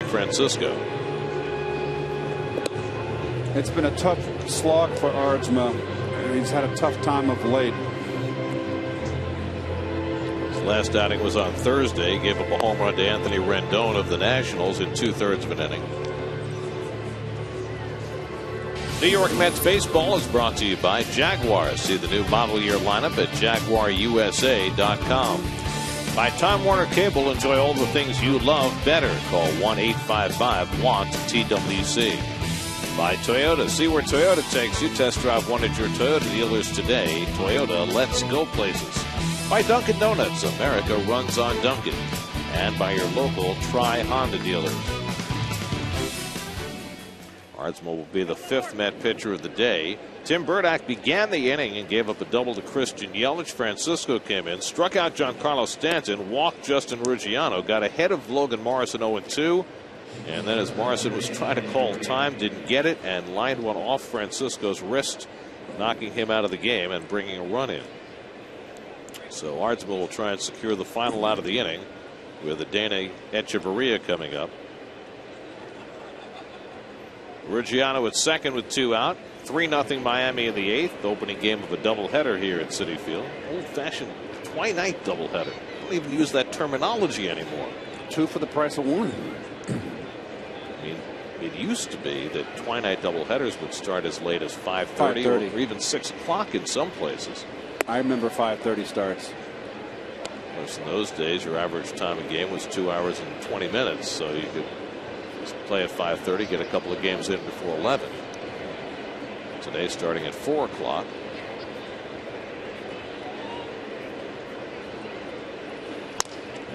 Francisco. It's been a tough slog for Ardsma. He's had a tough time of late. His last outing was on Thursday. He gave up a home run to Anthony Rendon of the Nationals in 2/3 of an inning. New York Mets baseball is brought to you by Jaguars. See the new model year lineup at JaguarUSA.com. By Time Warner Cable, enjoy all the things you love better. Call 1-855-WANT-TWC. By Toyota, see where Toyota takes you. Test drive one at your Toyota dealers today. Toyota, let's go places. By Dunkin' Donuts, America runs on Dunkin'. And by your local Tri-Honda dealers. Ardsma will be the 5th Met pitcher of the day. Tim Burdack began the inning and gave up a double to Christian Yelich. Francisco came in, struck out Giancarlo Stanton, walked Justin Ruggiano, got ahead of Logan Morrison 0-2. And then as Morrison was trying to call time, didn't get it, and lined one off Francisco's wrist, knocking him out of the game and bringing a run in. So Ardsma will try and secure the final out of the inning with Adena Echeverria coming up. Ruggiano at second with 2 out. 3-0 Miami in the 8th. Opening game of a doubleheader here at Citi Field. Old-fashioned twilight doubleheader. Don't even use that terminology anymore. 2 for the price of 1. I mean, it used to be that twilight doubleheaders would start as late as 5:30 or even 6 o'clock in some places. I remember 5:30 starts. Of course, in those days, your average time of game was 2 hours and 20 minutes, so you could play at 5:30, get a couple of games in before 11. Today starting at 4 o'clock.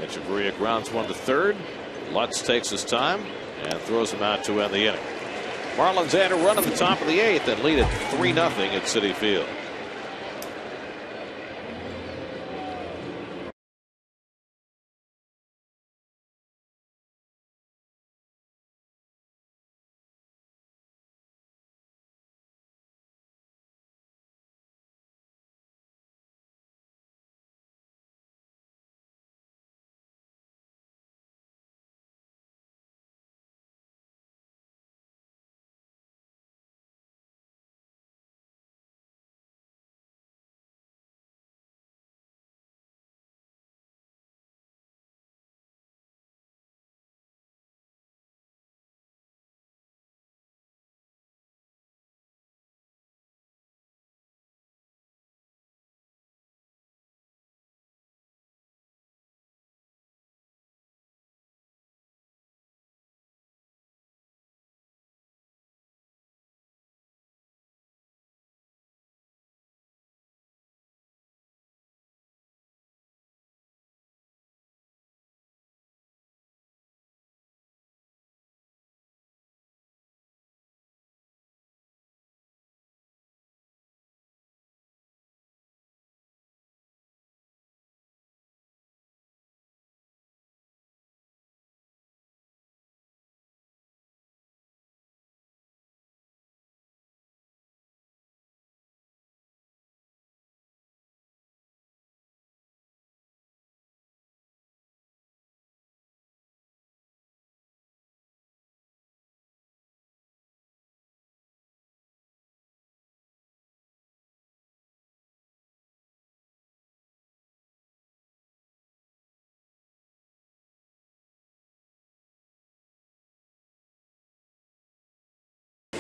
Echeverria grounds one to third. Lutz takes his time and throws him out to end the inning. Marlins add a run at the top of the 8th and lead it 3-0 at Citi Field.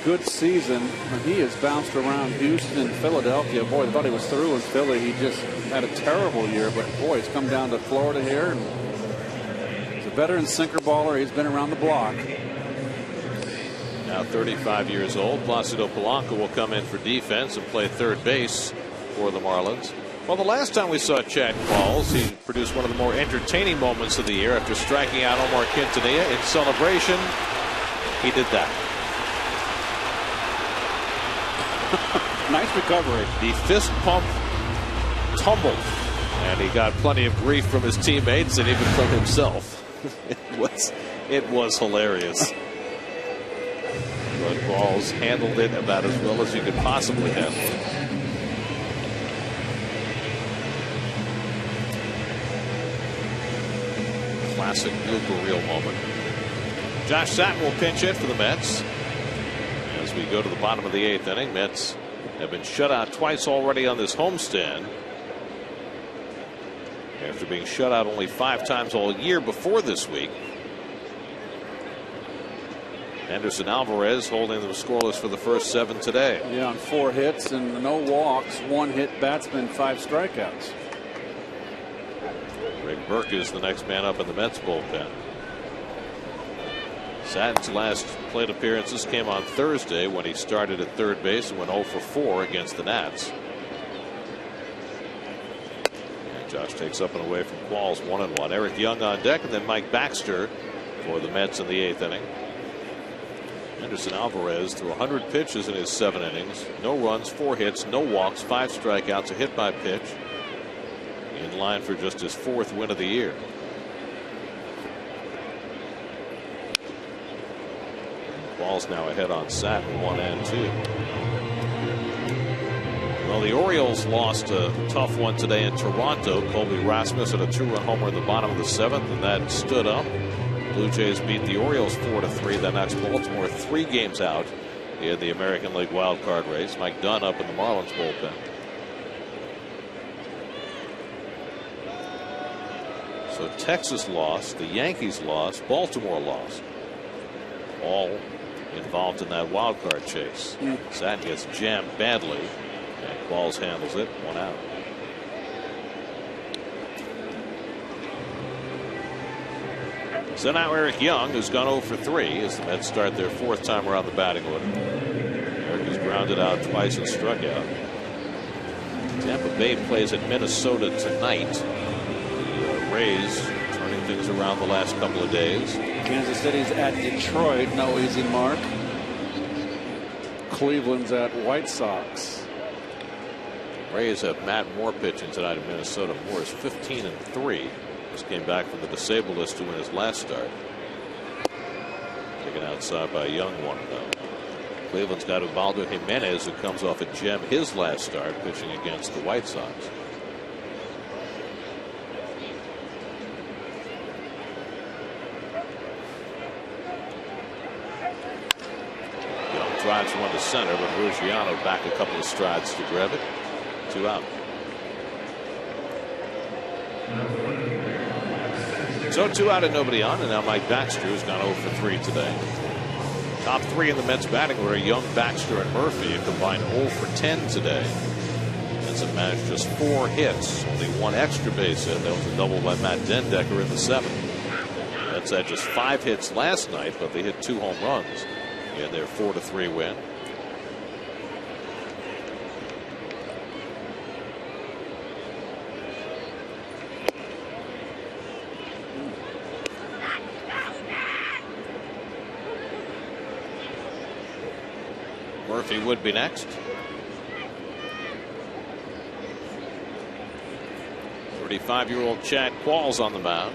good season. He has bounced around Houston and Philadelphia. Boy, I thought he was through in Philly. He just had a terrible year, but boy, he's come down to Florida here. And he's a veteran sinker baller. He's been around the block. Now 35 years old. Placido Polanco will come in for defense and play third base for the Marlins. Well, the last time we saw Chad Qualls, he produced one of the more entertaining moments of the year after striking out Omar Quintanilla. In celebration, he did that. Nice recovery. The fist pump tumbled, and he got plenty of grief from his teammates and even from himself. It was hilarious. But Qualls handled it about as well as you could possibly handle it. Classic blooper reel moment. Josh Satin will pinch hit for the Mets. As we go to the bottom of the 8th inning, Mets have been shut out twice already on this homestand, after being shut out only 5 times all year before this week. Anderson Alvarez holding them scoreless for the first 7 today. Yeah, on 4 hits and no walks, 1 hit batsman, 5 strikeouts. Greg Burke is the next man up in the Mets bullpen. Satin's last plate appearances came on Thursday when he started at third base and went 0 for 4 against the Nats. And Josh takes up and away from Qualls, 1-1. Eric Young on deck, and then Mike Baxter for the Mets in the 8th inning. Anderson Alvarez threw 100 pitches in his 7 innings. No runs, 4 hits, no walks, 5 strikeouts, a hit by pitch. In line for just his 4th win of the year. Ball's now ahead on Satin, 1 and 2. Well, the Orioles lost a tough one today in Toronto. Colby Rasmus had a 2-run homer in the bottom of the 7th, and that stood up. Blue Jays beat the Orioles 4-3. That knocks Baltimore 3 games out in the American League wild card race. Mike Dunn up in the Marlins bullpen. So Texas lost, the Yankees lost, Baltimore lost. All involved in that wild card chase. Satin gets jammed badly, and Qualls handles it, 1 out. So now Eric Young, who's gone 0 for 3 as the Mets start their 4th time around the batting order. Eric has grounded out twice and struck out. Tampa Bay plays at Minnesota tonight. The Rays turning things around the last couple of days. Kansas City's at Detroit, no easy mark. Cleveland's at White Sox. Rays have Matt Moore pitching tonight in Minnesota. Moore is 15 and 3. Just came back from the disabled list to win his last start. Taken outside by Young, 1-0. Cleveland's got Ubaldo Jimenez, who comes off a gem his last start pitching against the White Sox. Young drives one to center, but Ruggiano back a couple of strides to grab it. 2 out. So 2 out and nobody on, and now Mike Baxter, who's gone 0 for 3 today. Top 3 in the Mets batting order: Young, Baxter, and Murphy, a combined 0 for 10 today. Mets have managed just 4 hits, only 1 extra base hit. That was a double by Matt Dendecker in the 7th. Mets had just 5 hits last night, but they hit 2 home runs in their 4-3 win. Murphy would be next. 35-year-old Chad Qualls on the mound.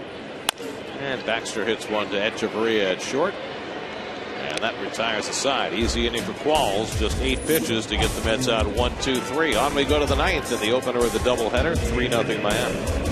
And Baxter hits one to Echeverria at short. And that retires the side. Easy inning for Qualls. Just 8 pitches to get the Mets out 1-2-3. On we go to the 9th in the opener of the doubleheader. 3-0 Miami.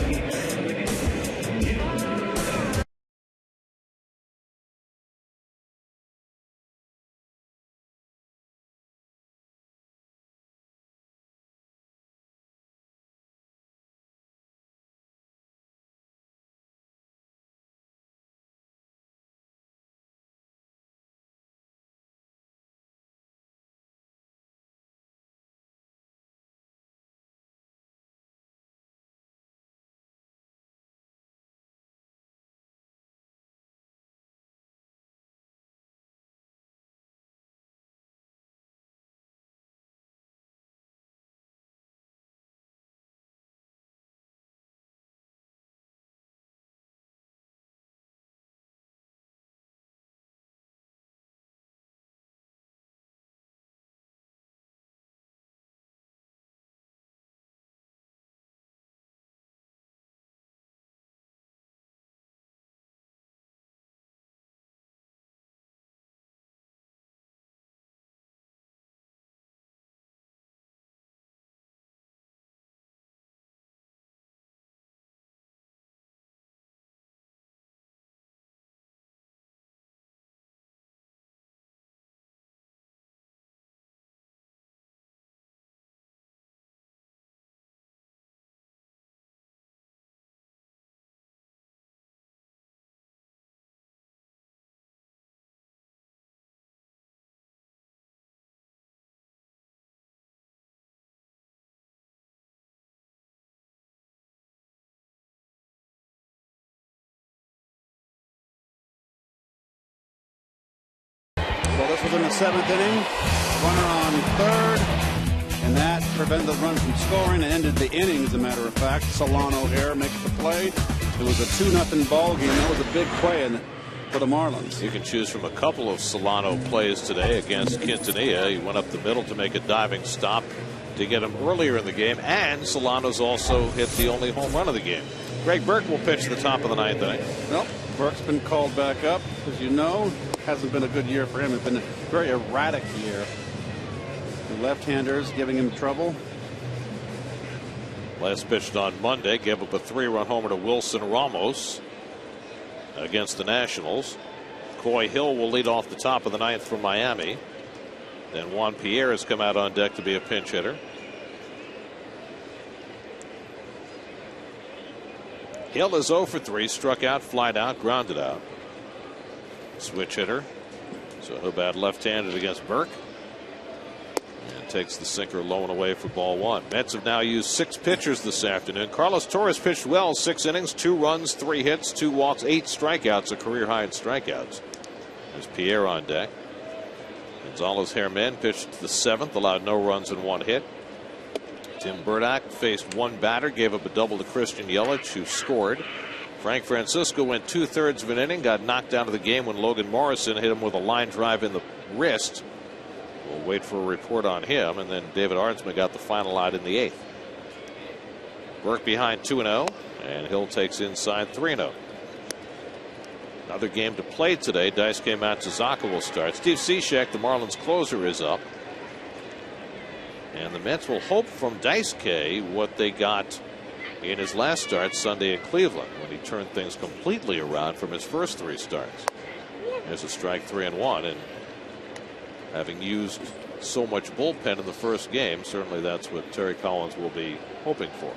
This was in the 7th inning. Runner on third. And that prevented the run from scoring and ended the inning, as a matter of fact. Solano here makes the play. It was a 2-0 ball game. That was a big play for the Marlins. You can choose from a couple of Solano plays today against Quintanilla. He went up the middle to make a diving stop to get him earlier in the game. And Solano's also hit the only home run of the game. Greg Burke will pitch the top of the 9th inning. Well, Burke's been called back up. As you know, hasn't been a good year for him. It's been a very erratic year. The left-handers giving him trouble. Last pitched on Monday, gave up a 3-run homer to Wilson Ramos against the Nationals. Coy Hill will lead off the top of the 9th from Miami. Then Juan Pierre has come out on deck to be a pinch hitter. Hill is 0 for 3, struck out, flied out, grounded out. Switch hitter. So he'll bat left-handed against Burke. And takes the sinker low and away for ball 1. Mets have now used 6 pitchers this afternoon. Carlos Torres pitched well, 6 innings, 2 runs, 3 hits, 2 walks, 8 strikeouts, a career high in strikeouts. There's Pierre on deck. Gonzalez Herman pitched the 7th, allowed no runs and 1 hit. Tim Burdack faced 1 batter, gave up a double to Christian Yelich, who scored. Frank Francisco went 2/3 of an inning, got knocked out of the game when Logan Morrison hit him with a line drive in the wrist. We'll wait for a report on him, and then David Arnsma got the final out in the 8th. Burke behind 2-0, and Hill takes inside 3-0. Another game to play today. Daisuke Matsuzaka will start. Steve Cishek, the Marlins closer, is up. And the Mets will hope from Daisuke what they got in his last start Sunday in Cleveland, when he turned things completely around from his first 3 starts. There's a strike 3-1, and having used so much bullpen in the first game, certainly that's what Terry Collins will be hoping for.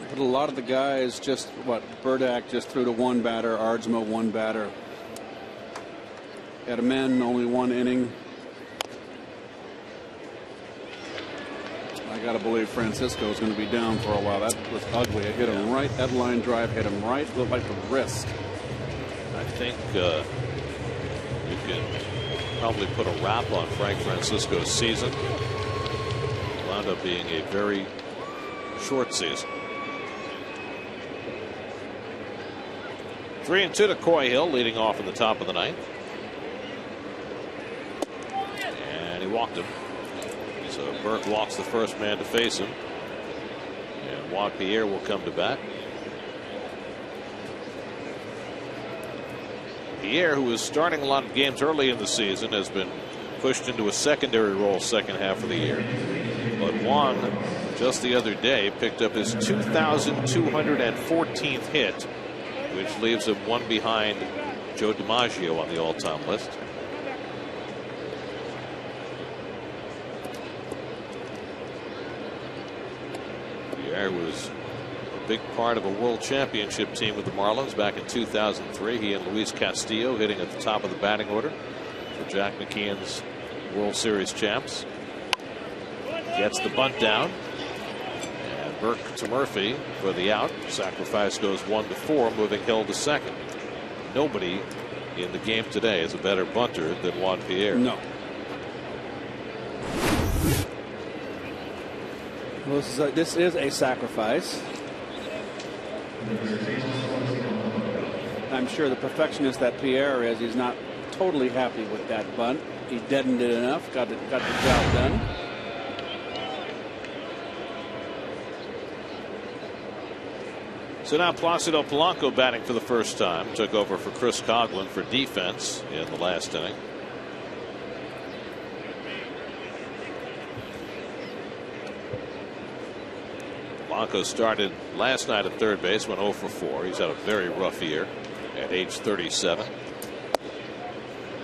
But a lot of the guys Burdack just threw to 1 batter, Ardsma 1 batter. Edman only 1 inning. I got to believe Francisco is going to be down for a while. That was ugly. It hit him right. That line drive hit him right. Looked like the wrist. I think you can probably put a wrap on Frank Francisco's season. It wound up being a very short season. 3-2 to Coy Hill, leading off in the top of the 9th. And he walked him. So Burke walks the first man to face him. And Juan Pierre will come to bat. Pierre, who was starting a lot of games early in the season, has been pushed into a secondary role second half of the year. But Juan, just the other day, picked up his 2,214th hit, which leaves him 1 behind Joe DiMaggio on the all-time list. Pierre was a big part of a world championship team with the Marlins back in 2003. He and Luis Castillo hitting at the top of the batting order for Jack McKeon's World Series champs. Gets the bunt down. And Burke to Murphy for the out. Sacrifice goes 1-4, moving Hill to second. Nobody in the game today is a better bunter than Juan Pierre. No. Well, this is a sacrifice. I'm sure the perfectionist that Pierre is, he's not totally happy with that bunt. He deadened it enough, got the job done. So now Placido Polanco batting for the first time. Took over for Chris Coughlin for defense in the last inning. Polanco started last night at third base, went 0 for 4. He's had a very rough year at age 37.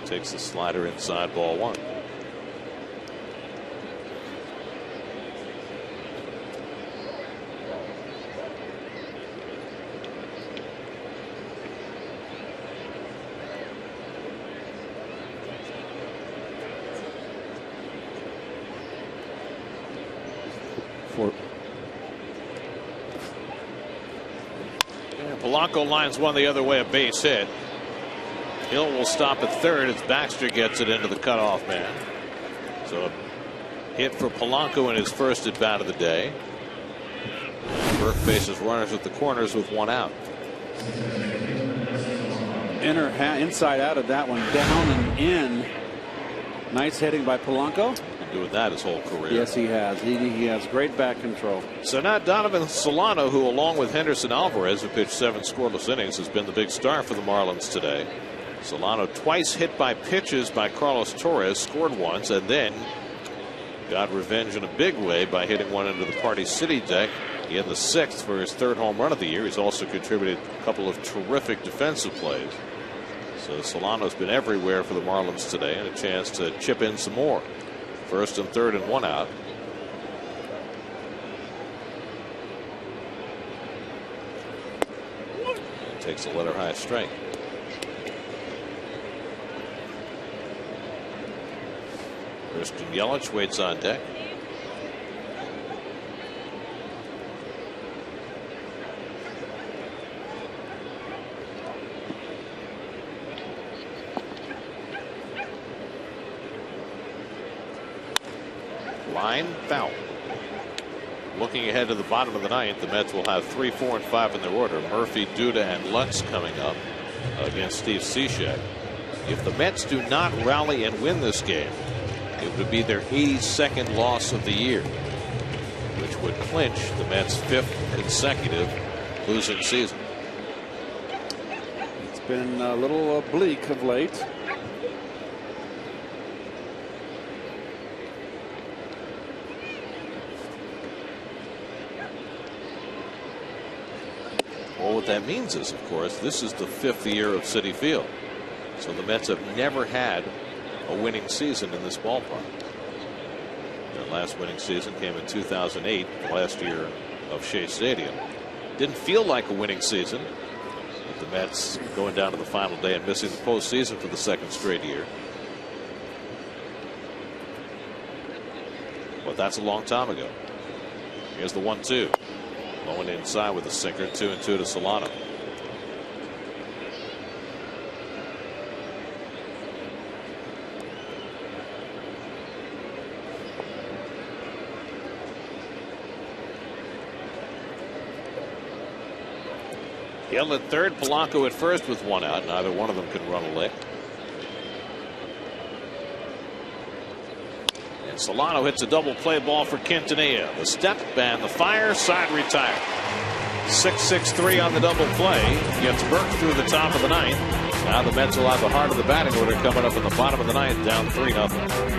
Takes the slider inside, ball 1. Polanco lines one the other way, a base hit. Hill will stop at third as Baxter gets it into the cutoff man. So a hit for Polanco in his first at bat of the day. Burke faces runners at the corners with one out. Inside out of that one, down and in. Nice hitting by Polanco. Been doing that his whole career. Yes, he has. He has great bat control. So now Donovan Solano, who along with Henderson Alvarez, who pitched 7 scoreless innings, has been the big star for the Marlins today. Solano twice hit by pitches by Carlos Torres, scored once, and then got revenge in a big way by hitting one into the Party City deck. He had the 6th for his 3rd home run of the year. He's also contributed a couple of terrific defensive plays. So Solano's been everywhere for the Marlins today, and a chance to chip in some more. 1st and 3rd and 1 out. Takes a letter high strike. Christian Yelich waits on deck. Line foul. Looking ahead to the bottom of the 9th, the Mets will have 3, 4, and 5 in their order. Murphy, Duda, and Lutz coming up against Steve Cishek. If the Mets do not rally and win this game, it would be their 82nd loss of the year, which would clinch the Mets' 5th consecutive losing season. It's been a little bleak of late. Well, what that means is, of course, this is the 5th year of Citi Field. So the Mets have never had a winning season in this ballpark. Their last winning season came in 2008, the last year of Shea Stadium. Didn't feel like a winning season, with the Mets going down to the final day and missing the postseason for the 2nd straight year. But that's a long time ago. Here's the 1-2. Going inside with a sinker. 2-2 to Solano. Hill at third, Polanco at first with one out. Neither one of them can run a lick. And Solano hits a double play ball for Quintanilla. The step and the fire, side retire. 6-6-3 on the double play. Gets Burke through the top of the 9th. Now the Mets will have the heart of the batting order coming up in the bottom of the 9th, down 3-0.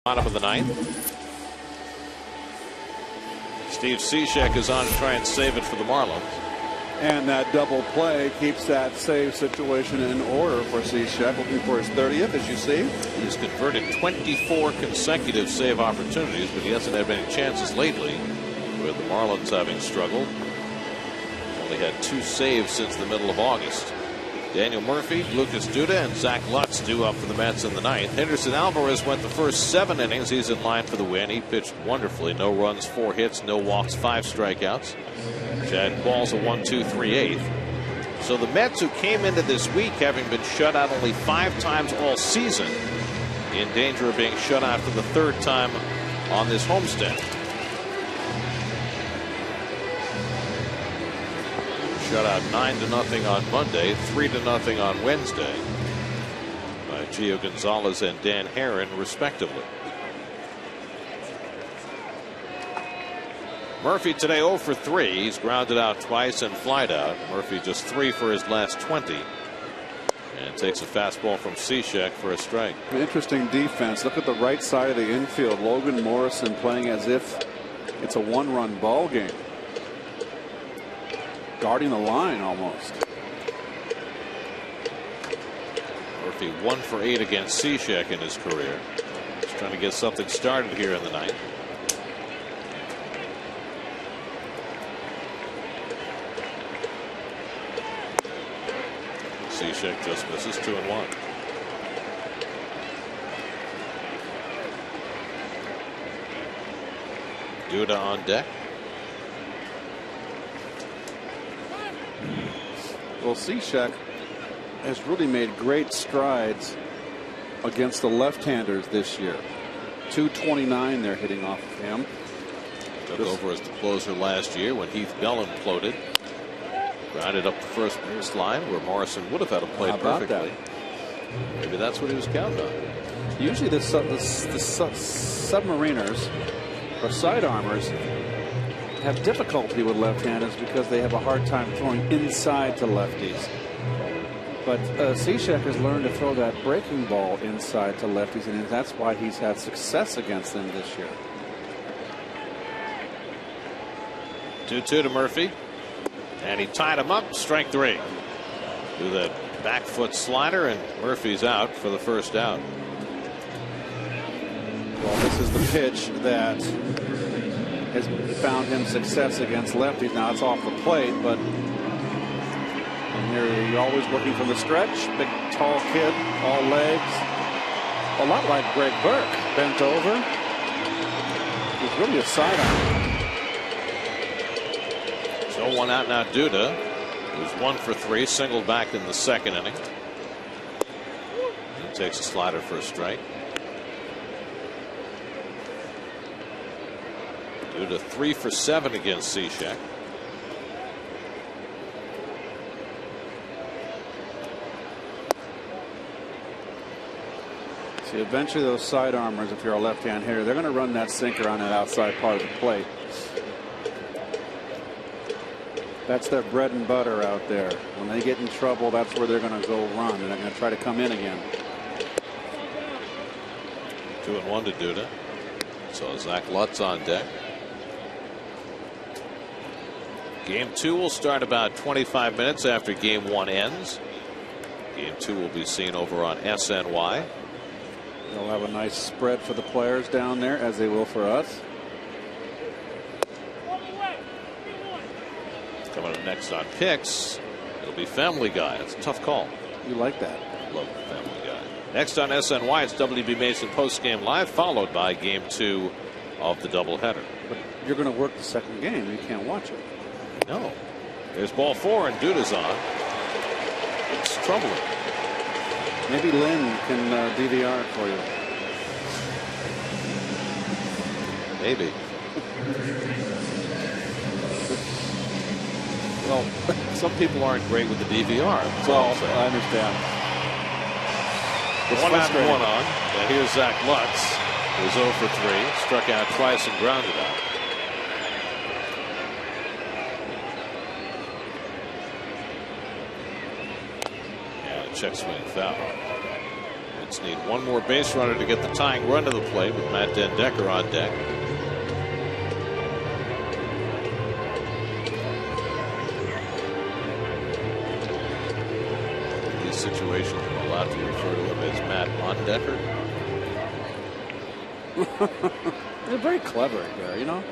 Bottom of the 9th. Steve Cishek is on to try and save it for the Marlins. And that double play keeps that save situation in order for Cishek, looking for his 30th, as you see. He's converted 24 consecutive save opportunities, but he hasn't had many chances lately, with the Marlins having struggled. Only had 2 saves since the middle of August. Daniel Murphy, Lucas Duda, and Zach Lutz due up for the Mets in the ninth. Henderson Alvarez went the first 7 innings. He's in line for the win. He pitched wonderfully. No runs, 4 hits, no walks, 5 strikeouts. Chad Qualls a 1-2-3/8. So the Mets, who came into this week having been shut out only 5 times all season, in danger of being shut out for the 3rd time on this homestand. Shut out 9-0 on Monday, 3-0 on Wednesday by Gio Gonzalez and Dan Herron, respectively. Murphy today 0 for 3. He's grounded out twice and flied out. Murphy just 3 for his last 20. And takes a fastball from Cishek for a strike. Interesting defense. Look at the right side of the infield. Logan Morrison playing as if it's a 1-run ball game. Guarding the line almost. Murphy 1 for 8 against Cishek in his career. He's trying to get something started here in the ninth. Cishek just misses 2-1. Duda on deck. Well, Cishek has really made great strides against the left-handers this year. 229 they're hitting off of him. Took over as the closer last year when Heath Bell imploded. Grounded up the first baseline where Morrison would have had him played perfectly. Maybe that's what he was counting on. Usually the submariners or side armors have difficulty with left-handers because they have a hard time throwing inside to lefties. But Cishek has learned to throw that breaking ball inside to lefties, and that's why he's had success against them this year. 2-2 to Murphy. And he tied him up, strike 3. Do that back foot slider, and Murphy's out for the first out. Well, this is the pitch that has found him success against lefties. Now it's off the plate, but here you're always looking for the stretch. Big, tall kid, all legs. A lot like Greg Burke, bent over. He's really a sidearm. So 1 out now. Duda, who's 1 for 3, singled back in the 2nd inning. He takes a slider for a strike. Duda 3 for 7 against Cishek. See, eventually those side armors, if you're a left-hand hitter, they're going to run that sinker on that outside part of the plate. That's their bread and butter out there. When they get in trouble, that's where they're going to go run. They're not going to try to come in again. 2-1 to Duda. So Zach Lutz on deck. Game 2 will start about 25 minutes after Game 1 ends. Game 2 will be seen over on SNY. They'll have a nice spread for the players down there, as they will for us. Coming up next on Picks, it'll be Family Guy. It's a tough call. You like that? Love Family Guy. Next on SNY, it's WB Mason postgame live, followed by Game 2 of the doubleheader. But you're going to work the second game. You can't watch it. No. There's ball 4 and Duda's on. It's troubling. Maybe Lynn can DVR it for you. Maybe. Well, some people aren't great with the DVR. Well, I understand. It's 1 out and 1 on. And here's Zach Lutz, who's 0 for 3, struck out twice and grounded out. And a check swing foul. Mets need 1 more base runner to get the tying run to the plate with Matt Den Decker on deck. Decker. They're very clever, Gary, you know?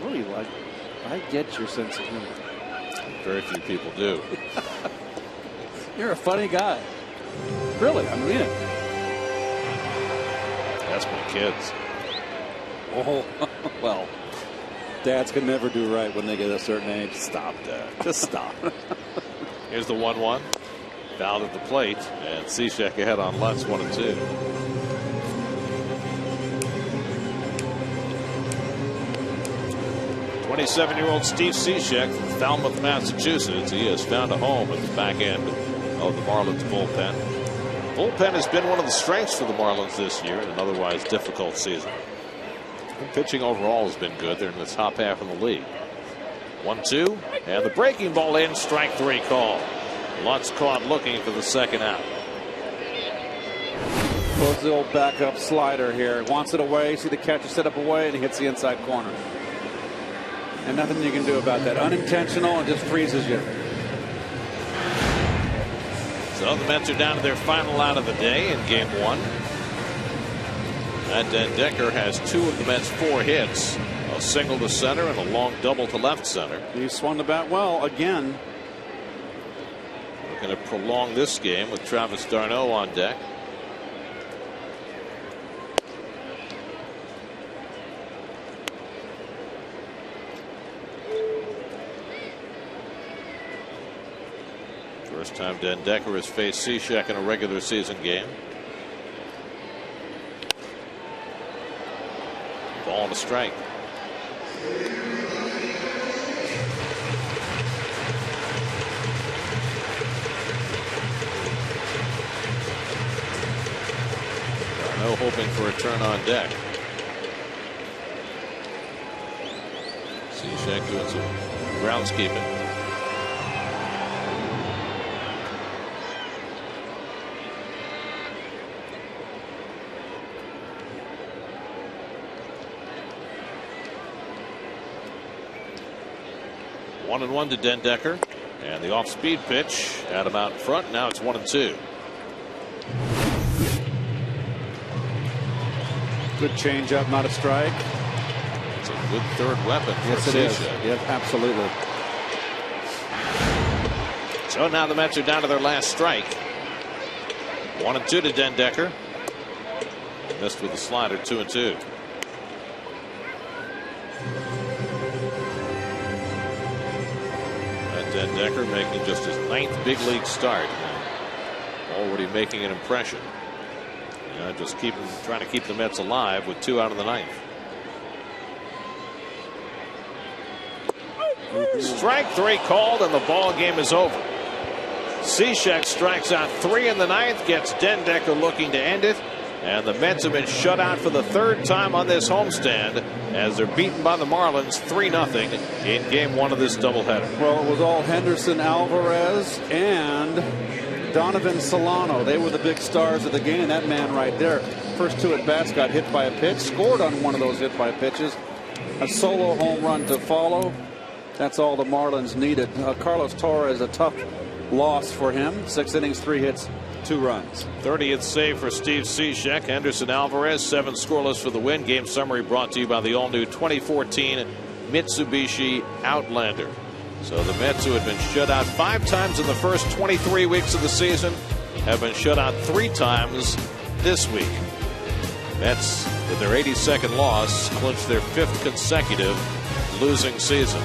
Really, like, I get your sense of humor. Very few people do. You're a funny guy. Really, I mean it. That's my kids. Oh, well, dads can never do right when they get a certain age. Stop that. Just stop. Here's the 1-1. Fouled at the plate, and Cishek ahead on Lutz, 1-2. '27-year-old Steve Cishek from Falmouth, Massachusetts. He has found a home at the back end of the Marlins bullpen. Bullpen has been one of the strengths for the Marlins this year in an otherwise difficult season. And pitching overall has been good. They're in the top half of the league. 1-2, and the breaking ball in, strike 3 call. Lutz caught looking for the second out. Goes the old backup slider here. Wants it away. See the catcher set up away, and he hits the inside corner. And nothing you can do about that. Unintentional, and just freezes you. So the Mets are down to their final out of the day in game 1. Matt Den Decker has 2 of the Mets' 4 hits. A single to center and a long double to left center. He swung the bat well again. We're going to prolong this game with Travis d'Arnaud on deck. First time Den Decker has faced Cishek in a regular season game. Ball and a strike. D'Arnaud hoping for a turn on deck. Cishek doing some groundskeeping. One and 1 to Den Decker, and the off-speed pitch had him out in front. Now it's 1-2. Good changeup, not a strike. It's a good third weapon for Yes, it Cishek. is. Yes, absolutely. So now the Mets are down to their last strike. 1-2 to Den Decker. Missed with the slider, 2-2. Den Decker making just his 9th big league start. Already making an impression. Just trying to keep the Mets alive with 2 out of the 9th. Strike 3 called, and the ball game is over. Cishek strikes out 3 in the 9th, gets Den Decker looking to end it. And the Mets have been shut out for the 3rd time on this homestand as they're beaten by the Marlins 3-0 in game 1 of this doubleheader. Well, it was all Henderson Alvarez and Donovan Solano. They were the big stars of the game. That man right there, first 2 at-bats, got hit by a pitch, scored on one of those hit by pitches. A solo home run to follow. That's all the Marlins needed. Carlos Torres, a tough loss for him. 6 innings, 3 hits, 2 runs. 30th save for Steve Cishek. Henderson Alvarez, 7 scoreless for the win. Game summary brought to you by the all-new 2014 Mitsubishi Outlander. So the Mets, who had been shut out 5 times in the first 23 weeks of the season, have been shut out 3 times this week. Mets, with their 82nd loss, clinched their 5th consecutive losing season.